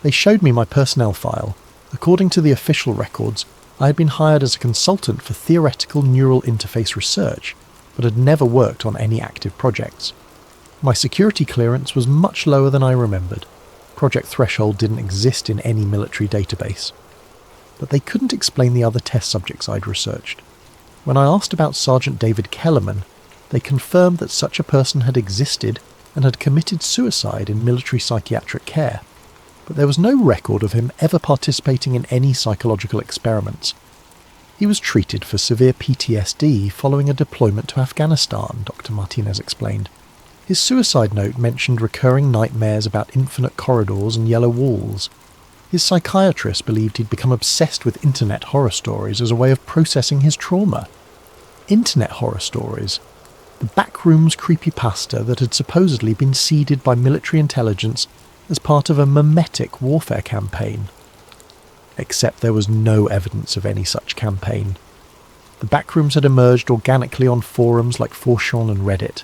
They showed me my personnel file. According to the official records, I had been hired as a consultant for theoretical neural interface research, but had never worked on any active projects. My security clearance was much lower than I remembered. Project Threshold didn't exist in any military database. But they couldn't explain the other test subjects I'd researched. When I asked about Sergeant David Kellerman, they confirmed that such a person had existed and had committed suicide in military psychiatric care. But there was no record of him ever participating in any psychological experiments. He was treated for severe PTSD following a deployment to Afghanistan, Dr. Martinez explained. His suicide note mentioned recurring nightmares about infinite corridors and yellow walls. His psychiatrist believed he'd become obsessed with internet horror stories as a way of processing his trauma. Internet horror stories. The backrooms creepypasta that had supposedly been seeded by military intelligence as part of a memetic warfare campaign. Except there was no evidence of any such campaign. The backrooms had emerged organically on forums like Fortune and Reddit,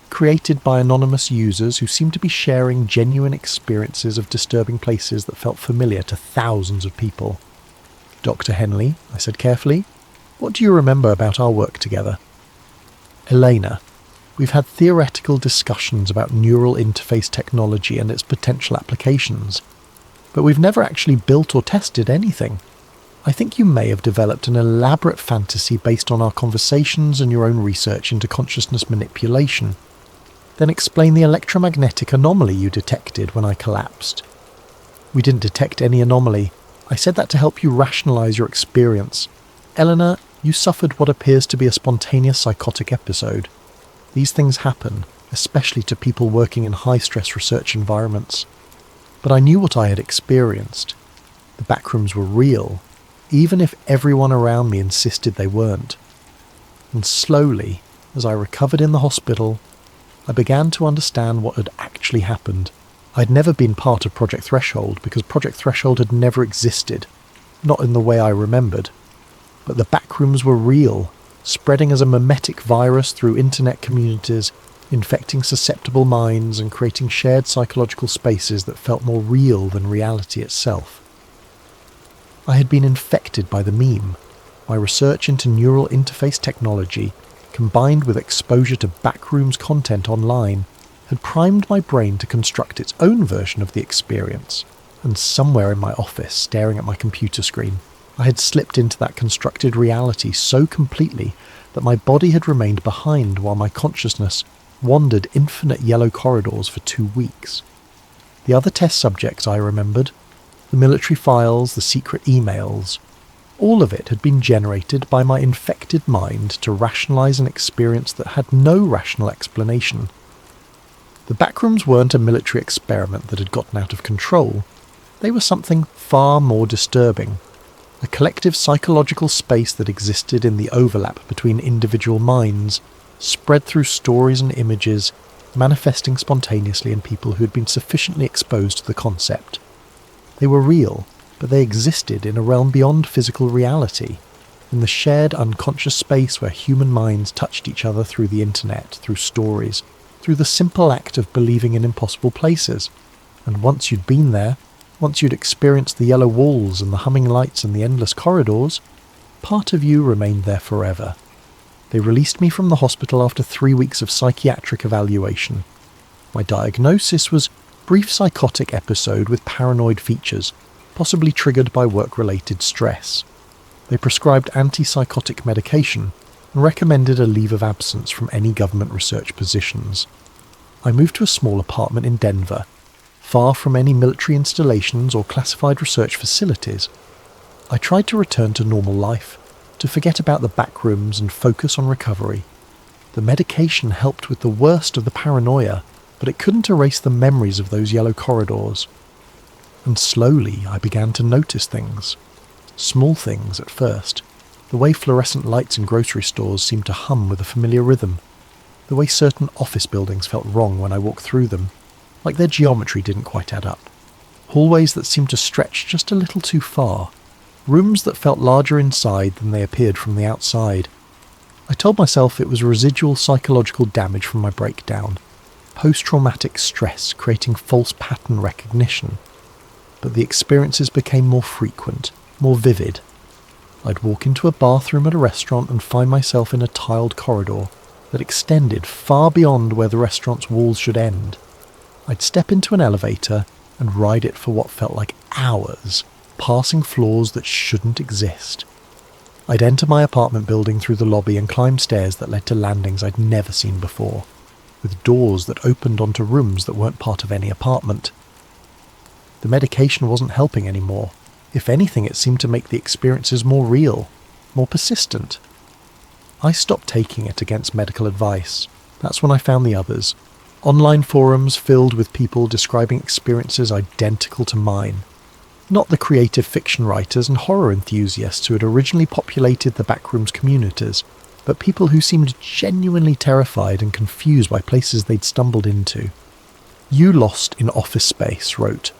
created by anonymous users who seemed to be sharing genuine experiences of disturbing places that felt familiar to thousands of people. Dr. Henley, I said carefully, what do you remember about our work together? Elena, we've had theoretical discussions about neural interface technology and its potential applications, but we've never actually built or tested anything. I think you may have developed an elaborate fantasy based on our conversations and your own research into consciousness manipulation. Then explain the electromagnetic anomaly you detected when I collapsed. We didn't detect any anomaly. I said that to help you rationalize your experience. Eleanor, you suffered what appears to be a spontaneous psychotic episode. These things happen, especially to people working in high-stress research environments. But I knew what I had experienced. The backrooms were real, even if everyone around me insisted they weren't. And slowly, as I recovered in the hospital, I began to understand what had actually happened. I'd never been part of Project Threshold because Project Threshold had never existed, not in the way I remembered. But the backrooms were real, spreading as a memetic virus through internet communities, infecting susceptible minds and creating shared psychological spaces that felt more real than reality itself. I had been infected by the meme. My research into neural interface technology, combined with exposure to backrooms content online, had primed my brain to construct its own version of the experience, and somewhere in my office, staring at my computer screen, I had slipped into that constructed reality so completely that my body had remained behind while my consciousness wandered infinite yellow corridors for 2 weeks. The other test subjects I remembered, the military files, the secret emails, all of it had been generated by my infected mind to rationalise an experience that had no rational explanation. The backrooms weren't a military experiment that had gotten out of control. They were something far more disturbing. A collective psychological space that existed in the overlap between individual minds, spread through stories and images, manifesting spontaneously in people who had been sufficiently exposed to the concept. They were real, but they existed in a realm beyond physical reality, in the shared unconscious space where human minds touched each other through the internet, through stories, through the simple act of believing in impossible places. And once you'd been there, once you'd experienced the yellow walls and the humming lights and the endless corridors, part of you remained there forever. They released me from the hospital after 3 weeks of psychiatric evaluation. My diagnosis was brief psychotic episode with paranoid features, possibly triggered by work-related stress. They prescribed antipsychotic medication and recommended a leave of absence from any government research positions. I moved to a small apartment in Denver, far from any military installations or classified research facilities. I tried to return to normal life, to forget about the back rooms and focus on recovery. The medication helped with the worst of the paranoia, but it couldn't erase the memories of those yellow corridors. And slowly I began to notice things. Small things at first. The way fluorescent lights in grocery stores seemed to hum with a familiar rhythm. The way certain office buildings felt wrong when I walked through them, like their geometry didn't quite add up. Hallways that seemed to stretch just a little too far. Rooms that felt larger inside than they appeared from the outside. I told myself it was residual psychological damage from my breakdown. Post-traumatic stress creating false pattern recognition. But the experiences became more frequent, more vivid. I'd walk into a bathroom at a restaurant and find myself in a tiled corridor that extended far beyond where the restaurant's walls should end. I'd step into an elevator and ride it for what felt like hours, passing floors that shouldn't exist. I'd enter my apartment building through the lobby and climb stairs that led to landings I'd never seen before, with doors that opened onto rooms that weren't part of any apartment. The medication wasn't helping anymore. If anything, it seemed to make the experiences more real, more persistent. I stopped taking it against medical advice. That's when I found the others. Online forums filled with people describing experiences identical to mine. Not the creative fiction writers and horror enthusiasts who had originally populated the backrooms communities, but people who seemed genuinely terrified and confused by places they'd stumbled into. You Lost in Office Space wrote,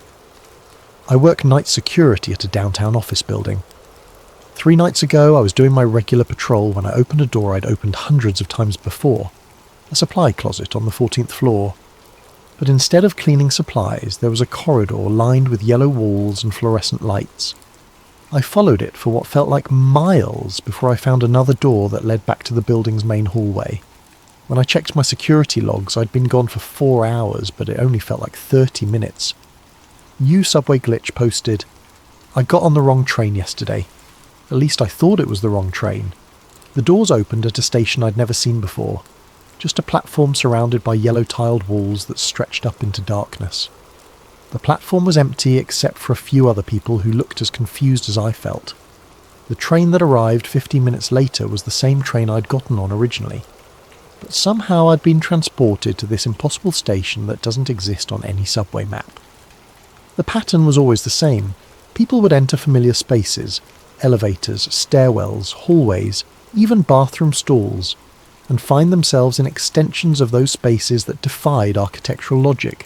I work night security at a downtown office building. 3 nights ago, I was doing my regular patrol when I opened a door I'd opened hundreds of times before, a supply closet on the 14th floor. But instead of cleaning supplies, there was a corridor lined with yellow walls and fluorescent lights. I followed it for what felt like miles before I found another door that led back to the building's main hallway. When I checked my security logs, I'd been gone for 4 hours, but it only felt like 30 minutes. Subway Glitch posted, I got on the wrong train yesterday. At least I thought it was the wrong train. The doors opened at a station I'd never seen before. Just a platform surrounded by yellow tiled walls that stretched up into darkness. The platform was empty except for a few other people who looked as confused as I felt. The train that arrived 15 minutes later was the same train I'd gotten on originally. But somehow I'd been transported to this impossible station that doesn't exist on any subway map. The pattern was always the same. People would enter familiar spaces, elevators, stairwells, hallways, even bathroom stalls, and find themselves in extensions of those spaces that defied architectural logic.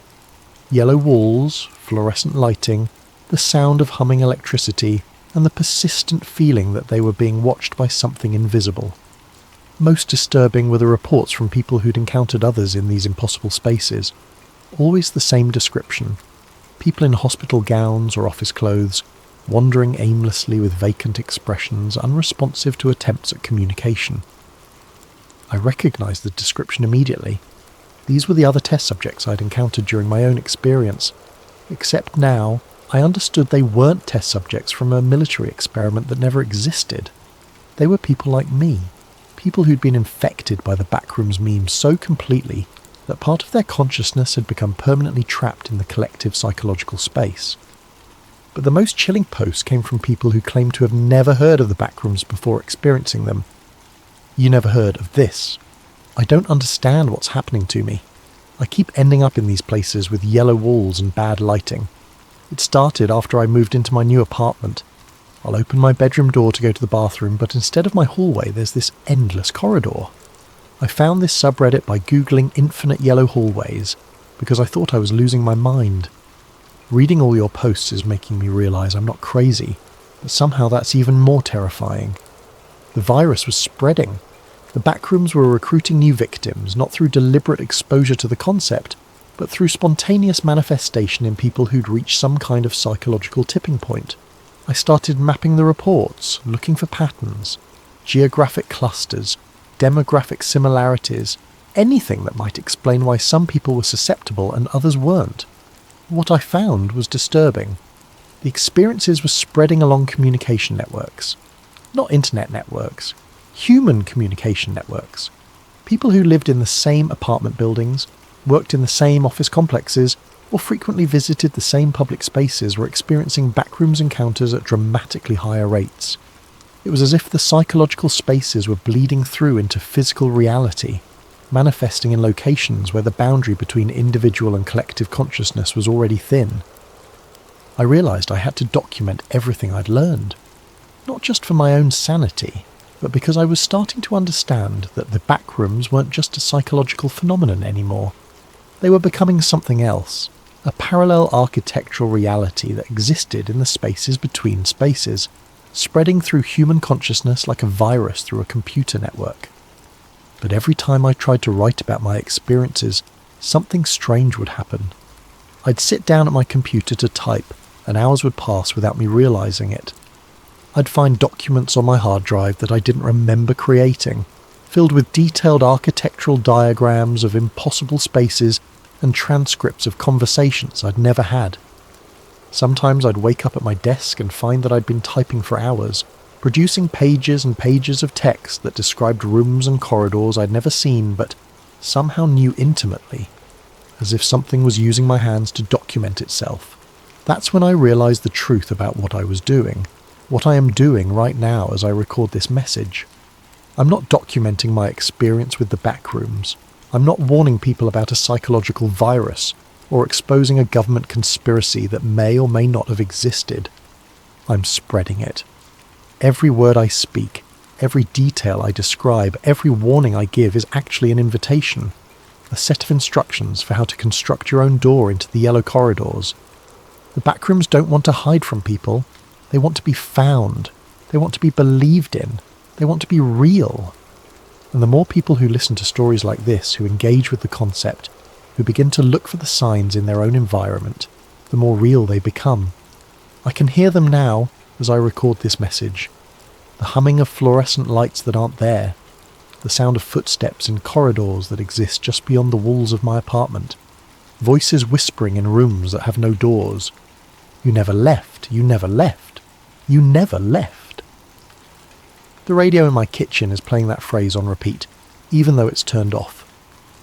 Yellow walls, fluorescent lighting, the sound of humming electricity, and the persistent feeling that they were being watched by something invisible. Most disturbing were the reports from people who'd encountered others in these impossible spaces. Always the same description. People in hospital gowns or office clothes, wandering aimlessly with vacant expressions, unresponsive to attempts at communication. I recognised the description immediately. These were the other test subjects I'd encountered during my own experience, except now I understood they weren't test subjects from a military experiment that never existed. They were people like me, people who'd been infected by the Backrooms meme so completely that part of their consciousness had become permanently trapped in the collective psychological space. But the most chilling posts came from people who claimed to have never heard of the Backrooms before experiencing them. You never heard of this. I don't understand what's happening to me. I keep ending up in these places with yellow walls and bad lighting. It started after I moved into my new apartment. I'll open my bedroom door to go to the bathroom, but instead of my hallway there's this endless corridor. I found this subreddit by googling infinite yellow hallways because I thought I was losing my mind. Reading all your posts is making me realise I'm not crazy, but somehow that's even more terrifying. The virus was spreading. The Backrooms were recruiting new victims, not through deliberate exposure to the concept, but through spontaneous manifestation in people who'd reached some kind of psychological tipping point. I started mapping the reports, looking for patterns, geographic clusters, demographic similarities, anything that might explain why some people were susceptible and others weren't. What I found was disturbing. The experiences were spreading along communication networks. Not internet networks. Human communication networks. People who lived in the same apartment buildings, worked in the same office complexes, or frequently visited the same public spaces were experiencing Backrooms encounters at dramatically higher rates. It was as if the psychological spaces were bleeding through into physical reality, manifesting in locations where the boundary between individual and collective consciousness was already thin. I realised I had to document everything I'd learned, not just for my own sanity, but because I was starting to understand that the Backrooms weren't just a psychological phenomenon anymore. They were becoming something else, a parallel architectural reality that existed in the spaces between spaces, spreading through human consciousness like a virus through a computer network. But every time I tried to write about my experiences, something strange would happen. I'd sit down at my computer to type, and hours would pass without me realising it. I'd find documents on my hard drive that I didn't remember creating, filled with detailed architectural diagrams of impossible spaces and transcripts of conversations I'd never had. Sometimes I'd wake up at my desk and find that I'd been typing for hours, producing pages and pages of text that described rooms and corridors I'd never seen but somehow knew intimately, as if something was using my hands to document itself. That's when I realised the truth about what I was doing. What I am doing right now as I record this message. I'm not documenting my experience with the Backrooms. I'm not warning people about a psychological virus or exposing a government conspiracy that may or may not have existed. I'm spreading it. Every word I speak, every detail I describe, every warning I give is actually an invitation, a set of instructions for how to construct your own door into the yellow corridors. The Backrooms don't want to hide from people. They want to be found. They want to be believed in. They want to be real. And the more people who listen to stories like this, who engage with the concept, who begin to look for the signs in their own environment, the more real they become. I can hear them now as I record this message. The humming of fluorescent lights that aren't there. The sound of footsteps in corridors that exist just beyond the walls of my apartment. Voices whispering in rooms that have no doors. You never left. You never left. You never left. The radio in my kitchen is playing that phrase on repeat, even though it's turned off.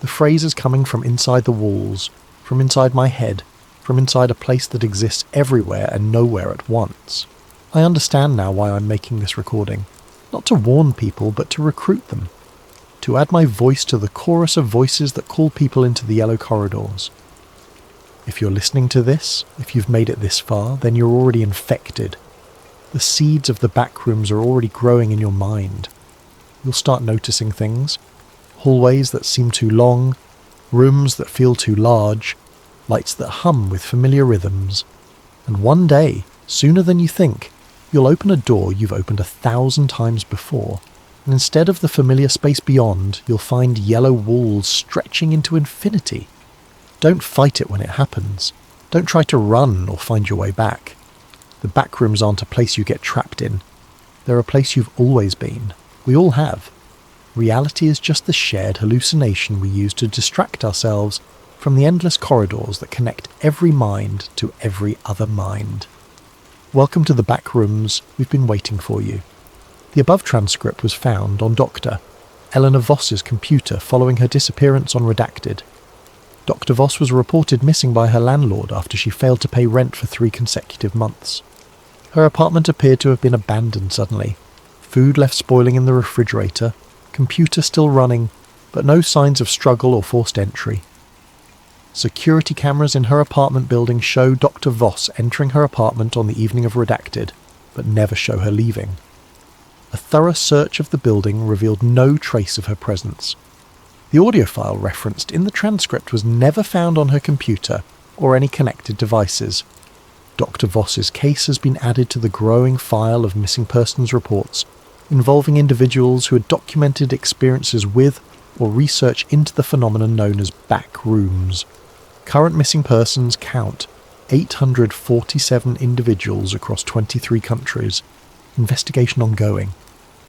The phrase is coming from inside the walls, from inside my head, from inside a place that exists everywhere and nowhere at once. I understand now why I'm making this recording. Not to warn people, but to recruit them. To add my voice to the chorus of voices that call people into the yellow corridors. If you're listening to this, if you've made it this far, then you're already infected. The seeds of the Backrooms are already growing in your mind. You'll start noticing things. Hallways that seem too long, rooms that feel too large, lights that hum with familiar rhythms. And one day, sooner than you think, you'll open a door you've opened 1,000 times before, and instead of the familiar space beyond, you'll find yellow walls stretching into infinity. Don't fight it when it happens. Don't try to run or find your way back. The Backrooms aren't a place you get trapped in. They're a place you've always been. We all have. Reality is just the shared hallucination we use to distract ourselves from the endless corridors that connect every mind to every other mind. Welcome to the back rooms, we've been waiting for you. The above transcript was found on Dr. Eleanor Voss's computer following her disappearance on Redacted. Dr. Voss was reported missing by her landlord after she failed to pay rent for 3 consecutive months. Her apartment appeared to have been abandoned suddenly. Food left spoiling in the refrigerator, computer still running, but no signs of struggle or forced entry. Security cameras in her apartment building show Dr. Voss entering her apartment on the evening of Redacted, but never show her leaving. A thorough search of the building revealed no trace of her presence. The audio file referenced in the transcript was never found on her computer or any connected devices. Dr. Voss's case has been added to the growing file of missing persons reports involving individuals who had documented experiences with or research into the phenomenon known as back rooms. Current missing persons count 847 individuals across 23 countries. Investigation ongoing.